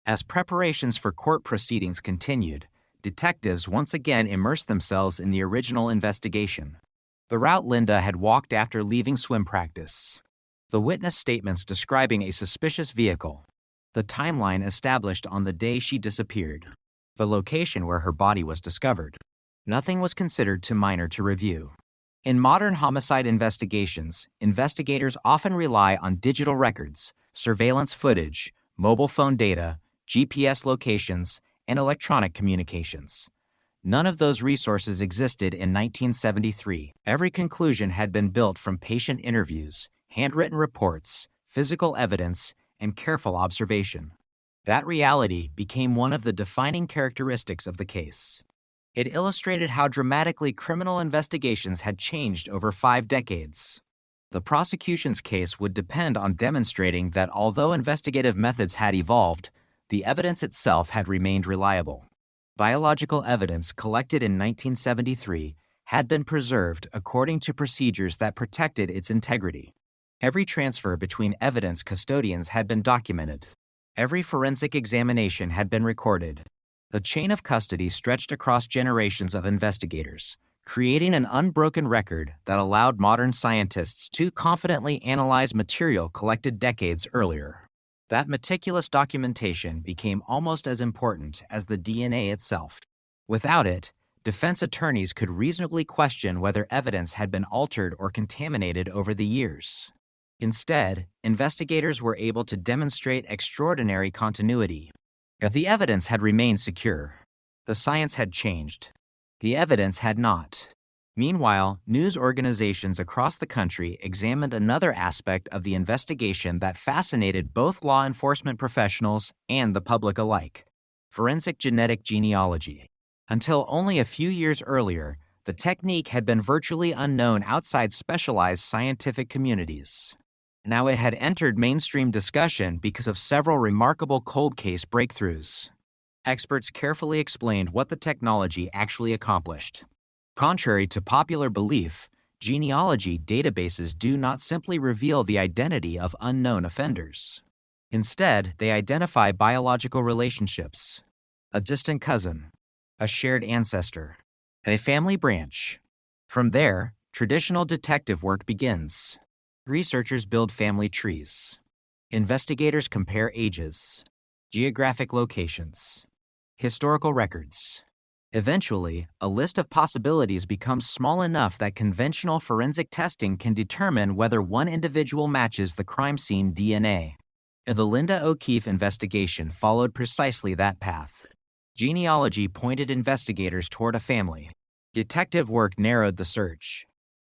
As preparations for court proceedings continued, detectives once again immersed themselves in the original investigation. The route Linda had walked after leaving swim practice. The witness statements describing a suspicious vehicle. The timeline established on the day she disappeared. The location where her body was discovered. Nothing was considered too minor to review. In modern homicide investigations, investigators often rely on digital records, surveillance footage, mobile phone data, GPS locations, and electronic communications. None of those resources existed in 1973. Every conclusion had been built from patient interviews, handwritten reports, physical evidence, and careful observation. That reality became one of the defining characteristics of the case. It illustrated how dramatically criminal investigations had changed over 5 decades. The prosecution's case would depend on demonstrating that although investigative methods had evolved, the evidence itself had remained reliable. Biological evidence collected in 1973 had been preserved according to procedures that protected its integrity. Every transfer between evidence custodians had been documented. Every forensic examination had been recorded. The chain of custody stretched across generations of investigators, creating an unbroken record that allowed modern scientists to confidently analyze material collected decades earlier. That meticulous documentation became almost as important as the DNA itself. Without it, defense attorneys could reasonably question whether evidence had been altered or contaminated over the years. Instead, investigators were able to demonstrate extraordinary continuity. If the evidence had remained secure, the science had changed. The evidence had not. Meanwhile, news organizations across the country examined another aspect of the investigation that fascinated both law enforcement professionals and the public alike: forensic genetic genealogy. Until only a few years earlier, the technique had been virtually unknown outside specialized scientific communities. Now it had entered mainstream discussion because of several remarkable cold case breakthroughs. Experts carefully explained what the technology actually accomplished. Contrary to popular belief, genealogy databases do not simply reveal the identity of unknown offenders. Instead, they identify biological relationships: a distant cousin, a shared ancestor, a family branch. From there, traditional detective work begins. Researchers build family trees. Investigators compare ages, geographic locations, historical records. Eventually, a list of possibilities becomes small enough that conventional forensic testing can determine whether one individual matches the crime scene DNA. The Linda O'Keefe investigation followed precisely that path. Genealogy pointed investigators toward a family. Detective work narrowed the search.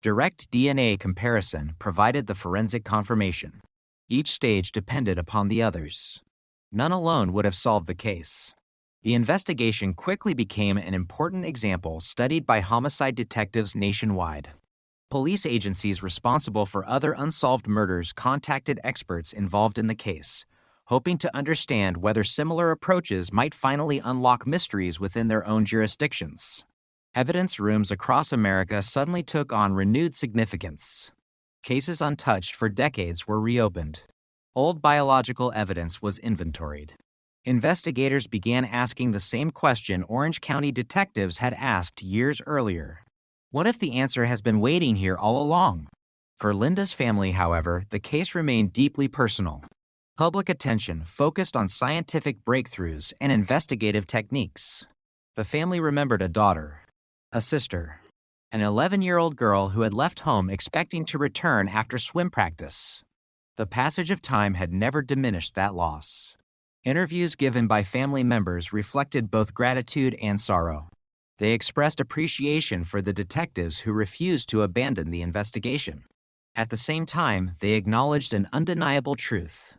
Direct DNA comparison provided the forensic confirmation. Each stage depended upon the others. None alone would have solved the case. The investigation quickly became an important example studied by homicide detectives nationwide. Police agencies responsible for other unsolved murders contacted experts involved in the case, hoping to understand whether similar approaches might finally unlock mysteries within their own jurisdictions. Evidence rooms across America suddenly took on renewed significance. Cases untouched for decades were reopened. Old biological evidence was inventoried. Investigators began asking the same question Orange County detectives had asked years earlier. What if the answer has been waiting here all along? For Linda's family, however, the case remained deeply personal. Public attention focused on scientific breakthroughs and investigative techniques. The family remembered a daughter, a sister, an 11-year-old girl who had left home expecting to return after swim practice. The passage of time had never diminished that loss. Interviews given by family members reflected both gratitude and sorrow. They expressed appreciation for the detectives who refused to abandon the investigation. At the same time, they acknowledged an undeniable truth.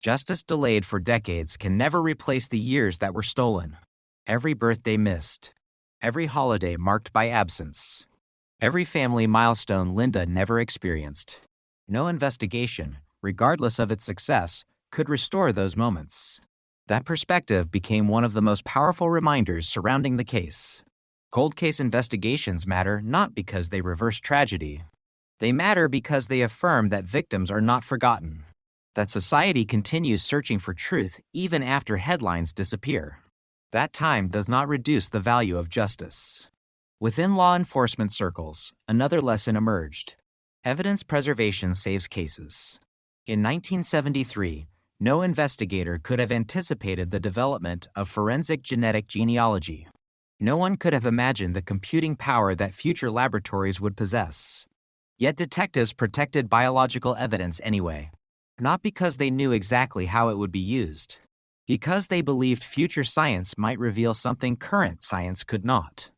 Justice delayed for decades can never replace the years that were stolen. Every birthday missed. Every holiday marked by absence. Every family milestone Linda never experienced. No investigation, regardless of its success, could restore those moments. That perspective became one of the most powerful reminders surrounding the case. Cold case investigations matter not because they reverse tragedy. They matter because they affirm that victims are not forgotten, that society continues searching for truth even after headlines disappear. That time does not reduce the value of justice. Within law enforcement circles, another lesson emerged. Evidence preservation saves cases. In 1973, no investigator could have anticipated the development of forensic genetic genealogy. No one could have imagined the computing power that future laboratories would possess. Yet detectives protected biological evidence anyway, not because they knew exactly how it would be used, because they believed future science might reveal something current science could not.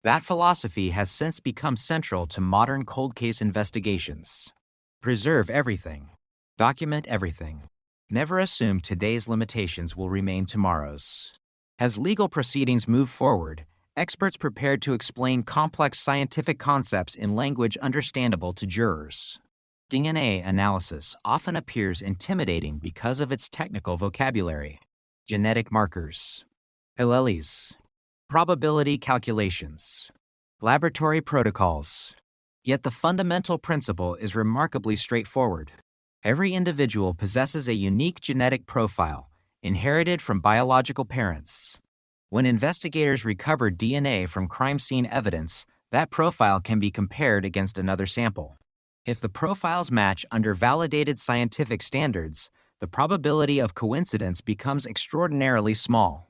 That philosophy has since become central to modern cold case investigations. Preserve everything. Document everything. Never assume today's limitations will remain tomorrow's. As legal proceedings move forward, experts prepared to explain complex scientific concepts in language understandable to jurors. DNA analysis often appears intimidating because of its technical vocabulary. Genetic markers, alleles, probability calculations, laboratory protocols. Yet the fundamental principle is remarkably straightforward. Every individual possesses a unique genetic profile, inherited from biological parents. When investigators recover DNA from crime scene evidence, that profile can be compared against another sample. If the profiles match under validated scientific standards, the probability of coincidence becomes extraordinarily small.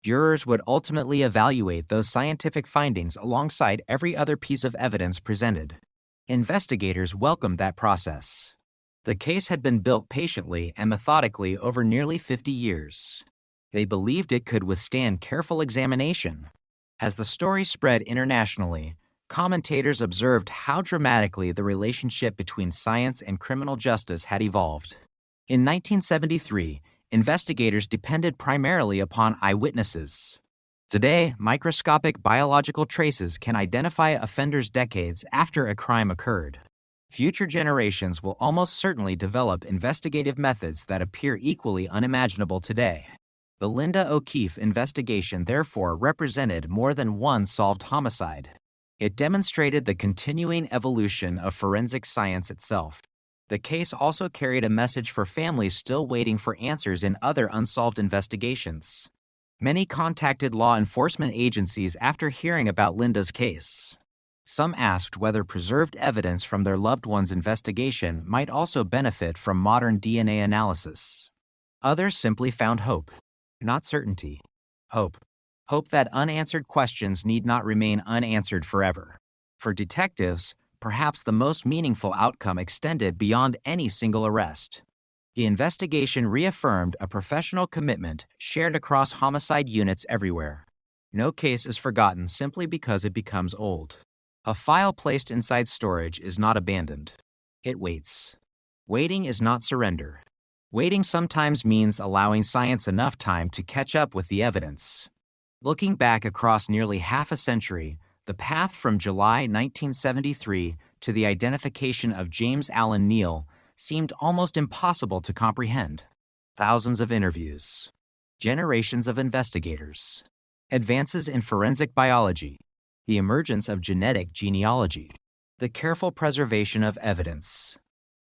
Jurors would ultimately evaluate those scientific findings alongside every other piece of evidence presented. Investigators welcomed that process. The case had been built patiently and methodically over nearly 50 years. They believed it could withstand careful examination. As the story spread internationally, commentators observed how dramatically the relationship between science and criminal justice had evolved. In 1973, investigators depended primarily upon eyewitnesses. Today, microscopic biological traces can identify offenders decades after a crime occurred. Future generations will almost certainly develop investigative methods that appear equally unimaginable today. The Linda O'Keefe investigation therefore represented more than one solved homicide. It demonstrated the continuing evolution of forensic science itself. The case also carried a message for families still waiting for answers in other unsolved investigations. Many contacted law enforcement agencies after hearing about Linda's case. Some asked whether preserved evidence from their loved one's investigation might also benefit from modern DNA analysis. Others simply found hope, not certainty. Hope. Hope that unanswered questions need not remain unanswered forever. For detectives, perhaps the most meaningful outcome extended beyond any single arrest. The investigation reaffirmed a professional commitment shared across homicide units everywhere. No case is forgotten simply because it becomes old. A file placed inside storage is not abandoned. It waits. Waiting is not surrender. Waiting sometimes means allowing science enough time to catch up with the evidence. Looking back across nearly half a century, the path from July 1973 to the identification of James Allen Neal seemed almost impossible to comprehend. Thousands of interviews, generations of investigators, advances in forensic biology, the emergence of genetic genealogy, the careful preservation of evidence.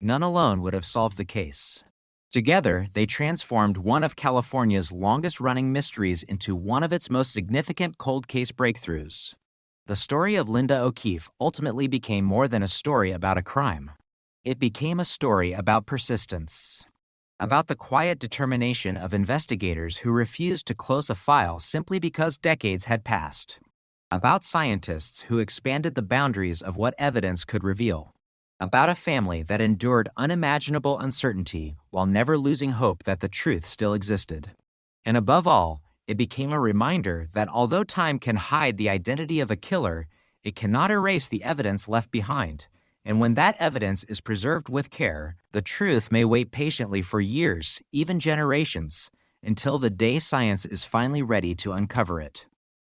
None alone would have solved the case. Together, they transformed one of California's longest-running mysteries into one of its most significant cold case breakthroughs. The story of Linda O'Keefe ultimately became more than a story about a crime. It became a story about persistence, about the quiet determination of investigators who refused to close a file simply because decades had passed, about scientists who expanded the boundaries of what evidence could reveal, about a family that endured unimaginable uncertainty while never losing hope that the truth still existed. And above all, it became a reminder that although time can hide the identity of a killer, it cannot erase the evidence left behind. And when that evidence is preserved with care, the truth may wait patiently for years, even generations, until the day science is finally ready to uncover it.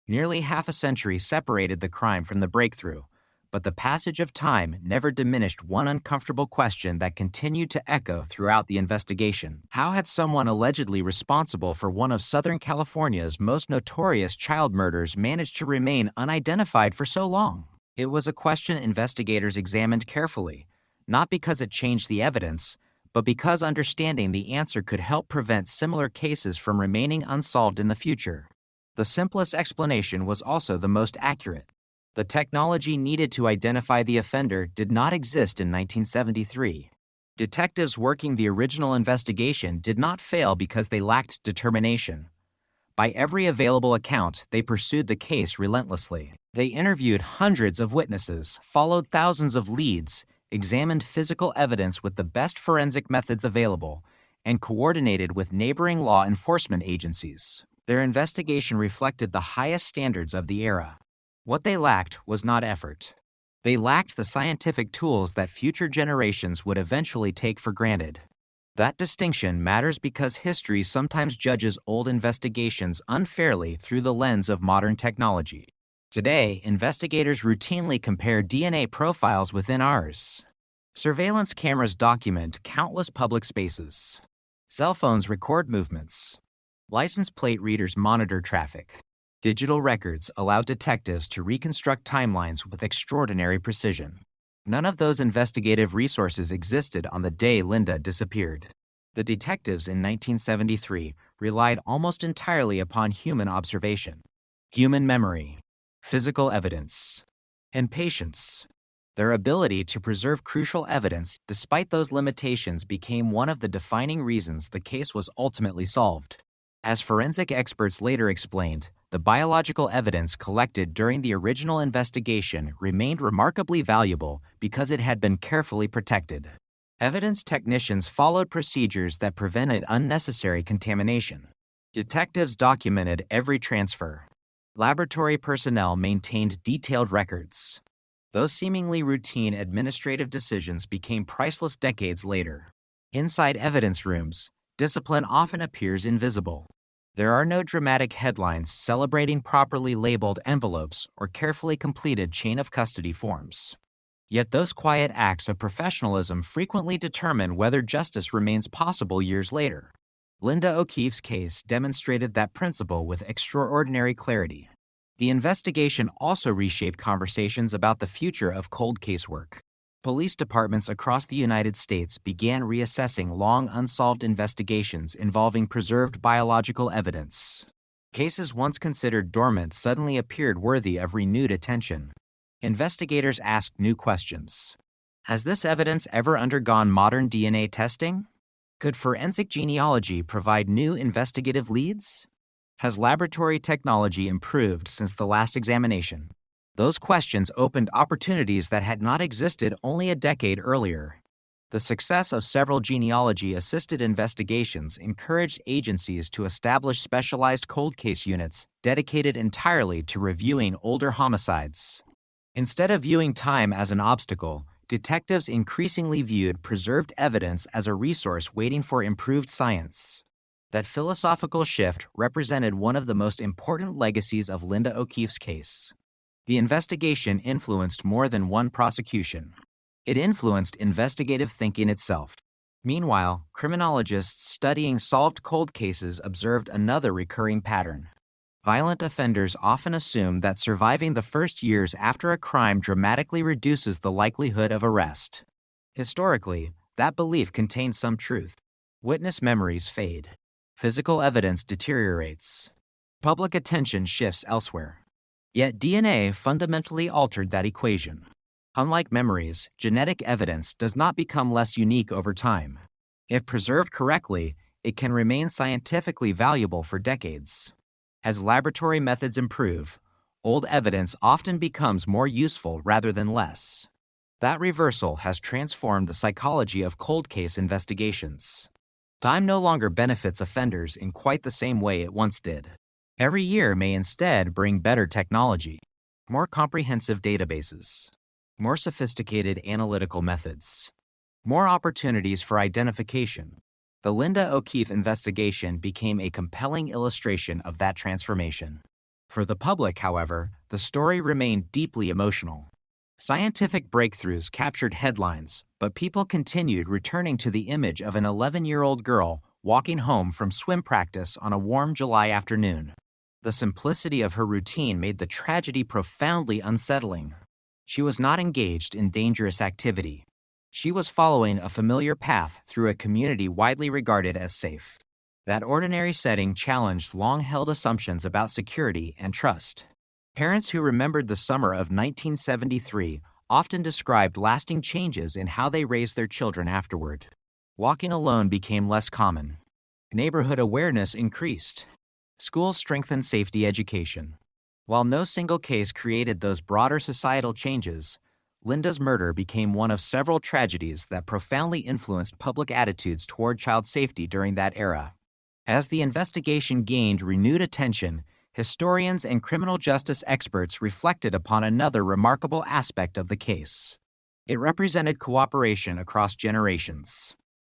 Nearly half a century separated the crime from the breakthrough, but the passage of time never diminished one uncomfortable question that continued to echo throughout the investigation. How had someone allegedly responsible for one of Southern California's most notorious child murders managed to remain unidentified for so long? It was a question investigators examined carefully, not because it changed the evidence, but because understanding the answer could help prevent similar cases from remaining unsolved in the future. The simplest explanation was also the most accurate. The technology needed to identify the offender did not exist in 1973. Detectives working the original investigation did not fail because they lacked determination, By every available account, they pursued the case relentlessly. They interviewed hundreds of witnesses, followed thousands of leads, examined physical evidence with the best forensic methods available, and coordinated with neighboring law enforcement agencies. Their investigation reflected the highest standards of the era. What they lacked was not effort. They lacked the scientific tools that future generations would eventually take for granted. That distinction matters because history sometimes judges old investigations unfairly through the lens of modern technology. Today, investigators routinely compare DNA profiles within ours. Surveillance cameras document countless public spaces. Cell phones record movements. License plate readers monitor traffic. Digital records allow detectives to reconstruct timelines with extraordinary precision. None of those investigative resources existed on the day Linda disappeared. The detectives in 1973 relied almost entirely upon human observation, human memory, physical evidence, and patience. Their ability to preserve crucial evidence despite those limitations became one of the defining reasons the case was ultimately solved. As forensic experts later explained, the biological evidence collected during the original investigation remained remarkably valuable because it had been carefully protected. Evidence technicians followed procedures that prevented unnecessary contamination. Detectives documented every transfer. Laboratory personnel maintained detailed records. Those seemingly routine administrative decisions became priceless decades later. Inside evidence rooms, discipline often appears invisible. There are no dramatic headlines celebrating properly labeled envelopes or carefully completed chain of custody forms. Yet those quiet acts of professionalism frequently determine whether justice remains possible years later. Linda O'Keefe's case demonstrated that principle with extraordinary clarity. The investigation also reshaped conversations about the future of cold case work. Police departments across the United States began reassessing long unsolved investigations involving preserved biological evidence. Cases once considered dormant suddenly appeared worthy of renewed attention. Investigators asked new questions. Has this evidence ever undergone modern DNA testing? Could forensic genealogy provide new investigative leads? Has laboratory technology improved since the last examination? Those questions opened opportunities that had not existed only a decade earlier. The success of several genealogy-assisted investigations encouraged agencies to establish specialized cold case units dedicated entirely to reviewing older homicides. Instead of viewing time as an obstacle, detectives increasingly viewed preserved evidence as a resource waiting for improved science. That philosophical shift represented one of the most important legacies of Linda O'Keefe's case. The investigation influenced more than one prosecution. It influenced investigative thinking itself. Meanwhile, criminologists studying solved cold cases observed another recurring pattern. Violent offenders often assume that surviving the first years after a crime dramatically reduces the likelihood of arrest. Historically, that belief contains some truth. Witness memories fade. Physical evidence deteriorates. Public attention shifts elsewhere. Yet DNA fundamentally altered that equation. Unlike memories, genetic evidence does not become less unique over time. If preserved correctly, it can remain scientifically valuable for decades. As laboratory methods improve, old evidence often becomes more useful rather than less. That reversal has transformed the psychology of cold case investigations. Time no longer benefits offenders in quite the same way it once did. Every year may instead bring better technology, more comprehensive databases, more sophisticated analytical methods, more opportunities for identification. The Linda O'Keefe investigation became a compelling illustration of that transformation. For the public, however, the story remained deeply emotional. Scientific breakthroughs captured headlines, but people continued returning to the image of an 11-year-old girl walking home from swim practice on a warm July afternoon. The simplicity of her routine made the tragedy profoundly unsettling. She was not engaged in dangerous activity. She was following a familiar path through a community widely regarded as safe. That ordinary setting challenged long-held assumptions about security and trust. Parents who remembered the summer of 1973 often described lasting changes in how they raised their children afterward. Walking alone became less common. Neighborhood awareness increased. Schools strengthen safety education. While no single case created those broader societal changes, Linda's murder became one of several tragedies that profoundly influenced public attitudes toward child safety during that era. As the investigation gained renewed attention, historians and criminal justice experts reflected upon another remarkable aspect of the case. It represented cooperation across generations.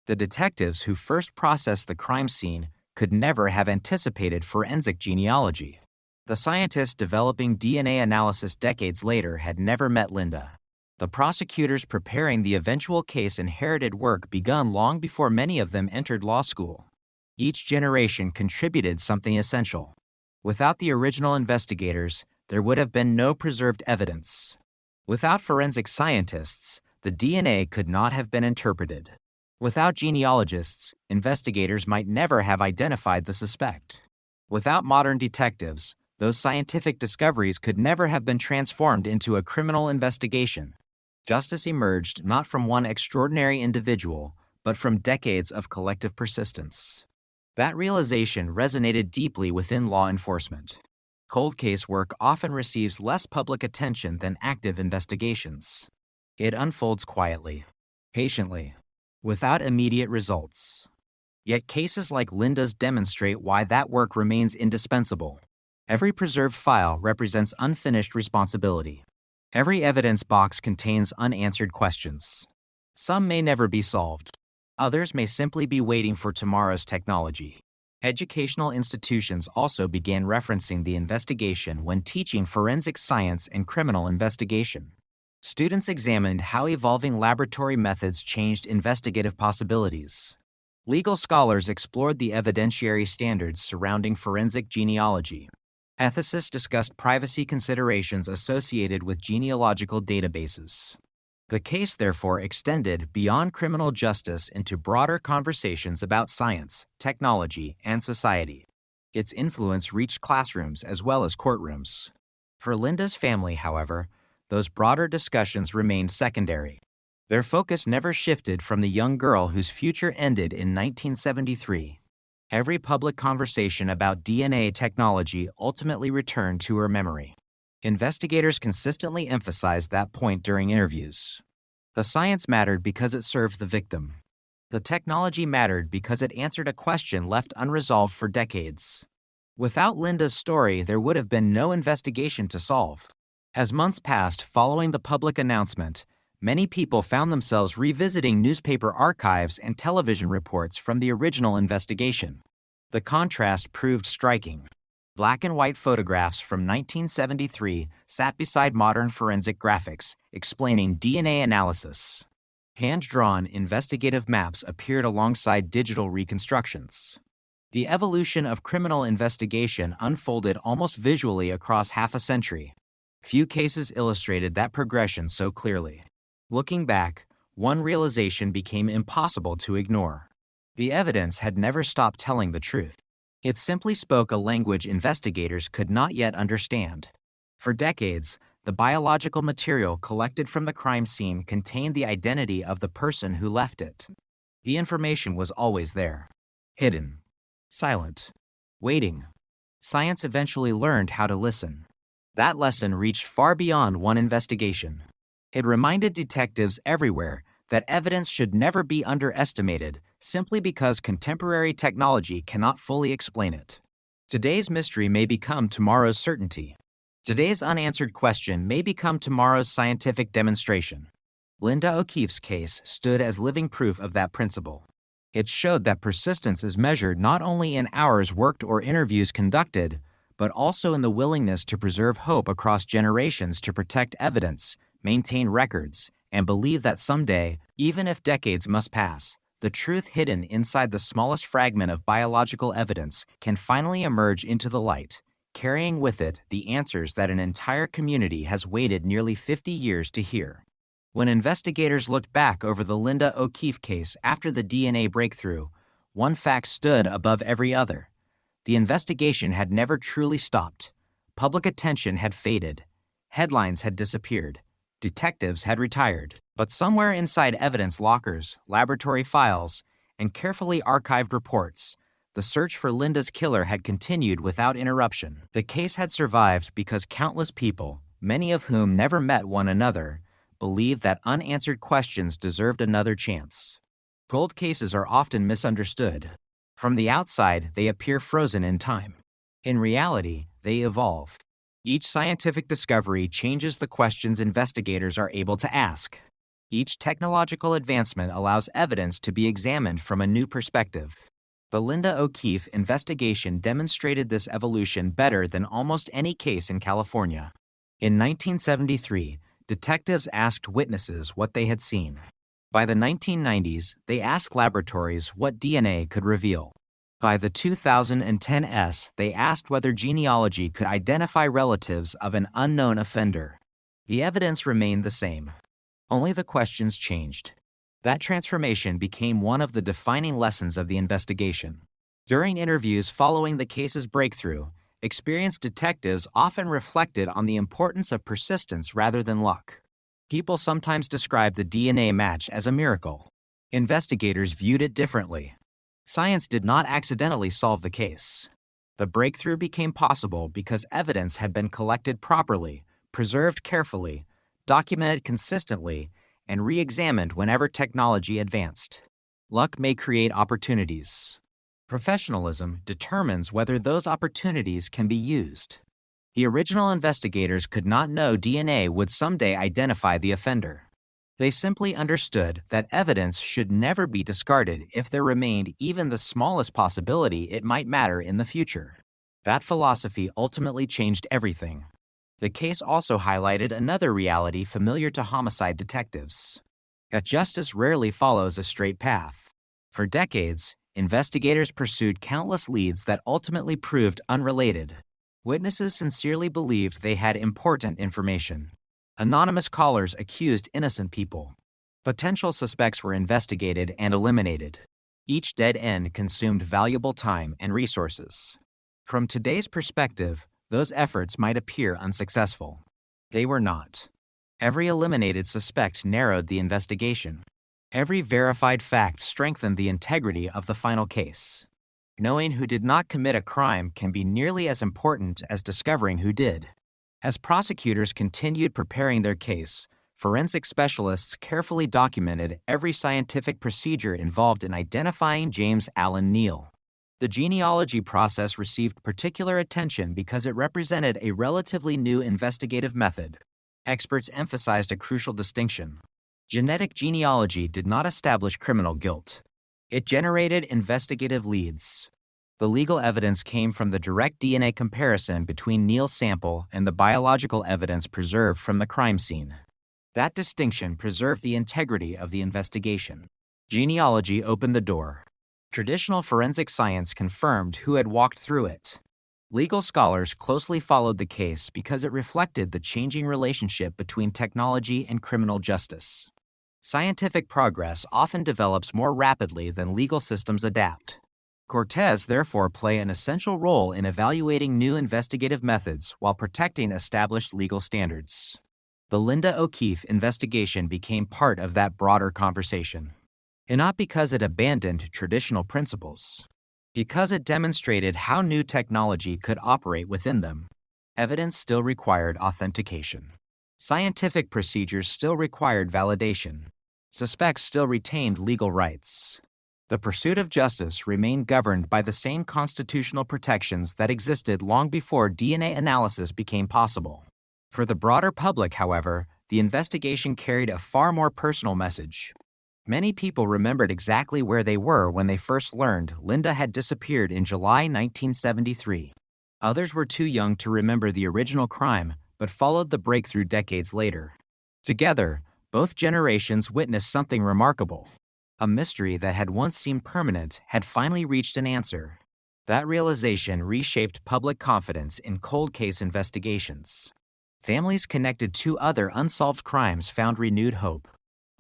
The detectives who first processed the crime scene could never have anticipated forensic genealogy. The scientists developing DNA analysis decades later had never met Linda. The prosecutors preparing the eventual case inherited work begun long before many of them entered law school. Each generation contributed something essential. Without the original investigators, there would have been no preserved evidence. Without forensic scientists, the DNA could not have been interpreted. Without genealogists, investigators might never have identified the suspect. Without modern detectives, those scientific discoveries could never have been transformed into a criminal investigation. Justice emerged not from one extraordinary individual, but from decades of collective persistence. That realization resonated deeply within law enforcement. Cold case work often receives less public attention than active investigations. It unfolds quietly, patiently, without immediate results. Yet cases like Linda's demonstrate why that work remains indispensable. Every preserved file represents unfinished responsibility. Every evidence box contains unanswered questions. Some may never be solved. Others may simply be waiting for tomorrow's technology. Educational institutions also began referencing the investigation when teaching forensic science and criminal investigation. Students examined how evolving laboratory methods changed investigative possibilities. Legal scholars explored the evidentiary standards surrounding forensic genealogy. Ethicists discussed privacy considerations associated with genealogical databases. The case therefore extended beyond criminal justice into broader conversations about science, technology, and society. Its influence reached classrooms as well as courtrooms. For Linda's family, however, those broader discussions remained secondary. Their focus never shifted from the young girl whose future ended in 1973. Every public conversation about DNA technology ultimately returned to her memory. Investigators consistently emphasized that point during interviews. The science mattered because it served the victim. The technology mattered because it answered a question left unresolved for decades. Without Linda's story, there would have been no investigation to solve. As months passed following the public announcement, many people found themselves revisiting newspaper archives and television reports from the original investigation. The contrast proved striking. Black and white photographs from 1973 sat beside modern forensic graphics explaining DNA analysis. Hand-drawn investigative maps appeared alongside digital reconstructions. The evolution of criminal investigation unfolded almost visually across half a century. Few cases illustrated that progression so clearly. Looking back, one realization became impossible to ignore. The evidence had never stopped telling the truth. It simply spoke a language investigators could not yet understand. For decades, the biological material collected from the crime scene contained the identity of the person who left it. The information was always there, hidden, silent, waiting. Science eventually learned how to listen. That lesson reached far beyond one investigation. It reminded detectives everywhere that evidence should never be underestimated simply because contemporary technology cannot fully explain it. Today's mystery may become tomorrow's certainty. Today's unanswered question may become tomorrow's scientific demonstration. Linda O'Keefe's case stood as living proof of that principle. It showed that persistence is measured not only in hours worked or interviews conducted, but also in the willingness to preserve hope across generations to protect evidence, maintain records, and believe that someday, even if decades must pass, the truth hidden inside the smallest fragment of biological evidence can finally emerge into the light, carrying with it the answers that an entire community has waited nearly 50 years to hear. When investigators looked back over the Linda O'Keefe case after the DNA breakthrough, one fact stood above every other. The investigation had never truly stopped. Public attention had faded. Headlines had disappeared. Detectives had retired. But somewhere inside evidence lockers, laboratory files, and carefully archived reports, the the search for Linda's killer had continued without interruption. The case had survived because countless people, many of whom never met one another, believed that unanswered questions deserved another chance. Cold cases are often misunderstood. From the outside, they appear frozen in time. In reality, they evolve. Each scientific discovery changes the questions investigators are able to ask. Each technological advancement allows evidence to be examined from a new perspective. The Linda O'Keefe investigation demonstrated this evolution better than almost any case in California. In 1973, detectives asked witnesses what they had seen. By the 1990s, they asked laboratories what DNA could reveal. By the 2010s, they asked whether genealogy could identify relatives of an unknown offender. The evidence remained the same. Only the questions changed. That transformation became one of the defining lessons of the investigation. During interviews following the case's breakthrough, experienced detectives often reflected on the importance of persistence rather than luck. People sometimes described the DNA match as a miracle. Investigators viewed it differently. Science did not accidentally solve the case. The breakthrough became possible because evidence had been collected properly, preserved carefully, documented consistently, and re-examined whenever technology advanced. Luck may create opportunities. Professionalism determines whether those opportunities can be used. The original investigators could not know DNA would someday identify the offender. They simply understood that evidence should never be discarded if there remained even the smallest possibility it might matter in the future. That philosophy ultimately changed everything. The case also highlighted another reality familiar to homicide detectives: that justice rarely follows a straight path. For decades, investigators pursued countless leads that ultimately proved unrelated. Witnesses sincerely believed they had important information. Anonymous callers accused innocent people. Potential suspects were investigated and eliminated. Each dead end consumed valuable time and resources. From today's perspective, those efforts might appear unsuccessful. They were not. Every eliminated suspect narrowed the investigation. Every verified fact strengthened the integrity of the final case. Knowing who did not commit a crime can be nearly as important as discovering who did. As prosecutors continued preparing their case, forensic specialists carefully documented every scientific procedure involved in identifying James Allen Neal. The genealogy process received particular attention because it represented a relatively new investigative method. Experts emphasized a crucial distinction. Genetic genealogy did not establish criminal guilt. It generated investigative leads. The legal evidence came from the direct DNA comparison between Neal's sample and the biological evidence preserved from the crime scene. That distinction preserved the integrity of the investigation. Genealogy opened the door. Traditional forensic science confirmed who had walked through it. Legal scholars closely followed the case because it reflected the changing relationship between technology and criminal justice. Scientific progress often develops more rapidly than legal systems adapt. Cortez therefore play an essential role in evaluating new investigative methods while protecting established legal standards. The Linda O'Keefe investigation became part of that broader conversation. And not because it abandoned traditional principles. Because it demonstrated how new technology could operate within them. Evidence still required authentication. Scientific procedures still required validation. Suspects still retained legal rights. The pursuit of justice remained governed by the same constitutional protections that existed long before DNA analysis became possible. For the broader public, however, the investigation carried a far more personal message. Many people remembered exactly where they were when they first learned Linda had disappeared in July 1973. Others were too young to remember the original crime, but followed the breakthrough decades later. Together, both generations witnessed something remarkable. A mystery that had once seemed permanent had finally reached an answer. That realization reshaped public confidence in cold case investigations. Families connected to other unsolved crimes found renewed hope.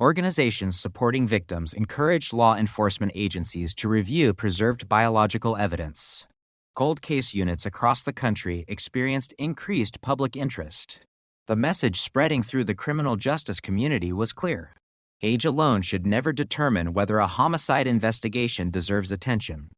Organizations supporting victims encouraged law enforcement agencies to review preserved biological evidence. Cold case units across the country experienced increased public interest. The message spreading through the criminal justice community was clear. Age alone should never determine whether a homicide investigation deserves attention.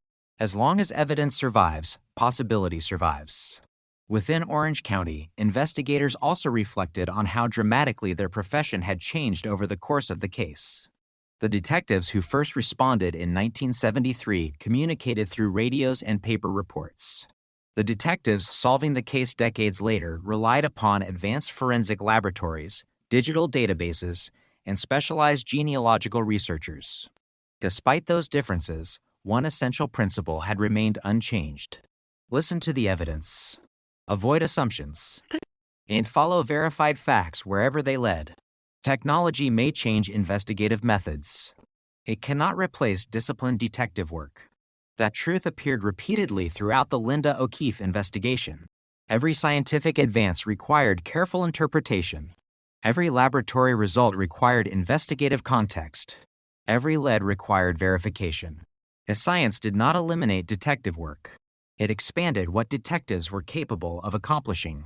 As long as evidence survives, possibility survives. Within Orange County, investigators also reflected on how dramatically their profession had changed over the course of the case. The detectives who first responded in 1973 communicated through radios and paper reports. The detectives solving the case decades later relied upon advanced forensic laboratories, digital databases, and specialized genealogical researchers. Despite those differences, one essential principle had remained unchanged. Listen to the evidence. Avoid assumptions. And follow verified facts wherever they led. Technology may change investigative methods. It cannot replace disciplined detective work. That truth appeared repeatedly throughout the Linda O'Keefe investigation. Every scientific advance required careful interpretation. Every laboratory result required investigative context. Every lead required verification. As science did not eliminate detective work, it expanded what detectives were capable of accomplishing.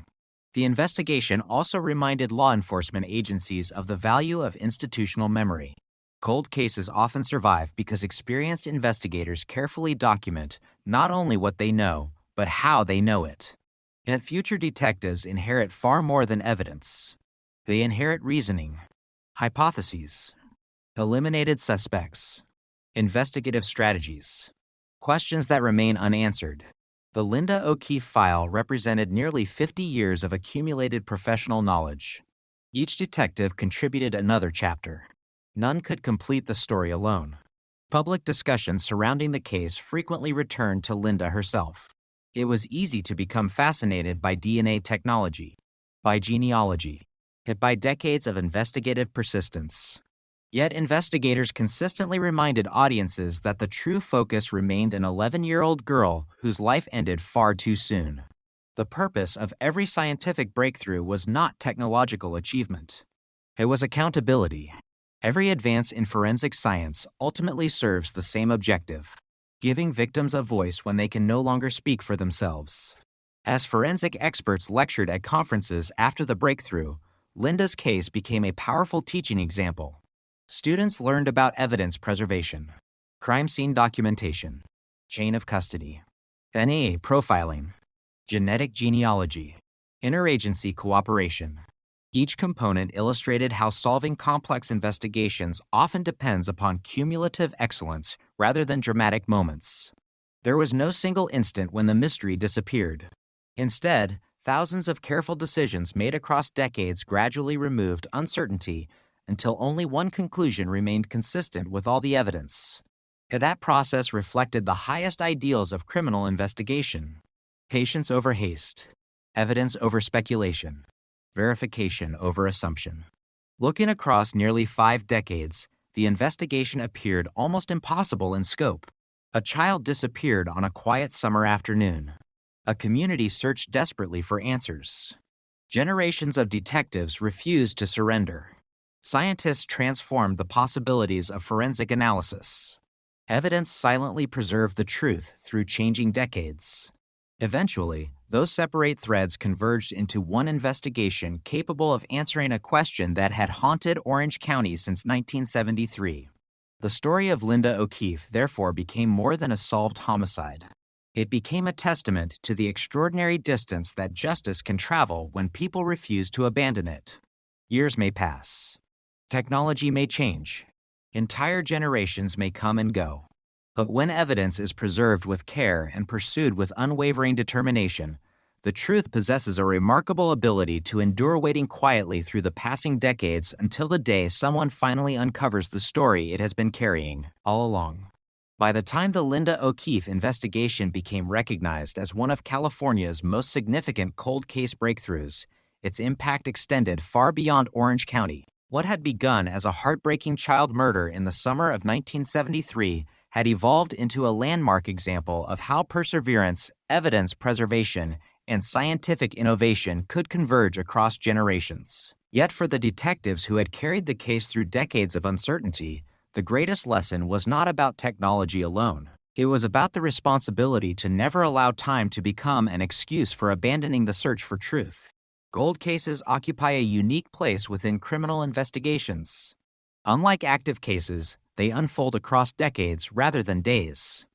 The investigation also reminded law enforcement agencies of the value of institutional memory. Cold cases often survive because experienced investigators carefully document not only what they know, but how they know it. Yet future detectives inherit far more than evidence. They inherit reasoning, hypotheses, eliminated suspects, investigative strategies, questions that remain unanswered. The Linda O'Keefe file represented nearly 50 years of accumulated professional knowledge. Each detective contributed another chapter. None could complete the story alone. Public discussions surrounding the case frequently returned to Linda herself. It was easy to become fascinated by DNA technology, by genealogy, and by decades of investigative persistence. Yet investigators consistently reminded audiences that the true focus remained an 11-year-old girl whose life ended far too soon. The purpose of every scientific breakthrough was not technological achievement. It was accountability. Every advance in forensic science ultimately serves the same objective: giving victims a voice when they can no longer speak for themselves. As forensic experts lectured at conferences after the breakthrough, Linda's case became a powerful teaching example. Students learned about evidence preservation, crime scene documentation, chain of custody, DNA profiling, genetic genealogy, interagency cooperation. Each component illustrated how solving complex investigations often depends upon cumulative excellence rather than dramatic moments. There was no single instant when the mystery disappeared. Instead, thousands of careful decisions made across decades gradually removed uncertainty until only one conclusion remained consistent with all the evidence. That process reflected the highest ideals of criminal investigation: patience over haste, evidence over speculation, verification over assumption. Looking across nearly 5 decades, the investigation appeared almost impossible in scope. A child disappeared on a quiet summer afternoon. A community searched desperately for answers. Generations of detectives refused to surrender. Scientists transformed the possibilities of forensic analysis. Evidence silently preserved the truth through changing decades. Eventually, those separate threads converged into one investigation capable of answering a question that had haunted Orange County since 1973. The story of Linda O'Keefe therefore became more than a solved homicide. It became a testament to the extraordinary distance that justice can travel when people refuse to abandon it. Years may pass. Technology may change. Entire generations may come and go. But when evidence is preserved with care and pursued with unwavering determination, the truth possesses a remarkable ability to endure, waiting quietly through the passing decades until the day someone finally uncovers the story it has been carrying all along. By the time the Linda O'Keefe investigation became recognized as one of California's most significant cold case breakthroughs, its impact extended far beyond Orange County. What had begun as a heartbreaking child murder in the summer of 1973 had evolved into a landmark example of how perseverance, evidence preservation, and scientific innovation could converge across generations. Yet for the detectives who had carried the case through decades of uncertainty, the greatest lesson was not about technology alone. It was about the responsibility to never allow time to become an excuse for abandoning the search for truth. Cold cases occupy a unique place within criminal investigations. Unlike active cases, they unfold across decades rather than days.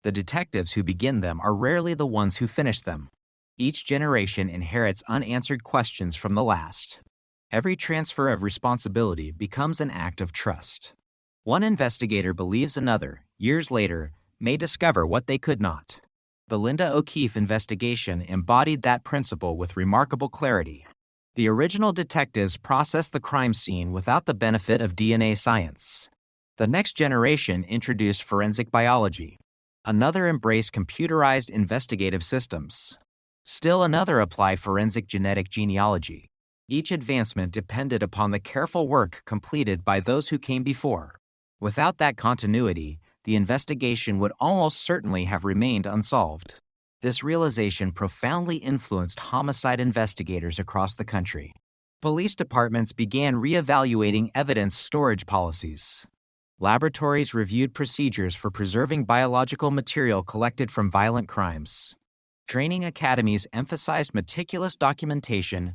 The detectives who begin them are rarely the ones who finish them. Each generation inherits unanswered questions from the last. Every transfer of responsibility becomes an act of trust. One investigator believes another, years later, may discover what they could not. The Linda O'Keefe investigation embodied that principle with remarkable clarity. The original detectives processed the crime scene without the benefit of DNA science. The next generation introduced forensic biology. Another embraced computerized investigative systems. Still another applied forensic genetic genealogy. Each advancement depended upon the careful work completed by those who came before. Without that continuity, the investigation would almost certainly have remained unsolved. This realization profoundly influenced homicide investigators across the country. Police departments began reevaluating evidence storage policies. Laboratories reviewed procedures for preserving biological material collected from violent crimes. Training academies emphasized meticulous documentation,